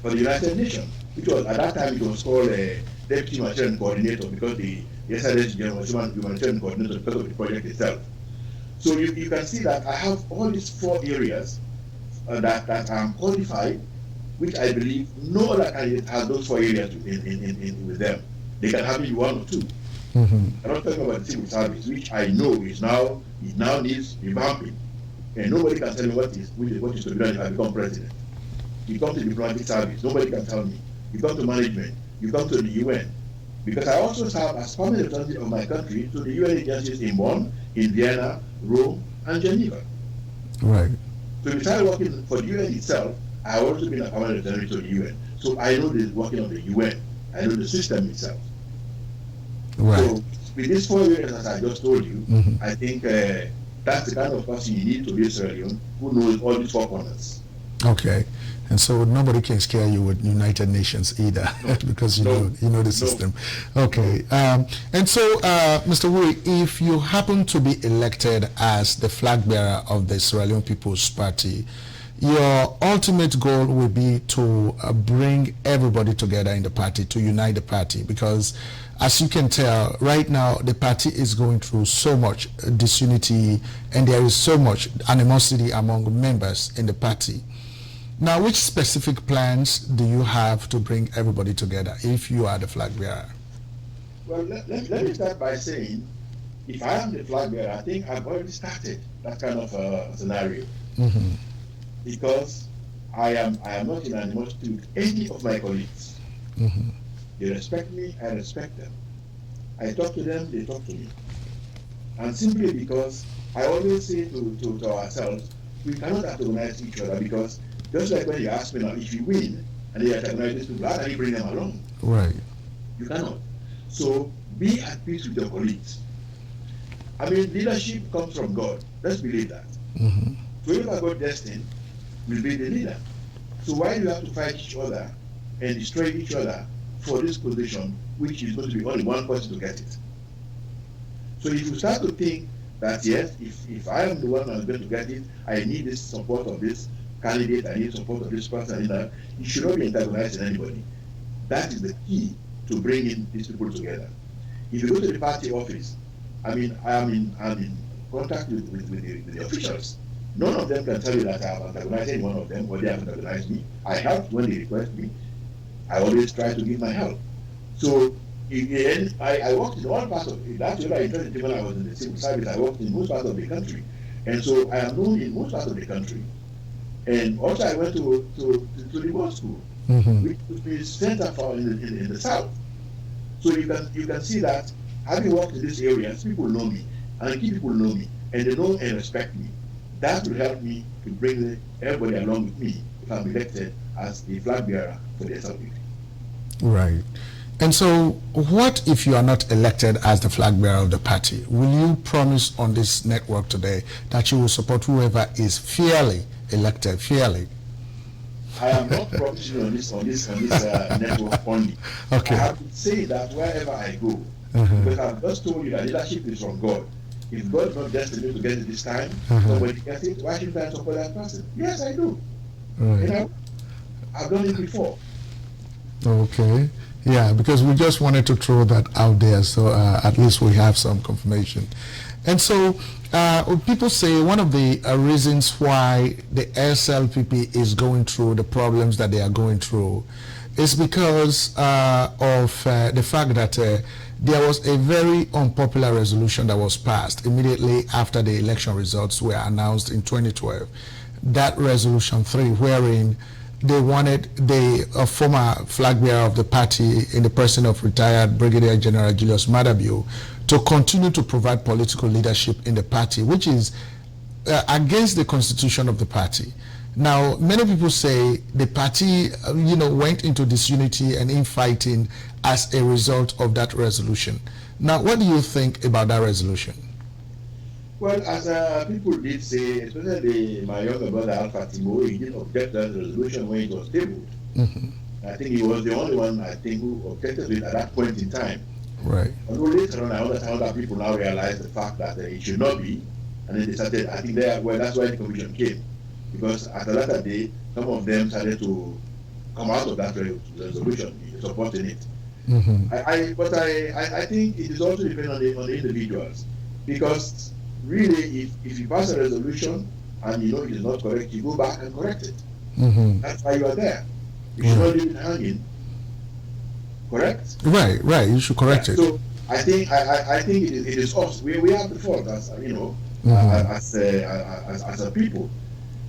for the United Nations, which was at that time it was called a deputy humanitarian coordinator because the SRSG was humanitarian coordinator because of the project itself. So you can see that I have all these 4 areas that I'm qualified, which I believe no other candidate has those 4 areas with them. They can have maybe 1 or 2. I'm not talking about the civil service, which I know now needs revamping, and nobody can tell me what is to be done if I become president. You come to the diplomatic service, nobody can tell me. You come to management, you come to the UN, because I also serve as permanent representative of my country to the UN agencies in Bonn, in Vienna, Rome, and Geneva. Right. So if you start working for the UN itself, I have also been a permanent representative to the UN. So I know the working of the UN. I know the system itself. Right. So with these 4 areas, as I just told you, I think that's the kind of person you need to be a Sierra Leone who knows all these 4 corners. Okay. And so nobody can scare you with United Nations either, because you know the system. Okay. And so, Mr. Wuri, if you happen to be elected as the flag bearer of the Sierra Leone People's Party, your ultimate goal will be to bring everybody together in the party, to unite the party, because as you can tell, right now the party is going through so much disunity and there is so much animosity among members in the party. Now, which specific plans do you have to bring everybody together if you are the flag bearer? Well, let me start by saying, if I am the flag bearer, I think I've already started that kind of scenario. Because I am not in animosity with any of my colleagues. They respect me, I respect them. I talk to them, they talk to me. And simply because I always say to ourselves, we cannot antagonize each other, because just like when you ask me now, if you win and you antagonize these people, how can you bring them along? Right. You cannot. So be at peace with your colleagues. I mean, leadership comes from God. Let's believe that. So whoever God destined will be the leader. So why do you have to fight each other and destroy each other for this position, which is going to be only one person to get it? So if you start to think that, yes, if I am the one who is going to get it, I need this support of this candidate, I need support of this person, you should not be antagonizing anybody. That is the key to bringing these people together. If you go to the party office, I mean, I'm in contact with the officials. None of them can tell you that I have antagonized any one of them, or they have antagonized me. I help when they request me. I always try to give my help. So I worked in all parts of it. That's what I interested when I was in the civil service. I worked in most parts of the country. And so I am known in most parts of the country. And also I went to the law school. which would be center for in the south. So you can see that having worked in these areas, people know me, and key people know me, and they know and respect me. That will help me to bring everybody along with me if I'm elected as the flag bearer for the SLPP. Right. And so, what if you are not elected as the flag bearer of the party? Will you promise on this network today that you will support whoever is fairly elected, fairly? I am not promising on this network only. Okay. I have to say that wherever I go, because I've just told you that leadership is from God. If God is not destined to get it this time, somebody gets it, why shouldn't I support that person? Yes, I do. Right. You know, I've done it before. Okay. Yeah, because we just wanted to throw that out there, so at least we have some confirmation. And so people say one of the reasons why the SLPP is going through the problems that they are going through is because of the fact that there was a very unpopular resolution that was passed immediately after the election results were announced in 2012. That resolution 3, wherein they wanted the former flag bearer of the party in the person of retired Brigadier General Julius Madabio to continue to provide political leadership in the party, which is against the constitution of the party. Now, many people say the party, went into disunity and infighting as a result of that resolution. Now, what do you think about that resolution? Well, as people did say, especially my younger brother Alpha Timo, he didn't object to that resolution when it was tabled. I think he was the only one, who objected to it at that point in time. Right. Although later on, I understand that people now realize the fact that it should not be, and then they started, I think that's why the commission came. Because at the latter day, some of them started to come out of that resolution, supporting it. But I think it is also dependent on the individuals. Because really, if you pass a resolution and you know it is not correct, you go back and correct it. That's why you are there. You should not leave it hanging. Correct? Right. You should correct it. So I think it is us. We have the fault as as a people.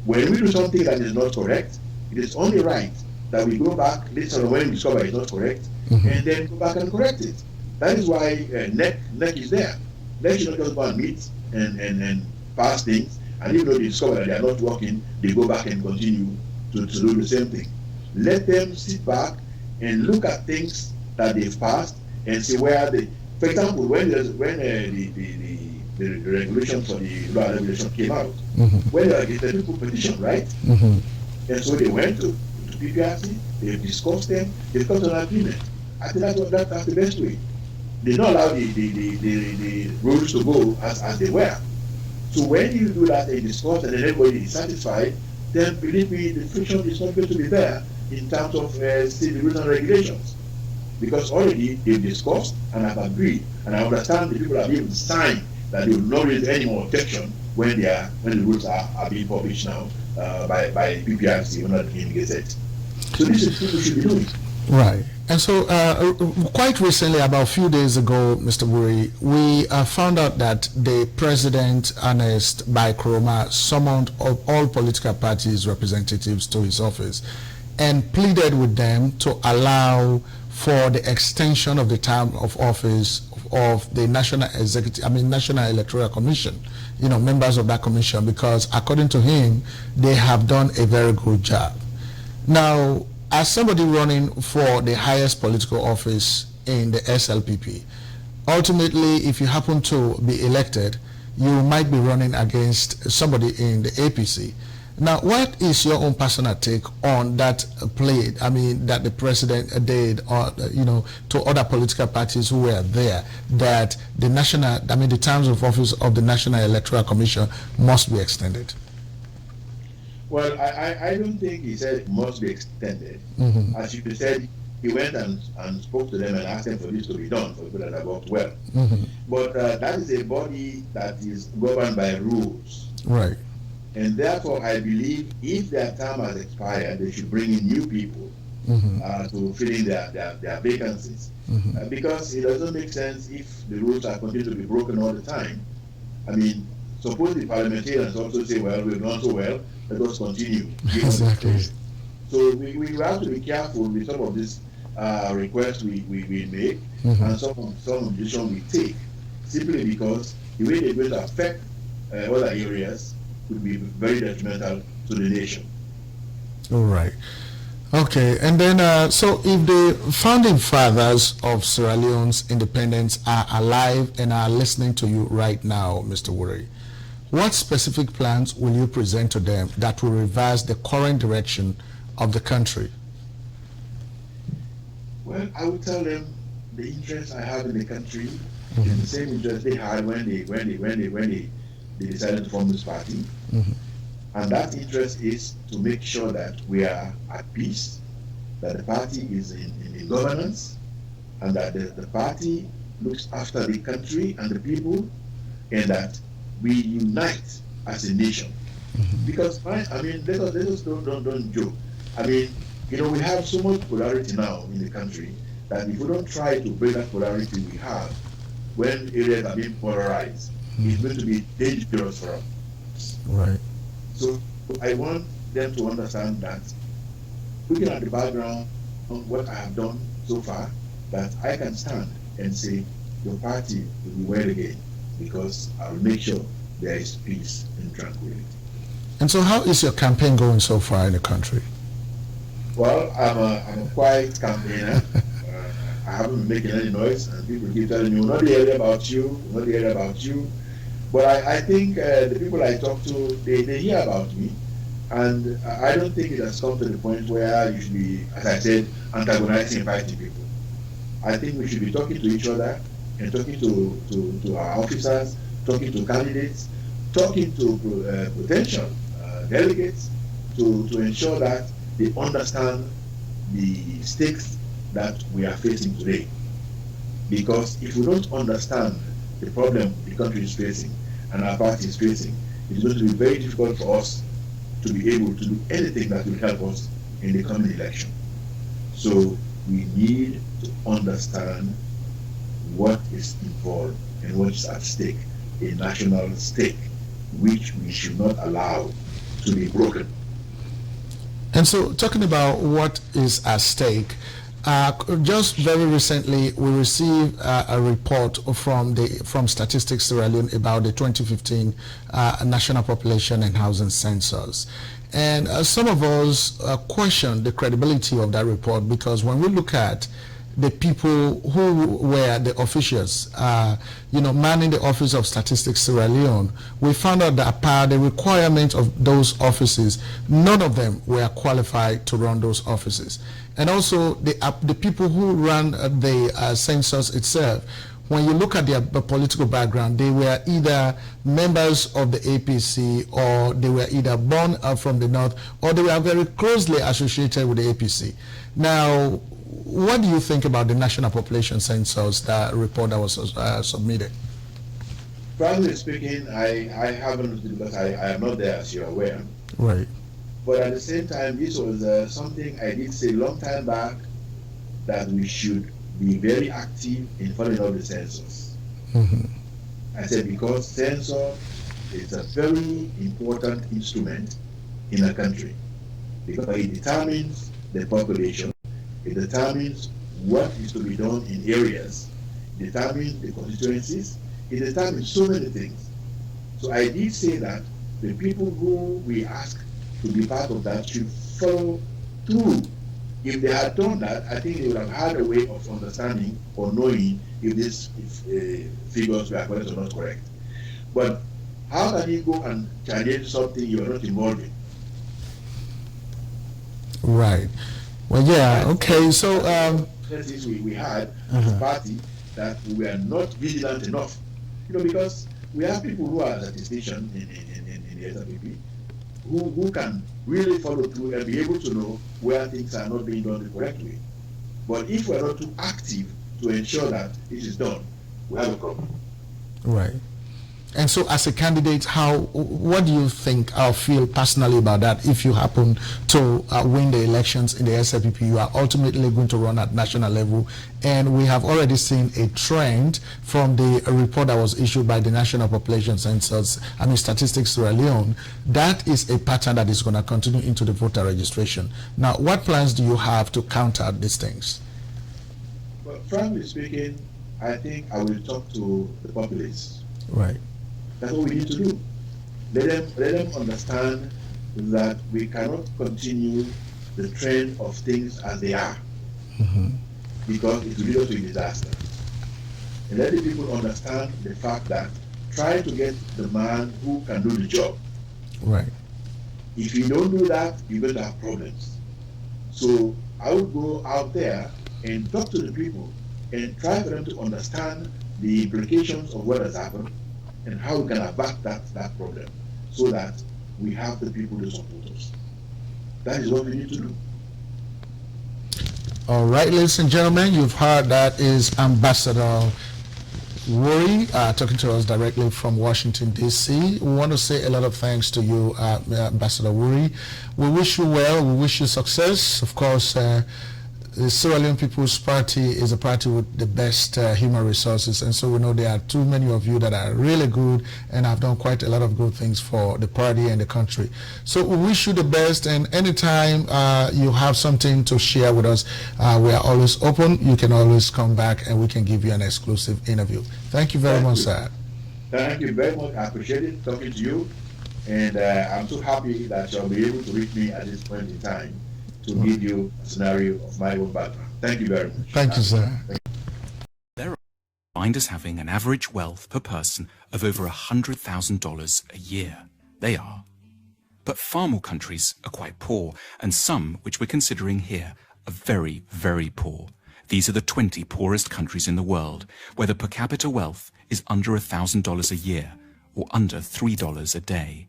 When we do something that is not correct, it is only right that we go back later when we discover it's not correct, and then go back and correct it. That is why NEC is there. They should not just go and meet and pass things, and even though they discover that they are not working, they go back and continue to do the same thing. Let them sit back and look at things that they've passed and see where they. For example, when the regulation for the law regulation came out, when the people petition, right? And so they went to PPRC, they discussed them, they got an agreement. I think that's the best way. They don't allow the rules to go as they were. So when you do that and discuss and then everybody is satisfied, then believe me, the friction is not going to be there in terms of still the rules and regulations. Because already they've discussed and have agreed, and I understand the people have even signed that they will not raise any more objection when the rules are being published now by PPRC when not being gazetted. So this is what we should be doing. Right. And so quite recently, about a few days ago, Mr. Buri, we found out that the President, Ernest Bai Koroma, summoned all political parties' representatives to his office and pleaded with them to allow for the extension of the term of office of the National Electoral Commission, members of that commission, because according to him, they have done a very good job. Now, as somebody running for the highest political office in the SLPP, ultimately, if you happen to be elected, you might be running against somebody in the APC. Now, what is your own personal take on that plea, that the president did, to other political parties who were there, that the terms of office of the National Electoral Commission must be extended? Well, I don't think he said it must be extended. As you said, he went and spoke to them and asked them for this to be done, for people that have worked well. But that is a body that is governed by rules. Right. And therefore, I believe if their term has expired, they should bring in new people to fill in their vacancies. Because it doesn't make sense if the rules are continuing to be broken all the time. Suppose the parliamentarians also say, well, we've done so well, let us continue. Exactly. So we have to be careful with some of these requests we make and some of the decisions we take, simply because the way they're going to affect other areas could be very detrimental to the nation. All right. Okay, and then so if the founding fathers of Sierra Leone's independence are alive and are listening to you right now, Mr. Wuri, what specific plans will you present to them that will reverse the current direction of the country? Well, I would tell them the interest I have in the country is the same interest they had when they decided to form this party. And that interest is to make sure that we are at peace, that the party is in governance, and that the party looks after the country and the people, and that we unite as a nation. Because, I mean, let us don't joke. I mean, you know, we have so much polarity now in the country that if we don't try to break that polarity we have, when areas are being polarized, it's going to be dangerous for us. Right. So I want them to understand that, looking at the background of what I have done so far, that I can stand and say, your party will be well again, because I will make sure there is peace and tranquility. And so how is your campaign going so far in the country? Well, I'm a quiet campaigner. I haven't been making any noise, and people keep telling me, we're not hearing about you, we're not hearing about you. But I think the people I talk to, they hear about me, and I don't think it has come to the point where you should be, as I said, antagonizing and fighting people. I think we should be talking to each other and talking to our officers, talking to candidates, talking to potential delegates to ensure that they understand the stakes that we are facing today. Because if we don't understand the problem the country is facing and our party is facing, it's going to be very difficult for us to be able to do anything that will help us in the coming election. So we need to understand what is involved and what is at stake, a national stake, which we should not allow to be broken. And so, talking about what is at stake, just very recently we received a report from Statistics Sierra Leone about the 2015 National Population and Housing Census. And some of us question the credibility of that report, because when we look at the people who were the officials, manning the office of Statistics Sierra Leone, we found out that per the requirement of those offices, none of them were qualified to run those offices. And also the people who ran the census itself, when you look at their political background, they were either members of the APC, or they were either born from the north, or they were very closely associated with the APC. Now, what do you think about the National Population Census, that report that was submitted? Frankly speaking, I haven't, because I am not there, as you're aware. Right. But at the same time, this was something I did say a long time back, that we should be very active in following up the census. I said, because census is a very important instrument in a country, because it determines the population, it determines what is to be done in areas, it determines the constituencies, it determines so many things. So I did say that the people who we ask to be part of that should follow through. If they had done that, I think they would have had a way of understanding or knowing if these figures were correct or not correct. But how can you go and challenge something you're not involved in? Right. Well, yeah, okay, so... we had as a party, that we were not vigilant enough. Because we have people who are statisticians in the SRPP, who can really follow through and be able to know where things are not being done the correct way. But if we're not too active to ensure that it is done, we have a problem. Right. And so as a candidate, what do you think or feel personally about that? If you happen to win the elections in the SLPP, you are ultimately going to run at national level. And we have already seen a trend from the report that was issued by the National Population Census, Statistics Sierra Leone. That is a pattern that is going to continue into the voter registration. Now, what plans do you have to counter these things? Well, frankly speaking, I think I will talk to the populace. Right. That's what we need to do. Let them understand that we cannot continue the trend of things as they are, because it will lead us to a disaster. And let the people understand the fact that try to get the man who can do the job. Right. If you don't do that, you're going to have problems. So I would go out there and talk to the people and try for them to understand the implications of what has happened and how we can avert that problem so that we have the people to support us. That is what we need to do. All right, ladies and gentlemen, you've heard that is Ambassador Wuri talking to us directly from Washington, D.C. We want to say a lot of thanks to you, Ambassador Wuri. We wish you well. We wish you success. Of course, the Sierra Leone People's Party is a party with the best human resources, and so we know there are too many of you that are really good and have done quite a lot of good things for the party and the country. So we wish you the best, and anytime you have something to share with us, we are always open. You can always come back and we can give you an exclusive interview. Thank you very much, sir. Thank you very much. I appreciate it talking to you, and I'm so happy that you'll be able to reach me at this point in time to give you a scenario of my own background. Thank you very much. Thank you, sir. There find us having an average wealth per person of over $100,000 a year. They are. But far more countries are quite poor, and some, which we're considering here, are very, very poor. These are the 20 poorest countries in the world, where the per capita wealth is under $1,000 a year, or under $3 a day.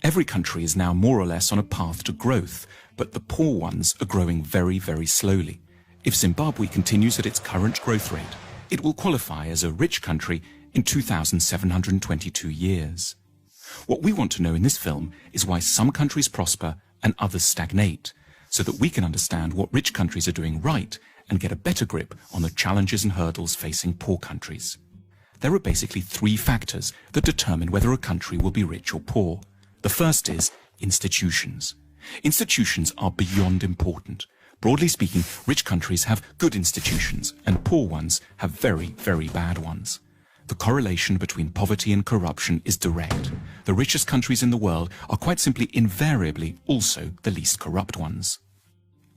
Every country is now more or less on a path to growth, but the poor ones are growing very, very slowly. If Zimbabwe continues at its current growth rate, it will qualify as a rich country in 2,722 years. What we want to know in this film is why some countries prosper and others stagnate, so that we can understand what rich countries are doing right and get a better grip on the challenges and hurdles facing poor countries. There are basically three factors that determine whether a country will be rich or poor. The first is institutions. Institutions are beyond important. Broadly speaking, rich countries have good institutions and poor ones have very, very bad ones. The correlation between poverty and corruption is direct. The richest countries in the world are quite simply invariably also the least corrupt ones.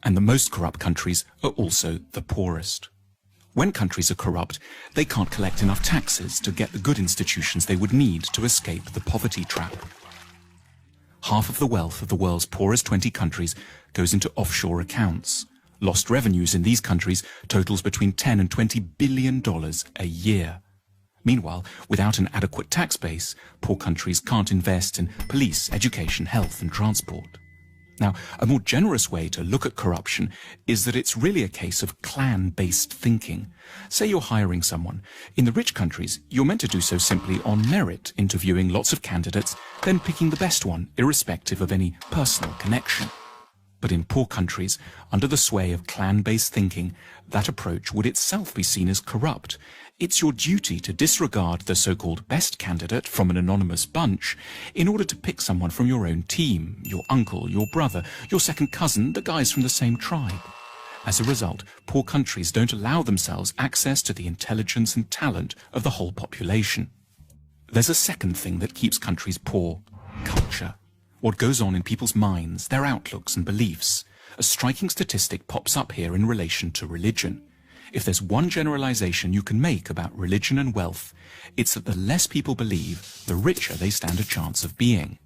And the most corrupt countries are also the poorest. When countries are corrupt, they can't collect enough taxes to get the good institutions they would need to escape the poverty trap. Half of the wealth of the world's poorest 20 countries goes into offshore accounts. Lost revenues in these countries totals between $10 and $20 billion a year. Meanwhile, without an adequate tax base, poor countries can't invest in police, education, health and transport. Now, a more generous way to look at corruption is that it's really a case of clan-based thinking. Say you're hiring someone. In the rich countries, you're meant to do so simply on merit, interviewing lots of candidates, then picking the best one, irrespective of any personal connection. But in poor countries, under the sway of clan-based thinking, that approach would itself be seen as corrupt. It's your duty to disregard the so-called best candidate from an anonymous bunch in order to pick someone from your own team, your uncle, your brother, your second cousin, the guys from the same tribe. As a result, poor countries don't allow themselves access to the intelligence and talent of the whole population. There's a second thing that keeps countries poor: culture. What goes on in people's minds, their outlooks and beliefs. A striking statistic pops up here in relation to religion. If there's one generalization you can make about religion and wealth, it's that the less people believe, the richer they stand a chance of being.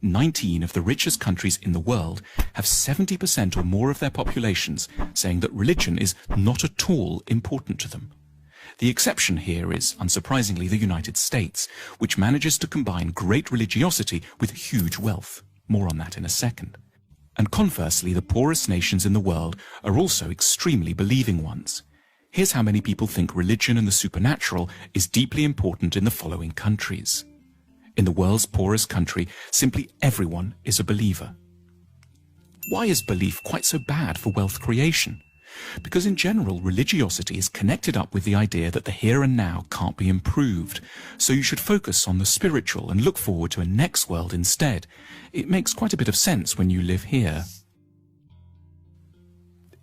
19 of the richest countries in the world have 70% or more of their populations saying that religion is not at all important to them. The exception here is, unsurprisingly, the United States, which manages to combine great religiosity with huge wealth. More on that in a second. And conversely, the poorest nations in the world are also extremely believing ones. Here's how many people think religion and the supernatural is deeply important in the following countries. In the world's poorest country, simply everyone is a believer. Why is belief quite so bad for wealth creation? Because in general, religiosity is connected up with the idea that the here and now can't be improved, so you should focus on the spiritual and look forward to a next world instead. It makes quite a bit of sense when you live here.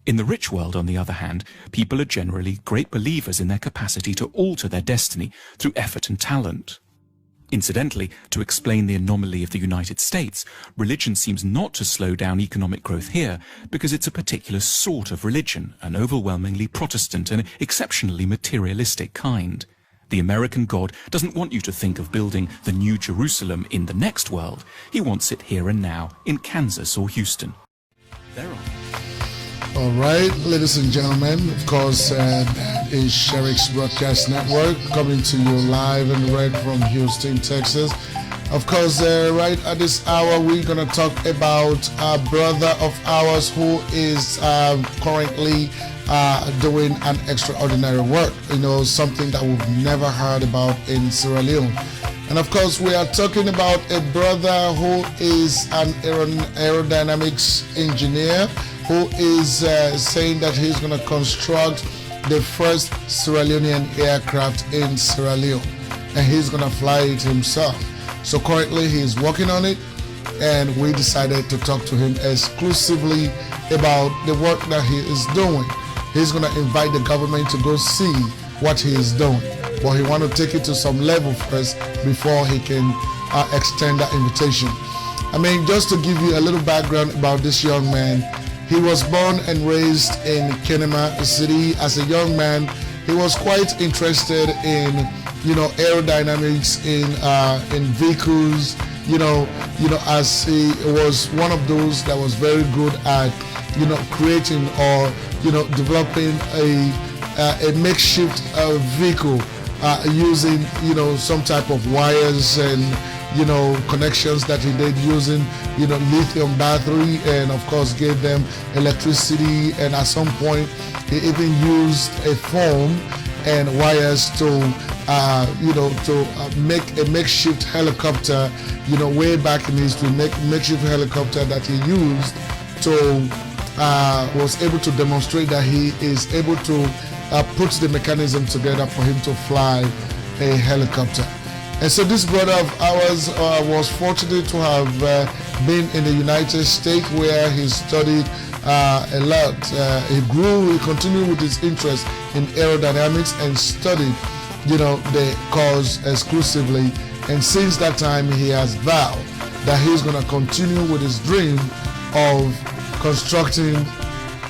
In the rich world, on the other hand, people are generally great believers in their capacity to alter their destiny through effort and talent. Incidentally, to explain the anomaly of the United States, religion seems not to slow down economic growth here because it's a particular sort of religion, an overwhelmingly Protestant and exceptionally materialistic kind. The American God doesn't want you to think of building the New Jerusalem in the next world. He wants it here and now in Kansas or Houston. There are. All right, ladies and gentlemen, of course, that is Sherix Broadcast Network coming to you live and direct from Houston, Texas. Of course, right at this hour, we're going to talk about a brother of ours who is currently doing an extraordinary work, something that we've never heard about in Sierra Leone. And of course, we are talking about a brother who is an aerodynamics engineer who is saying that he's going to construct the first Sierra Leonean aircraft in Sierra Leone, and he's going to fly it himself. So currently he's working on it, and we decided to talk to him exclusively about the work that he is doing. He's going to invite the government to go see what he is doing, but he wants to take it to some level first before he can extend that invitation. I mean, just to give you a little background about this young man, he was born and raised in Kenema City. As a young man, he was quite interested in, aerodynamics in vehicles. As he was one of those that was very good at, creating or developing a makeshift vehicle using some type of wires and connections that he did using lithium battery, and of course gave them electricity, and at some point he even used a foam and wires to make a makeshift helicopter, way back in history, makeshift helicopter that he used to was able to demonstrate that he is able to put the mechanism together for him to fly a helicopter. And so this brother of ours was fortunate to have been in the United States, where he studied a lot. He continued with his interest in aerodynamics and studied, the course exclusively. And since that time, he has vowed that he's going to continue with his dream of constructing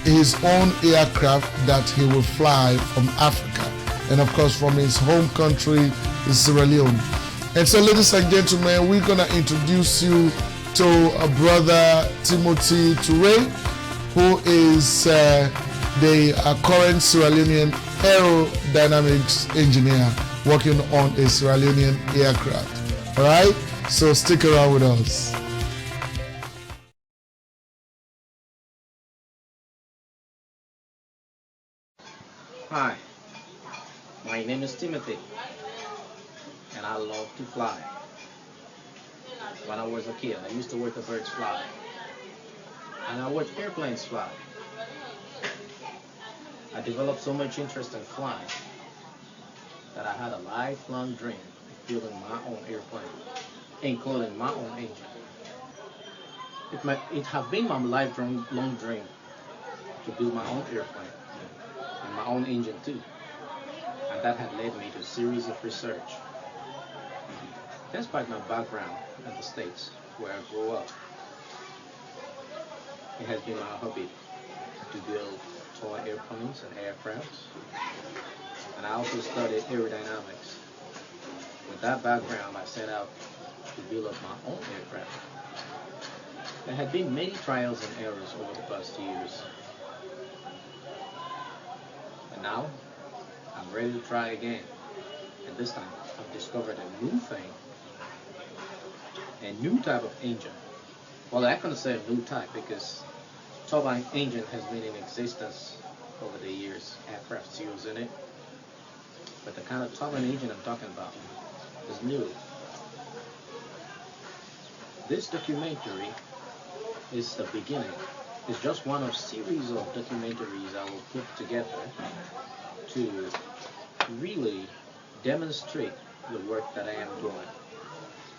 his own aircraft that he will fly from Africa, and of course from his home country, Sierra Leone. And so, ladies and gentlemen, we're going to introduce you to a brother, Timothy Toure, who is the current Sierra Leonean aerodynamics engineer working on a Sierra Leonean aircraft. All right? So stick around with us. Hi, my name is Timothy, and I love to fly. When I was a kid, I used to watch the birds fly, and I watched airplanes fly. I developed so much interest in flying that I had a lifelong dream of building my own airplane, including my own engine. It had been my lifelong dream to build my own airplane and my own engine too, and that had led me to a series of research. Despite my background in the States where I grew up, it has been my hobby to build toy airplanes and aircrafts, and I also studied aerodynamics. With that background, I set out to build up my own aircraft. There had been many trials and errors over the past years, and now I'm ready to try again. And this time I've discovered a new thing, a new type of engine. Well, I couldn't say a new type because turbine engine has been in existence over the years, aircraft used in it. But the kind of turbine engine I'm talking about is new. This documentary is the beginning. It's just one of series of documentaries I will put together to really demonstrate the work that I am doing.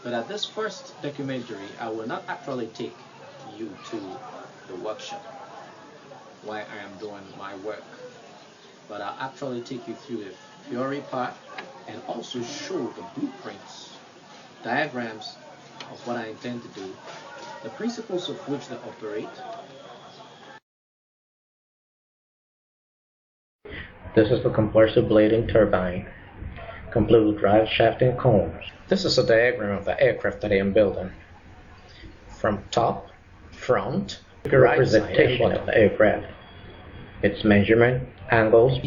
But at this first documentary, I will not actually take you to the workshop where I am doing my work, but I'll actually take you through the theory part and also show the blueprints, diagrams of what I intend to do, the principles of which they operate. This is the compressor blading turbine, complete with drive shaft and combs. This is a diagram of the aircraft that I am building. From top, front, the representation of the aircraft, its measurement, angles,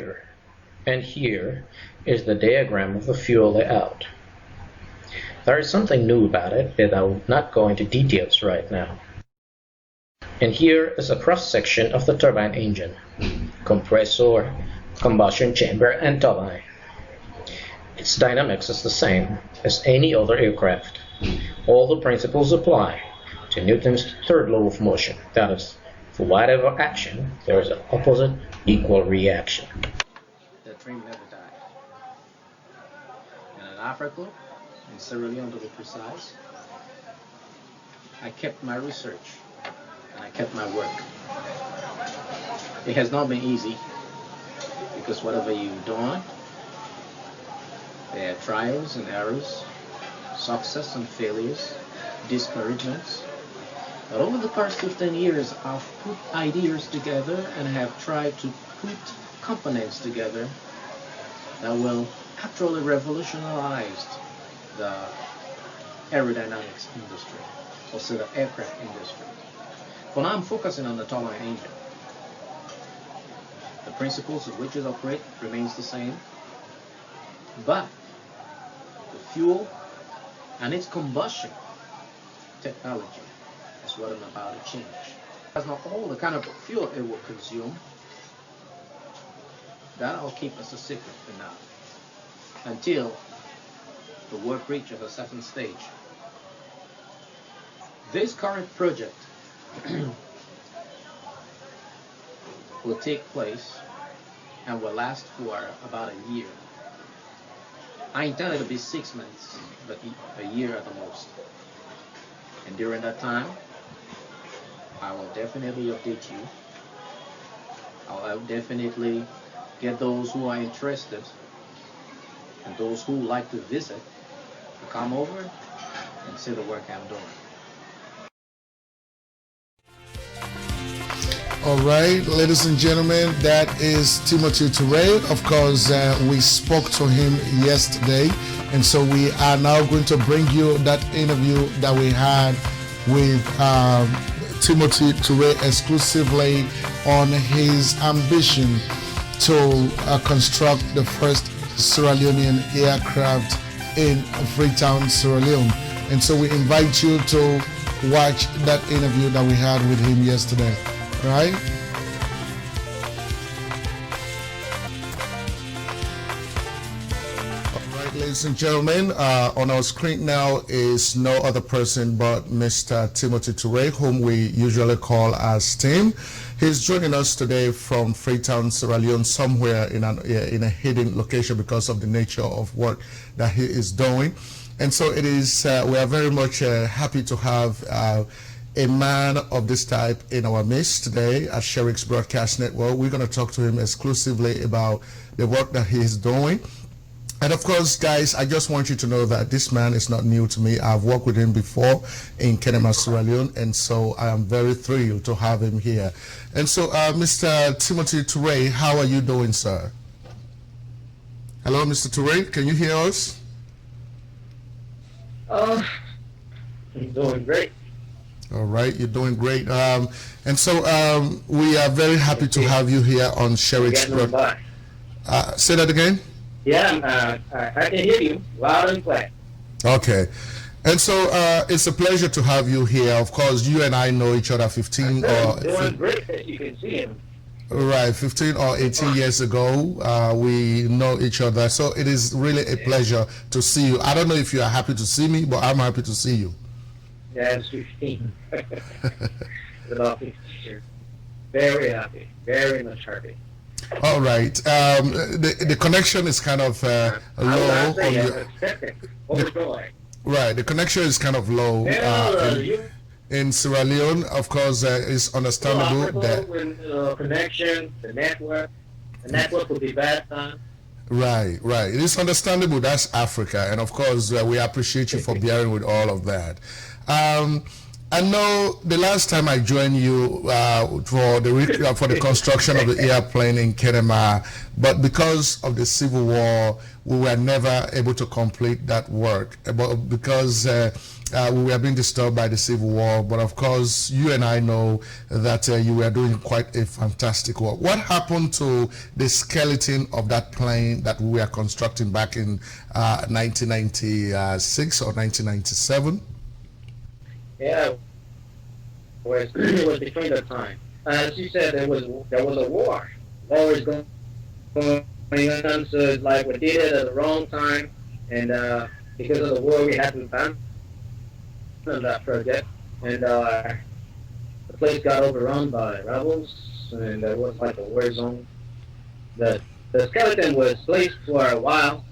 and here is the diagram of the fuel layout. There is something new about it that I will not go into details right now. And here is a cross-section of the turbine engine, compressor, combustion chamber, and turbine. Its dynamics is the same as any other aircraft. All the principles apply to Newton's third law of motion, that is, for whatever action, there is an opposite equal reaction. The dream never died. And in Africa, in Sierra Leone to be precise, I kept my research and I kept my work. It has not been easy because whatever you're doing, there are trials and errors, success and failures, discouragements. But over the past 15 years, I've put ideas together and have tried to put components together that will actually revolutionize the aerodynamics industry, also the aircraft industry. For now, I'm focusing on the turbine engine. The principles of which it operates remains the same, but the fuel and its combustion technology is what I'm about to change. That's not all the kind of fuel it will consume. That I'll keep as a secret for now, until the work reaches a certain stage. This current project will take place and will last for about a year. I intend it to be 6 months, but a year at the most. And during that time, I will definitely update you. I'll definitely get those who are interested and those who like to visit to come over and see the work I'm doing. All right, ladies and gentlemen, that is Timothy Toure. Of course, we spoke to him yesterday, and so we are now going to bring you that interview that we had with Timothy Toure exclusively on his ambition to construct the first Sierra Leonean aircraft in Freetown, Sierra Leone. And so we invite you to watch that interview that we had with him yesterday. Right? All right, ladies and gentlemen, on our screen now is no other person but Mr. Timothy Toure, whom we usually call as Tim. He's joining us today from Freetown, Sierra Leone, somewhere in a hidden location because of the nature of work that he is doing. And so it is, we are very much happy to have a man of this type in our midst today at Sherix Broadcast Network. We're going to talk to him exclusively about the work that he is doing. And of course, guys, I just want you to know that this man is not new to me. I've worked with him before in Kenema, Sierra Leone, and so I am very thrilled to have him here. And so, Mr. Timothy Toure, how are you doing, sir? Hello, Mr. Toure, can you hear us? I'm doing great. All right, you're doing great. And so we are very happy to have you here on Sherix Broadcast. Say that again? Yeah, I can hear you loud and clear. Okay. And so it's a pleasure to have you here. Of course, you and I know each other 15 doing great that you can see him. Right, 15 or 18 years ago, we know each other. So it is really a pleasure to see you. I don't know if you are happy to see me, but I'm happy to see you. Yeah, it's 15. It's about 15 years. Very happy. Very much happy. All right. The connection is kind of low. Right, the connection is kind of low. In Sierra Leone, of course, it's understandable that. Connection, the network will be bad, son. Right. It is understandable. That's Africa, and of course, we appreciate you for bearing with all of that. I know the last time I joined you for the construction of the airplane in Kenema, but because of the Civil War, we were never able to complete that work. But because we were being disturbed by the Civil War, but of course, you and I know that you were doing quite a fantastic work. What happened to the skeleton of that plane that we were constructing back in 1996 or 1997? Yeah, it was between the time. As you said, there was a war. War is going on, so it's like we did it at the wrong time, and because of the war, we had to abandon that project, and the place got overrun by rebels, and it was like a war zone. The skeleton was placed for a while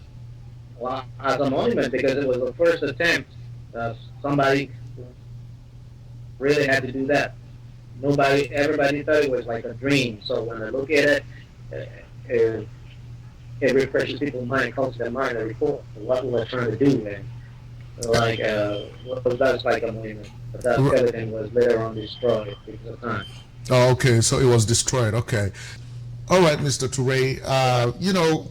as a monument because it was the first attempt. Somebody really had to do that. Everybody thought it was like a dream. So when I look at it, it refreshes people's mind, comes to their mind, a report of what we were trying to do. And like, that's like a monument. But that skeleton was later on destroyed because of time. Oh, okay. So it was destroyed. Okay. All right, Mr. Toure.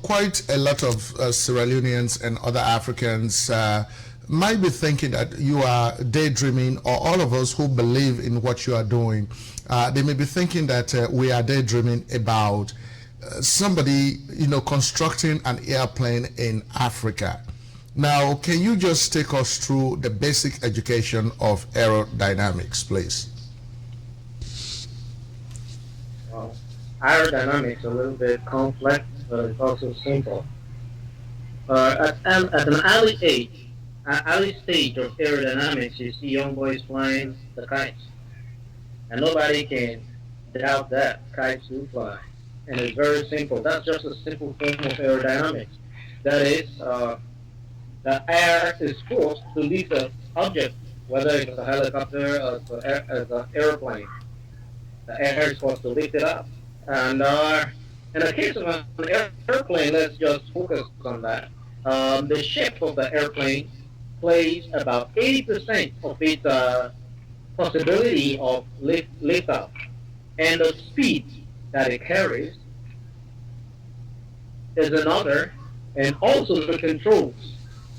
Quite a lot of Sierra Leoneans and other Africans might be thinking that you are daydreaming, or all of us who believe in what you are doing, they may be thinking that we are daydreaming about somebody, constructing an airplane in Africa. Now, can you just take us through the basic education of aerodynamics, please? Well, aerodynamics is a little bit complex, but it's also simple. At an early stage of aerodynamics, you see young boys flying the kites. And nobody can doubt that kites do fly. And it's very simple. That's just a simple form of aerodynamics. That is, the air is forced to lift an object, whether it's a helicopter or it's an airplane. The air is forced to lift it up. And in the case of an airplane, let's just focus on that. The shape of the airplane plays about 80% of its possibility of lift up, and the speed that it carries is another, and also the controls.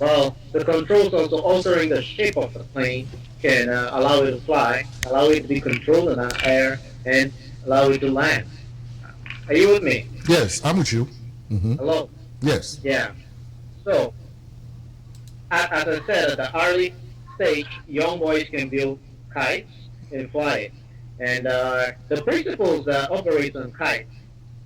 Well, the controls also altering the shape of the plane can allow it to fly, allow it to be controlled in the air, and allow it to land. Are you with me? Yes, I'm with you. Mm-hmm. Hello? Yes. Yeah. So, as I said, at the early stage, young boys can build kites and fly it. And the principles that operate on kites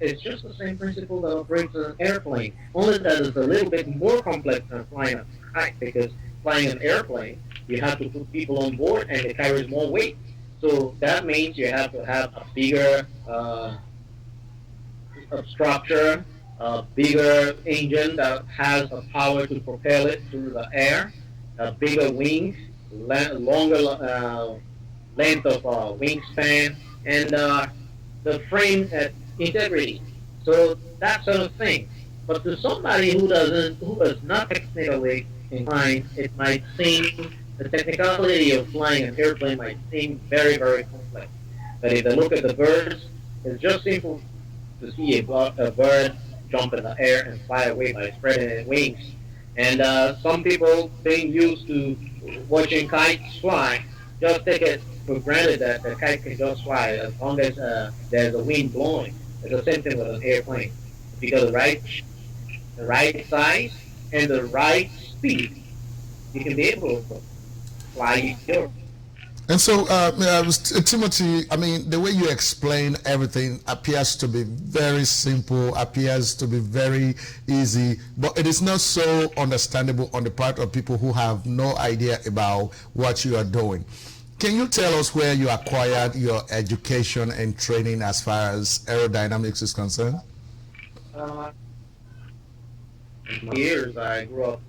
is just the same principle that operates on an airplane, only that it's a little bit more complex than flying a kite, because flying an airplane, you have to put people on board and it carries more weight. So that means you have to have a bigger structure, a bigger engine that has the power to propel it through the air, a bigger wings, longer length of wingspan, and the frame integrity. So that sort of thing. But to somebody who is not technically inclined, it might seem, the technicality of flying an airplane might seem very, very complex. But if they look at the birds, it's just simple to see a bird jump in the air and fly away by spreading its wings. And some people, being used to watching kites fly, just take it for granted that the kite can just fly as long as there's a wind blowing. It's the same thing with an airplane. If you got the right size and the right speed, you can be able to fly your. And so, Timothy, I mean, the way you explain everything appears to be very simple, appears to be very easy, but it is not so understandable on the part of people who have no idea about what you are doing. Can you tell us where you acquired your education and training as far as aerodynamics is concerned? Years I grew up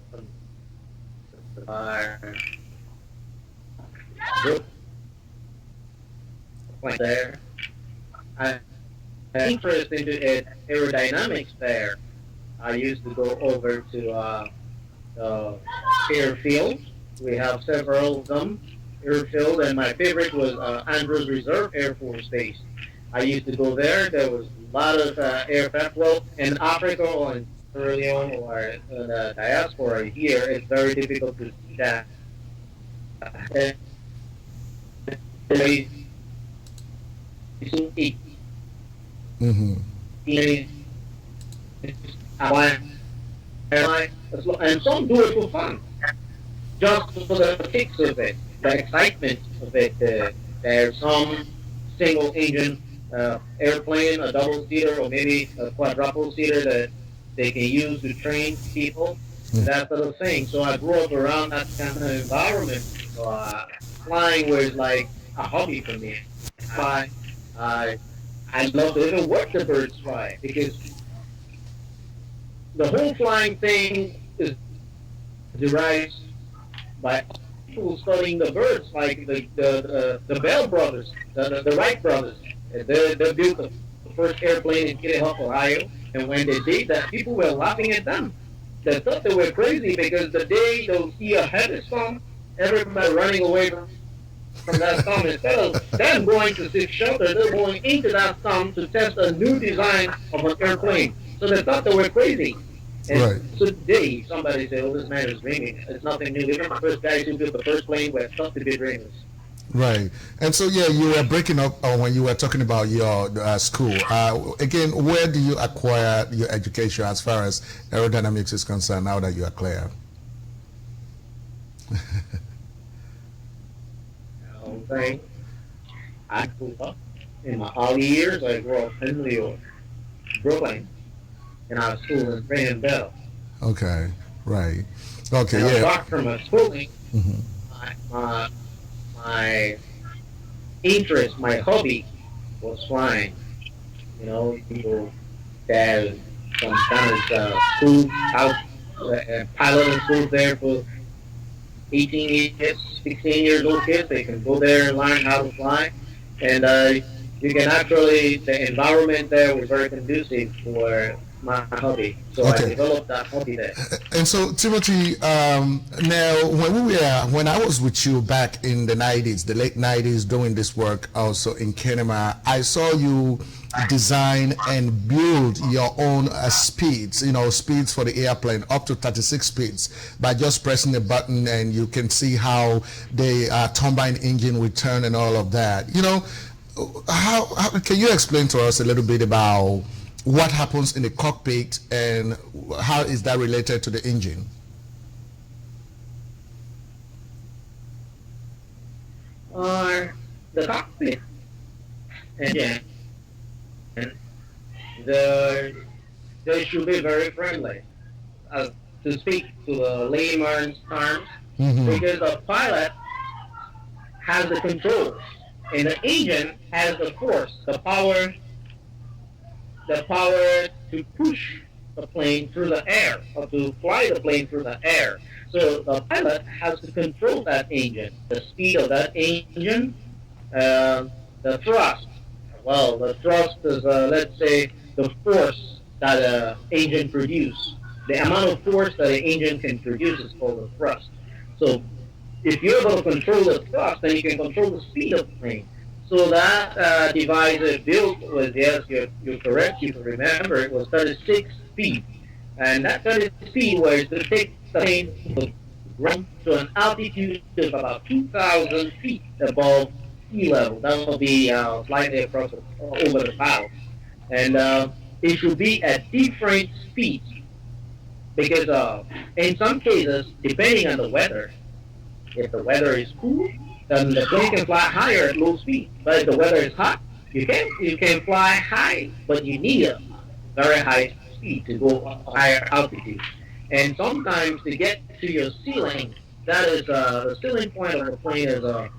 there. I had interest into aerodynamics there. I used to go over to the airfield. We have several of them, airfield, and my favorite was Andrews Reserve Air Force Base. I used to go there. There was a lot of aircraft. Well, in Africa or in Sierra Leone or in the diaspora here, it's very difficult to see that. Mm-hmm. And some do it for fun, just for the kicks of it, the excitement of it. There's some single engine airplane, a double seater, or maybe a quadruple seater that they can use to train people, that sort of thing. So I grew up around that kind of environment. So flying was like a hobby for me. I love to even watch the birds fly, because the whole flying thing is derived by people studying the birds, like the Bell brothers, the Wright brothers. They built the first airplane in Kitty Hawk, Ohio, and when they did that, people were laughing at them. They thought they were crazy, because the day they'll see a heavy storm, everybody running away from that storm. Instead of them going to seek shelter, they're going into that storm to test a new design of an airplane. So they thought they were crazy. And right. So today, somebody said, "Oh, this man is dreaming." It's nothing new. Even the first guys who built the first plane were thought to be dreamers. Right. And so, yeah, you were breaking up when you were talking about your school. Again, where do you acquire your education as far as aerodynamics is concerned, now that you are clear? Okay. I grew up in my early years. I grew up in New York, Brooklyn, and I was school in Graham Bell. Okay. Right. Okay. And yeah. apart from my schooling, my interest, my hobby was flying. You know, people that some kind of school out piloting school there for 18 years, 16 years old kids. They can go there and learn how to fly, and you can actually, the environment there was very conducive for my hobby. So I developed that hobby there. And so, Timothy, now when I was with you back in the 90s, the late 90s, doing this work also in Kenema, I saw you design and build your own speeds, speeds for the airplane, up to 36 speeds, by just pressing a button, and you can see how the turbine engine will turn and all of that. How can you explain to us a little bit about what happens in the cockpit and how is that related to the engine? The cockpit engine, they should be very friendly, to speak to the layman's terms, because the pilot has the controls and the engine has the force, the power to push the plane through the air, or to fly the plane through the air. So the pilot has to control that engine, the speed of that engine, the thrust. Well, the thrust is, let's say, the force that an engine produces. The amount of force that an engine can produce is called the thrust. So if you're able to control the thrust, then you can control the speed of the plane. So that device is built with, yes, you're correct, you can remember, it was 36 speed. And that 36 speed was to take the plane to an altitude of about 2,000 feet above sea level. That will be slightly across over the clouds. And it should be at different speeds, because in some cases, depending on the weather, if the weather is cool, then the plane can fly higher at low speed. But if the weather is hot, you can fly high, but you need a very high speed to go higher altitude. And sometimes to get to your ceiling, that is the ceiling point of the plane is the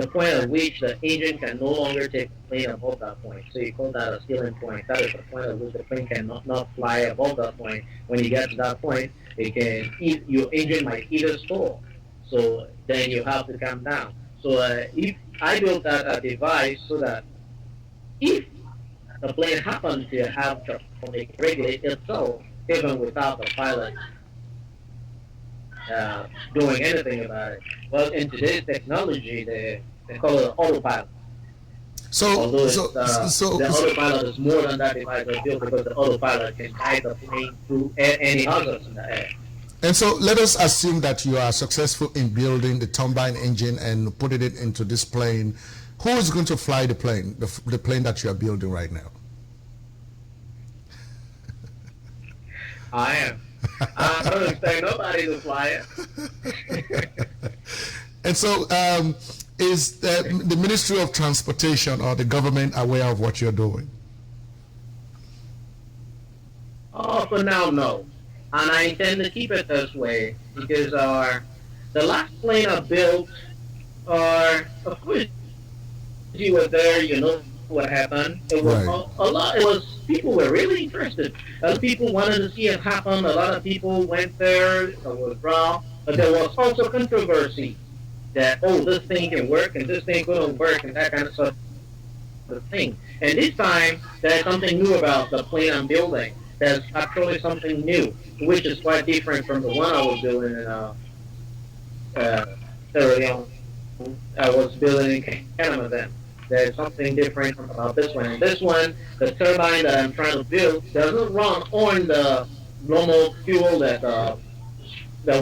point at which the engine can no longer take the plane above that point. So you call that a ceiling point. That is the point at which the plane can not fly above that point. When you get to that point, your engine might either stall. So then you have to come down. So if I built that device so that if the plane happens to have to regulate itself, even without the pilot doing anything about it. Well, in today's technology, they call it autopilot. Although the autopilot is more than that device was built because the autopilot can guide the plane through any hazards in the air. And so let us assume that you are successful in building the turbine engine and putting it into this plane. Who is going to fly the plane, the plane that you are building right now? I am. I don't expect nobody to fly it. And so is the Ministry of Transportation or the government aware of what you're doing? Oh, for now, no. And I intend to keep it this way because the last plane I built, of course, you were there, you know what happened. It was a lot. It was people were really interested. A lot of people wanted to see it happen. A lot of people went there. It was raw, but there was also controversy that this thing can work and this thing couldn't work and that kind of stuff. The thing. And this time there's something new about the plane I'm building. There's actually something new, which is quite different from the one I was building in Sierra Leone. I was building in Canada then. There's something different about this one. And this one, the turbine that I'm trying to build, doesn't run on the normal fuel that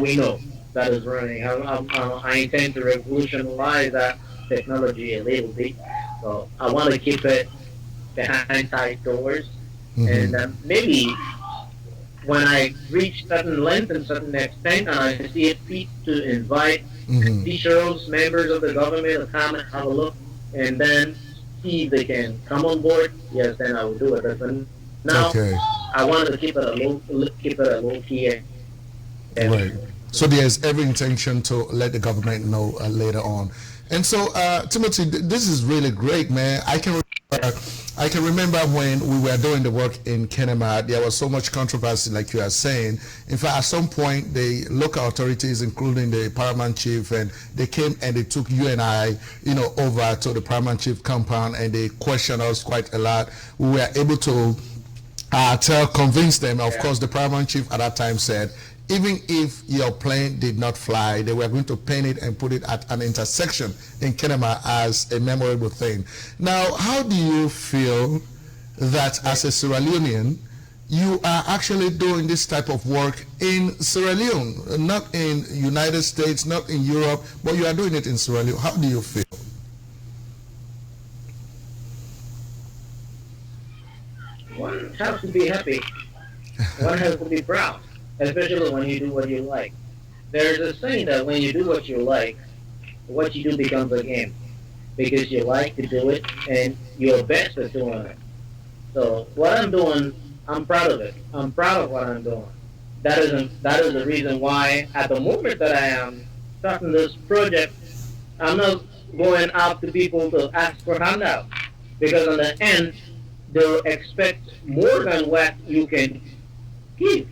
we know that is running. I intend to revolutionize that technology a little bit. So I want to keep it behind tight doors. Mm-hmm. And maybe when I reach certain length and certain extent, and I see it fit to invite officials, members of the government to come and have a look, and then see if they can come on board, yes, then I will do it. But now, I wanted to keep it a low key. Right. So there's every intention to let the government know later on. And so, Timothy, this is really great, man. I can remember when we were doing the work in Kenema, there was so much controversy, like you are saying. In fact, at some point, the local authorities, including the paramount chief, and they came and they took you and I, over to the paramount chief compound, and they questioned us quite a lot. We were able to convince them. Of course, the paramount chief at that time said, even if your plane did not fly, they were going to paint it and put it at an intersection in Kenema as a memorable thing. Now, how do you feel that as a Sierra Leonean, you are actually doing this type of work in Sierra Leone, not in United States, not in Europe, but you are doing it in Sierra Leone? How do you feel? One has to be happy. One has to be proud. Especially when you do what you like. There's a saying that when you do what you like, what you do becomes a game. Because you like to do it and you're best at doing it. So what I'm doing, I'm proud of it. I'm proud of what I'm doing. That is the reason why at the moment that I am starting this project, I'm not going out to people to ask for handouts. Because in the end, they'll expect more than what you can give.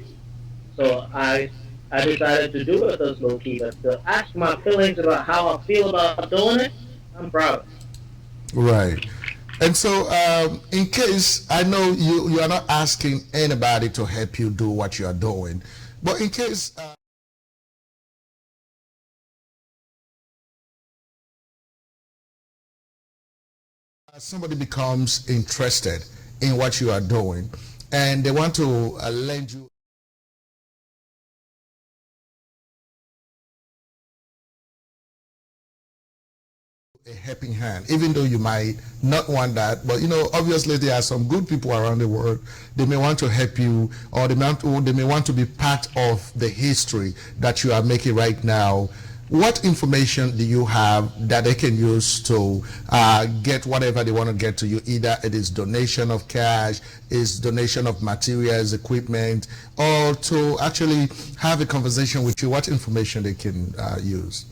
So I decided to do it as low key, but to ask my feelings about how I feel about doing it, I'm proud of it. Right. And so in case, I know you are not asking anybody to help you do what you are doing, but in case somebody becomes interested in what you are doing and they want to lend you a helping hand, even though you might not want that, but obviously there are some good people around the world. They may want to help you, or they may want to be part of the history that you are making right now. what information do you have that they can use to get whatever they want to get to you? Either it is donation of cash, is donation of materials, equipment, or to actually have a conversation with you. What information they can use?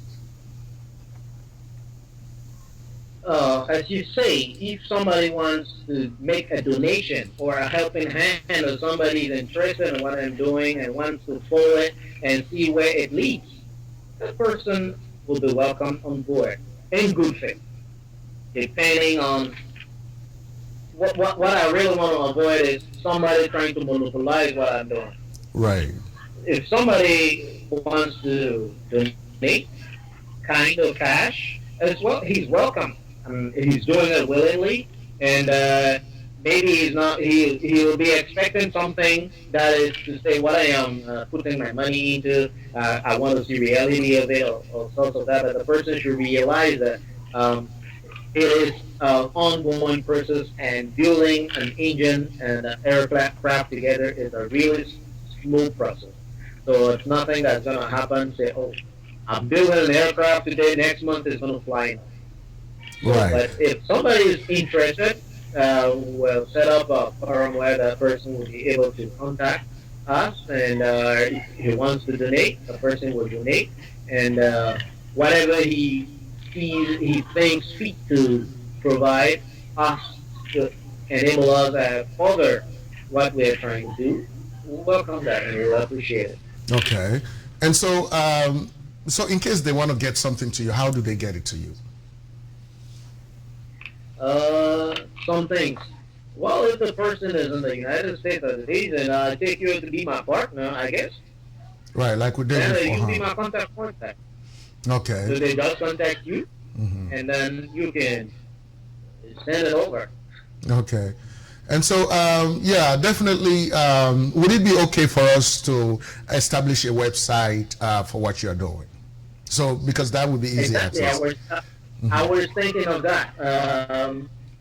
As you say, if somebody wants to make a donation or a helping hand, or somebody is interested in what I'm doing and wants to follow it and see where it leads, that person will be welcomed on board in good faith. Depending on what I really want to avoid is somebody trying to monopolize what I'm doing. Right. If somebody wants to donate kind of cash as well, he's welcome. He's doing it willingly, and maybe he's not. He will be expecting something that is to say what I am putting my money into. I want to see reality of it, or sorts of that. But the person should realize that it is an ongoing process, and building an engine and an aircraft together is a really slow process. So it's nothing that's going to happen. Say, oh, I'm building an aircraft today. Next month it's going to fly. Right. But if somebody is interested, we'll set up a forum where that person will be able to contact us, and if he wants to donate, the person will donate, and whatever he thinks fit to provide us to enable us to further what we're trying to do, we'll welcome that and we'll appreciate it. Okay. And so, so in case they want to get something to you, how do they get it to you? Some things. Well, if the person is in the United States or the days, and I take you to be my partner, I guess. Right, like we did Then before. you be my contact. Okay. So they just contact you, and then you can send it over. Okay. And so, yeah, definitely, would it be okay for us to establish a website for what you're doing? So, because that would be easy Exactly. access. I was thinking of that,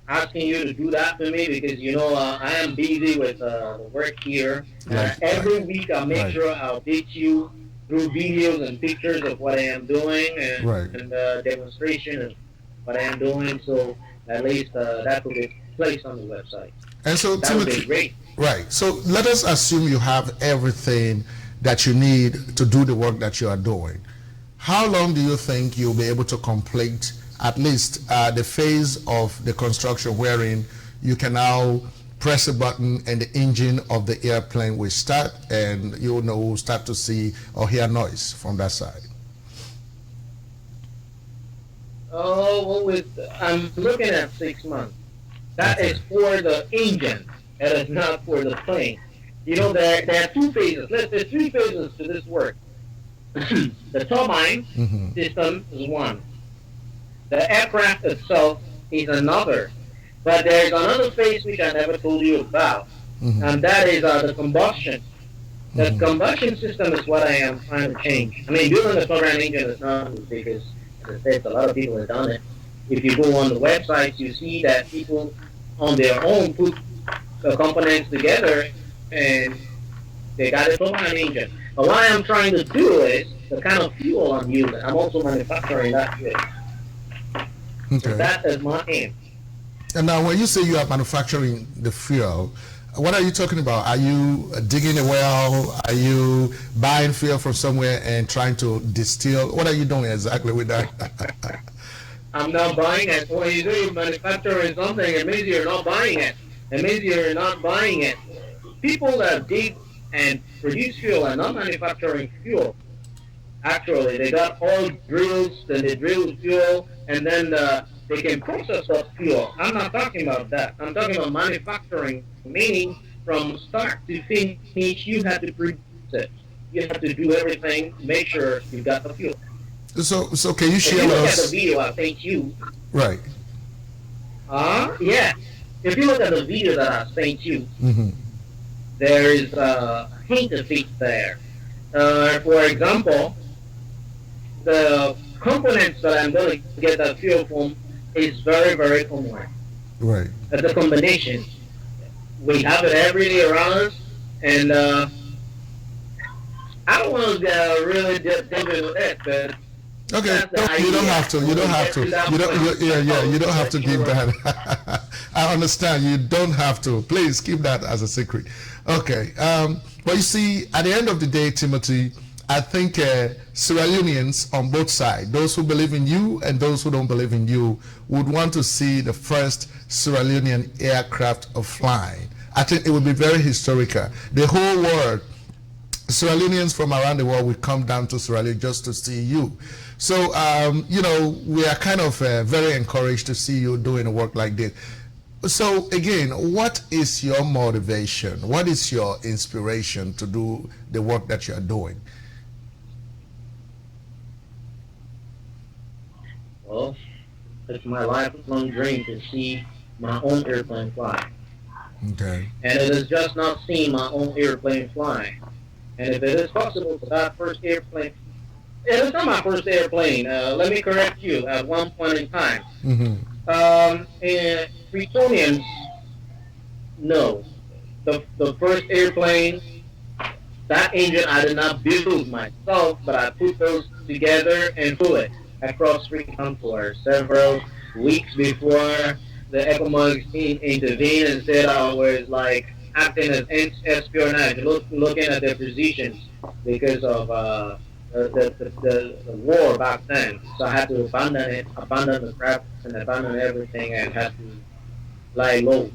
asking you to do that for me, because, you know, I am busy with the work here. Every week I make sure I'll update you through videos and pictures of what I am doing, and demonstration of what I am doing, so at least that will be placed on the website. And so, that would Timothy, be great. right. So let us assume you have everything that you need to do the work that you are doing. How long do you think you'll be able to complete at least the phase of the construction wherein you can now press a button and the engine of the airplane will start, and you'll know, start to see or hear noise from that side? Oh, well, I'm looking at 6 months. That is for the engine. That is not for the plane. You know, there are two phases. There's three phases to this work. The turbine system is one. The aircraft itself is another. But there's another phase which I never told you about, and that is the combustion. The combustion system is what I am trying to change. I mean, building a turbine engine is not as big as I said, a lot of people have done it. If you go on the websites, you see that people on their own put the components together and they got a turbine engine. But what I'm trying to do is the kind of fuel I'm using. I'm also manufacturing that fuel. Okay. So that is my aim. And now, when you say you are manufacturing the fuel, what are you talking about? Are you digging a well? Are you buying fuel from somewhere and trying to distill? What are you doing exactly with that? I'm not buying it. When you say you're manufacturing something, it means you're not buying it. It means you're not buying it. People that dig and produce fuel are not manufacturing fuel. Actually, they got oil drills, then they drill fuel, and then they can process that fuel. I'm not talking about that. I'm talking about manufacturing, meaning from start to finish, you have to produce it. You have to do everything, make sure you got the fuel. So can you share with with us? If you look us? at the video I sent you. Right. Yeah. If you look at the video that I sent you, there is a hint of it there. For example, the components that I'm going to get that fuel from is very, very common. Right. The combination. We have it every day around us, and I don't want to really deep into it, but Okay, you don't have to. You don't have to. You don't. You don't have to give that. I understand. You don't have to. Please keep that as a secret. Okay. But you see, at the end of the day, Timothy, I think Sierra Leoneans on both sides, those who believe in you and those who don't believe in you, would want to see the first Sierra Leonean aircraft flying. I think it would be very historical. The whole world, Sierra Leoneans from around the world would come down to Sierra Leone just to see you. So, you know, we are kind of very encouraged to see you doing work like this. So, again, what is your motivation? What is your inspiration to do the work that you are doing? Well, it's my lifelong dream to see my own airplane fly. Okay. And it is just not seeing my own airplane fly. And if it is possible for that first airplane, it's not my first airplane. Let me correct you at one point in time. Bretonians, no. The first airplane, that engine I did not build myself, but I put those together and flew it across Freetown for several weeks before the ECOMOG team intervened and said I was like acting as espionage, looking at their positions because of the war back then. So I had to abandon the craft and abandon everything and had to lie low.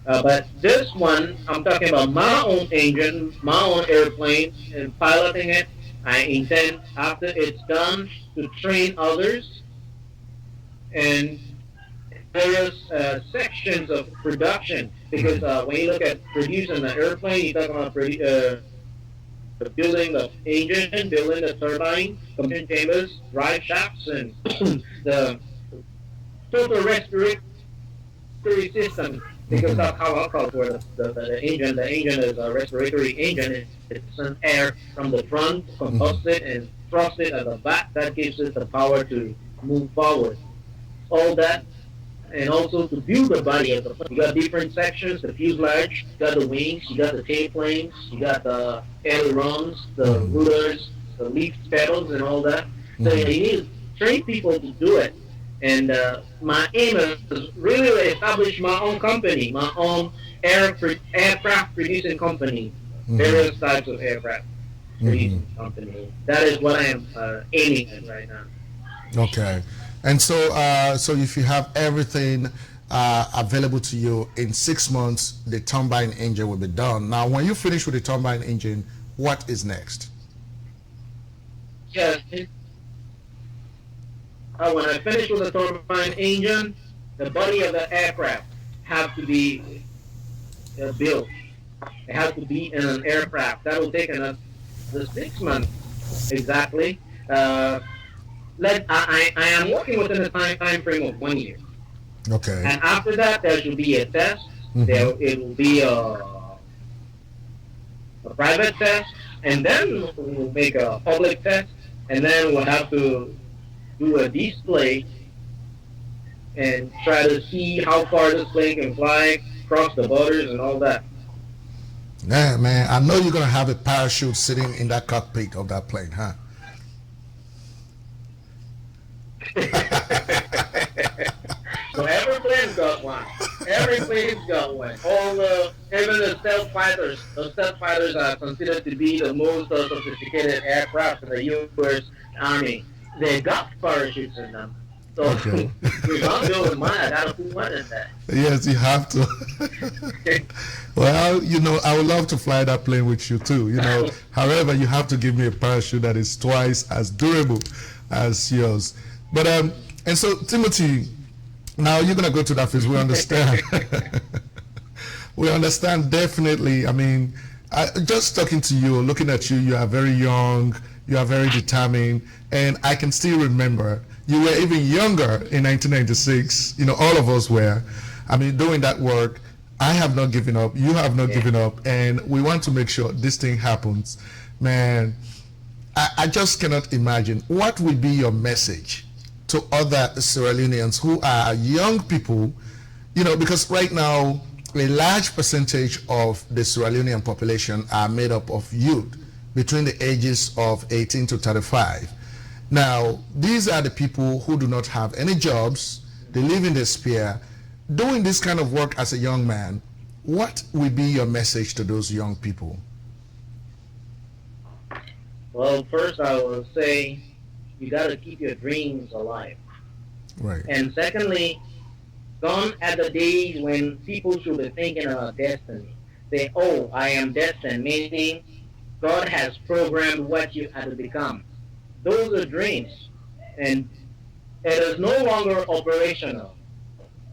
But this one, I'm talking about my own engine, my own airplane, and piloting it. I intend, after it's done, to train others and various sections of production. Because when you look at producing an airplane, you're talking about building the engine, building the turbine, combustion chambers, drive shafts, and the total respiratory system. Because that's how I call for the engine. The engine is a respiratory engine. It's an air from the front, combust it, and thrust it at the back. That gives it the power to move forward. All that, and also to build the body of the plane. You got different sections, the fuselage, you got the wings, you got the tailplanes, you got the ailerons, the ruders, the lift pedals, and all that. So you need to train people to do it. And my aim is really to establish my own company, my own aircraft producing company, various types of aircraft producing company. That is what I am aiming at right now. Okay. And so, so if you have everything available to you in 6 months, the turbine engine will be done. Now, when you finish with the turbine engine, what is next? Yes. When I finish with the turbine engine, the body of the aircraft has to be built. It has to be in an aircraft. That will take another 6 months exactly. I am working within a time frame of 1 year. Okay. And after that, there should be a test. It will be a private test, and then we'll make a public test, and then we'll have to do a display and try to see how far this plane can fly, cross the borders, and all that. Yeah, man, I know you're going to have a parachute sitting in that cockpit of that plane, huh? So every plane's got one. Every plane's got one. Even the stealth fighters. The stealth fighters are considered to be the most sophisticated aircraft in the U.S. Army. They got parachutes in them. So if I'm building mine, I gotta put one in that. Yes, you have to. Well, you know, I would love to fly that plane with you too. You know, however, you have to give me a parachute that is twice as durable as yours. But and so Timothy, now you're gonna go to that phase. We understand. We understand definitely. I mean, just talking to you, looking at you, you are very young. You are very determined, and I can still remember you were even younger in 1996. You know, all of us were. I mean, doing that work. I have not given up. You have not given up, and we want to make sure this thing happens. Man, I just cannot imagine what will be your message to other Sierra Leoneans who are young people. You know, because right now a large percentage of the Sierra Leonean population are made up of youth between the ages of 18 to 35. Now, these are the people who do not have any jobs. They live in despair. Doing this kind of work as a young man, what will be your message to those young people? Well, first I will say you got to keep your dreams alive. Right. And secondly, gone are the days when people should be thinking about destiny. Say, oh, I am destined, meaning God has programmed what you have to become. Those are dreams. And it is no longer operational.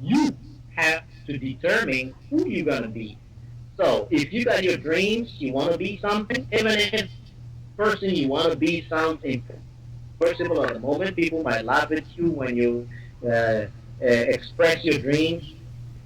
You have to determine who you're going to be. So if you got your dreams, you want to be something, even if person you want to be something possible at the moment, people might laugh at you when you express your dreams.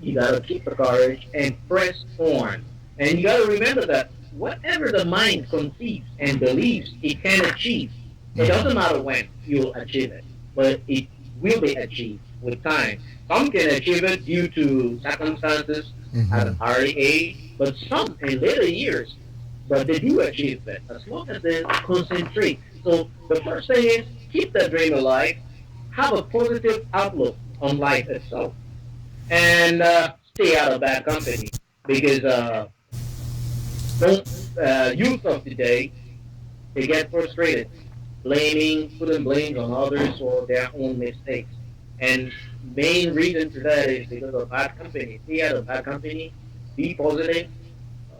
You got to keep the courage and press on. And you got to remember that whatever the mind conceives and believes it can achieve, it doesn't matter when you'll achieve it, but it will be achieved with time. Some can achieve it due to circumstances at an early age, but some in later years. But they do achieve it as long as they concentrate. So the first thing is keep that dream alive, have a positive outlook on life itself, and stay out of bad company because youth of today, they get frustrated, putting blame on others for their own mistakes. And main reason for that is because of bad company. Stay out of bad company, be positive,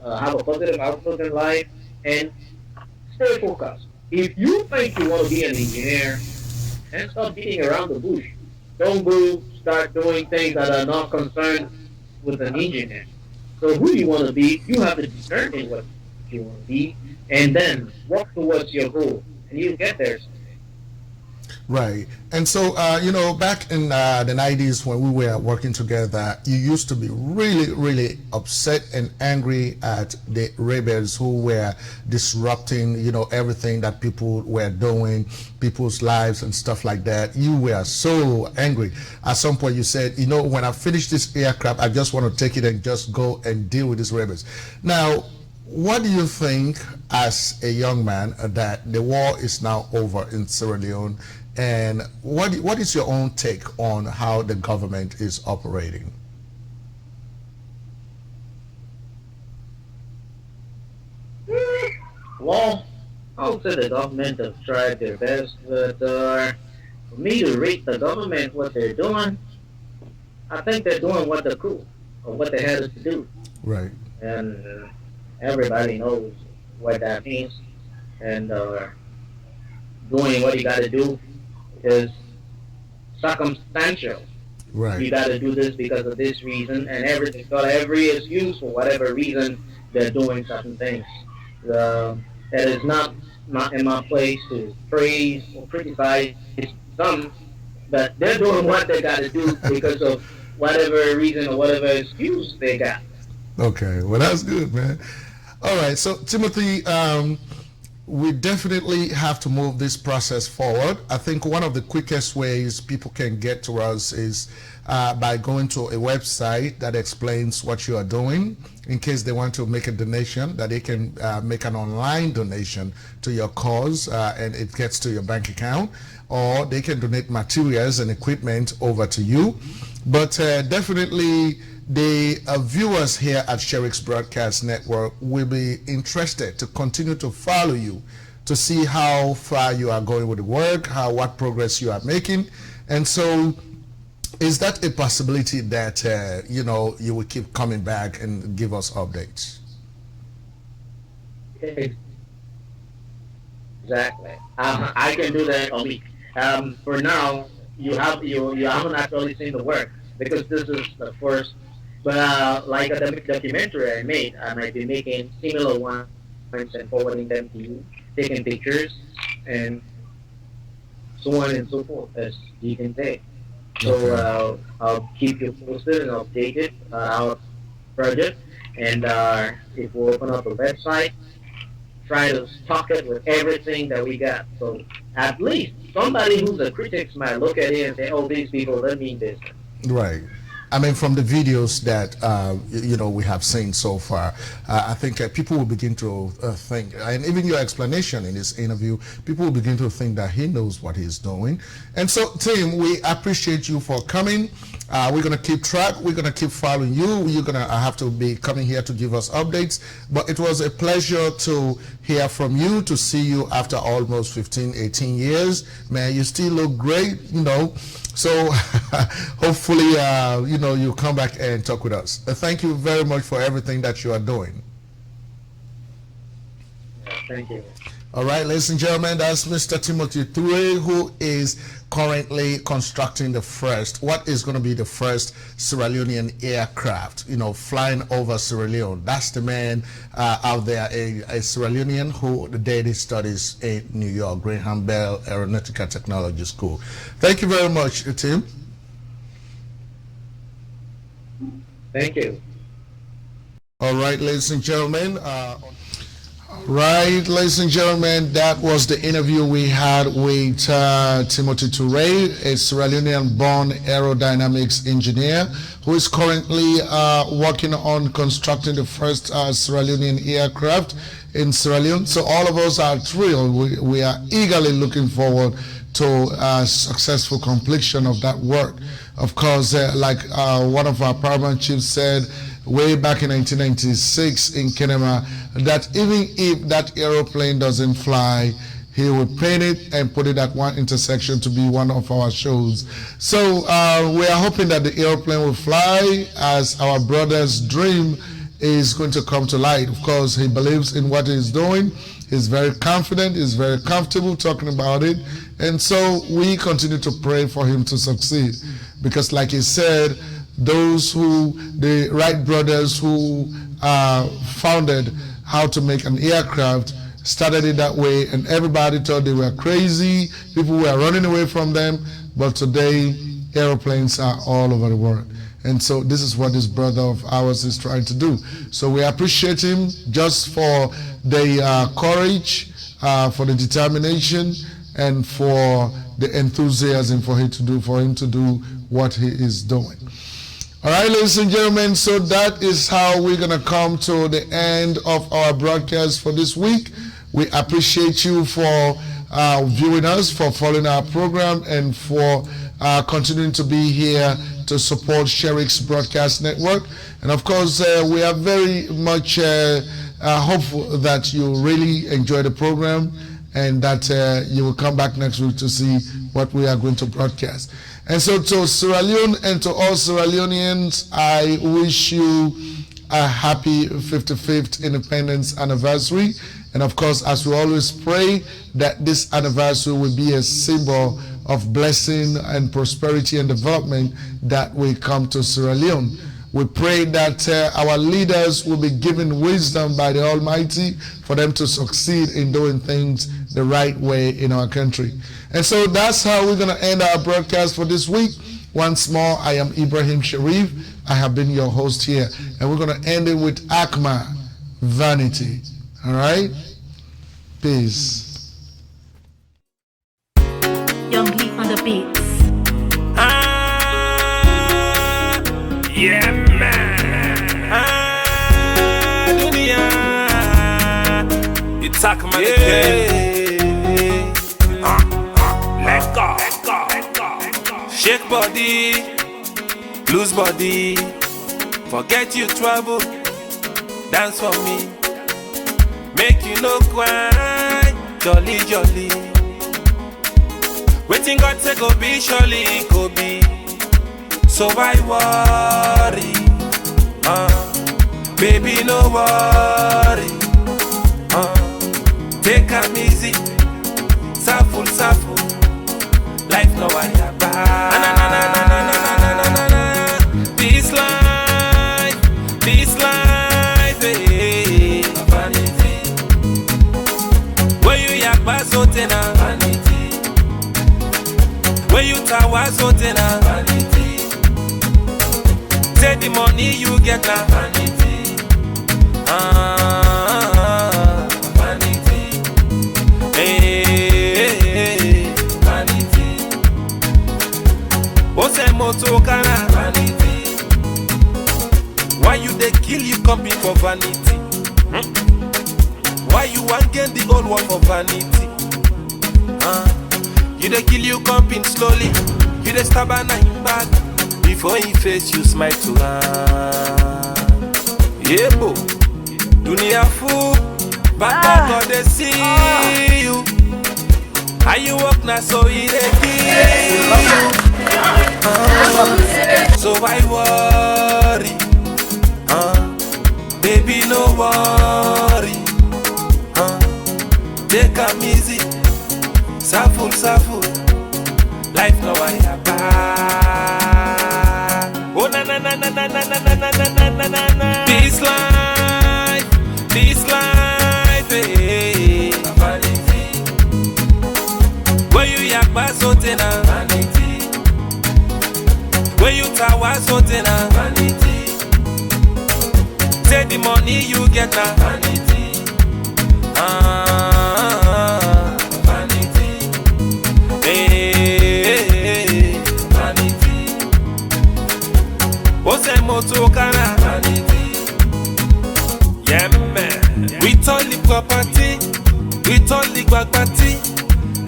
have a positive outlook in life, and stay focused. If you think you want to be an engineer, then stop beating around the bush. Don't go start doing things that are not concerned with an engineer. So who you want to be, you have to determine what you want to be, and then walk towards your goal, and you'll get there. Right. And so, back in the 90s when we were working together, you used to be really, really upset and angry at the rebels who were disrupting, everything that people were doing, people's lives and stuff like that. You were so angry. At some point you said, when I finish this aircraft, I just want to take it and just go and deal with these rebels. Now, what do you think as a young man that the war is now over in Sierra Leone? And what is your own take on how the government is operating? Well, I would say the government have tried their best, but for me to rate the government what they're doing, I think they're doing what they're cool, or what they had to do. Right. And everybody knows what that means. And doing what you got to do is circumstantial. Right. You got to do this because of this reason, and everything's got every excuse for whatever reason they're doing certain things. It is not in my place to praise or criticize some, but they're doing what they got to do because of whatever reason or whatever excuse they got. Okay, well that's good, man. All right, so Timothy, we definitely have to move this process forward. I think one of the quickest ways people can get to us is by going to a website that explains what you are doing. In case they want to make a donation, that they can make an online donation to your cause and it gets to your bank account, or they can donate materials and equipment over to you. But definitely the viewers here at Sherix Broadcast Network will be interested to continue to follow you, to see how far you are going with the work, what progress you are making. And so is that a possibility that you will keep coming back and give us updates? Exactly. I can do that a week. For now, you haven't actually seen the work because this is the first. But like a documentary I made, I might be making similar ones and forwarding them to you, taking pictures, and so on and so forth, as you can say. So I'll keep you posted and updated our project. And if we open up a website, try to stock it with everything that we got. So at least somebody who's a critic might look at it and say, oh, these people, they mean this. Right. I mean, from the videos that we have seen so far, I think people will begin to think, and even your explanation in this interview, people will begin to think that he knows what he's doing. And so, Tim, we appreciate you for coming. We're going to keep track. We're going to keep following you. You're going to have to be coming here to give us updates. But it was a pleasure to hear from you, to see you after almost 15, 18 years. Man, you still look great, So hopefully, you'll come back and talk with us. Thank you very much for everything that you are doing. Thank you. All right, ladies and gentlemen, that's Mr. Timothy Toure, who is currently constructing what is going to be the first Sierra Leonean aircraft, flying over Sierra Leone. That's the man out there, a Sierra Leonean who today studies in New York, Graham Bell Aeronautical Technology School. Thank you very much, Tim. Thank you. All right, ladies and gentlemen. Right, ladies and gentlemen, that was the interview we had with Timothy Toure, a Sierra Leonean-born aerodynamics engineer who is currently working on constructing the first Sierra Leonean aircraft in Sierra Leone. So all of us are thrilled. We are eagerly looking forward to successful completion of that work. Of course, like one of our paramount chiefs said way back in 1996 in Kenema, that even if that aeroplane doesn't fly, he would paint it and put it at one intersection to be one of our shows. So we are hoping that the airplane will fly, as our brother's dream is going to come to light. Of course, he believes in what he's doing. He's very confident. He's very comfortable talking about it. And so we continue to pray for him to succeed. Because like he said, the Wright brothers who founded how to make an aircraft started it that way, and everybody thought they were crazy. People were running away from them. But today, airplanes are all over the world. And so this is what this brother of ours is trying to do. So we appreciate him just for the courage, for the determination, and for the enthusiasm for him to do what he is doing. All right, ladies and gentlemen, so that is how we're going to come to the end of our broadcast for this week. We appreciate you for viewing us, for following our program, and for continuing to be here to support Sherix Broadcast Network. And of course, we are very much hopeful that you really enjoy the program and that you will come back next week to see what we are going to broadcast. And so to Sierra Leone and to all Sierra Leoneans, I wish you a happy 55th independence anniversary. And of course, as we always pray, that this anniversary will be a symbol of blessing and prosperity and development that will come to Sierra Leone. We pray that our leaders will be given wisdom by the Almighty for them to succeed in doing things the right way in our country. And so that's how we're going to end our broadcast for this week. Once more, I am Ibrahim Sharif. I have been your host here. And we're going to end it with Akma, Vanity. All right? Peace. Young Lee on the beats. Yeah, man. Dunia. You talking about the game. Let go. Shake body, loose body. Forget your trouble. Dance for me. Make you no cry. Jolly, jolly. Waiting God say go be, surely go be. So I worry, baby no worry, take am easy, suffer, life no wire bad. This life, hey. Vanity. When you yakba zotena, vanity. When you tawa zotena, vanity. Say the money you get now, vanity. Vanity. Hey, vanity. Ose moto kana, vanity. they kill you company for vanity? Why you want gain the old one for vanity? You they kill you company slowly. You they stab a nine back. Before he face you smile to her. Yeah, bo. Dunia fool. Papa God they see you. How you walk now so he they kill you. So why worry? Baby no worry. Take a easy. Saful. Life no I bad. Oh na. This life, hey. Where you yak basote na vanity. Where you tawa sote na vanity. Say the money you get na vanity. Vanity. Hey, vanity. Ose moto kana vanity. Yeah man. We told the property. We told the property.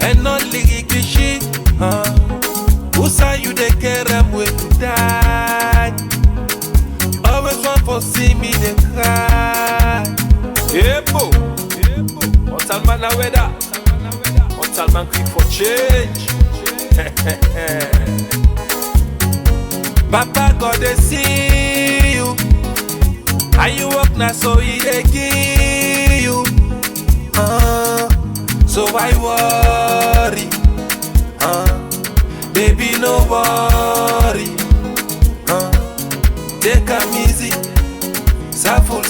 And only Ikishi. Who say you they care them way to die? Always want for see me they cry. Epo. Hotel man a weather. Hotel man quick for change. Papa God they see you. How you walk now so he they give you. So why worry? Baby no worry. Take a easy. Saful.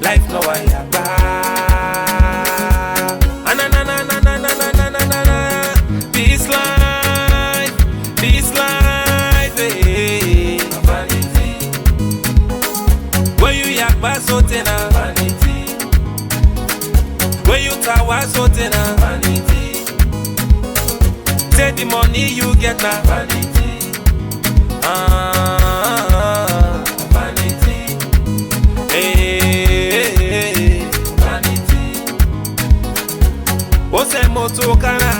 Life no I bad. This life, hey. Vanity. Where you yak basote na vanity. Where you tawa sote na vanity. Say the money you get na vanity. Vanity. Hey, vanity. Ose moto kana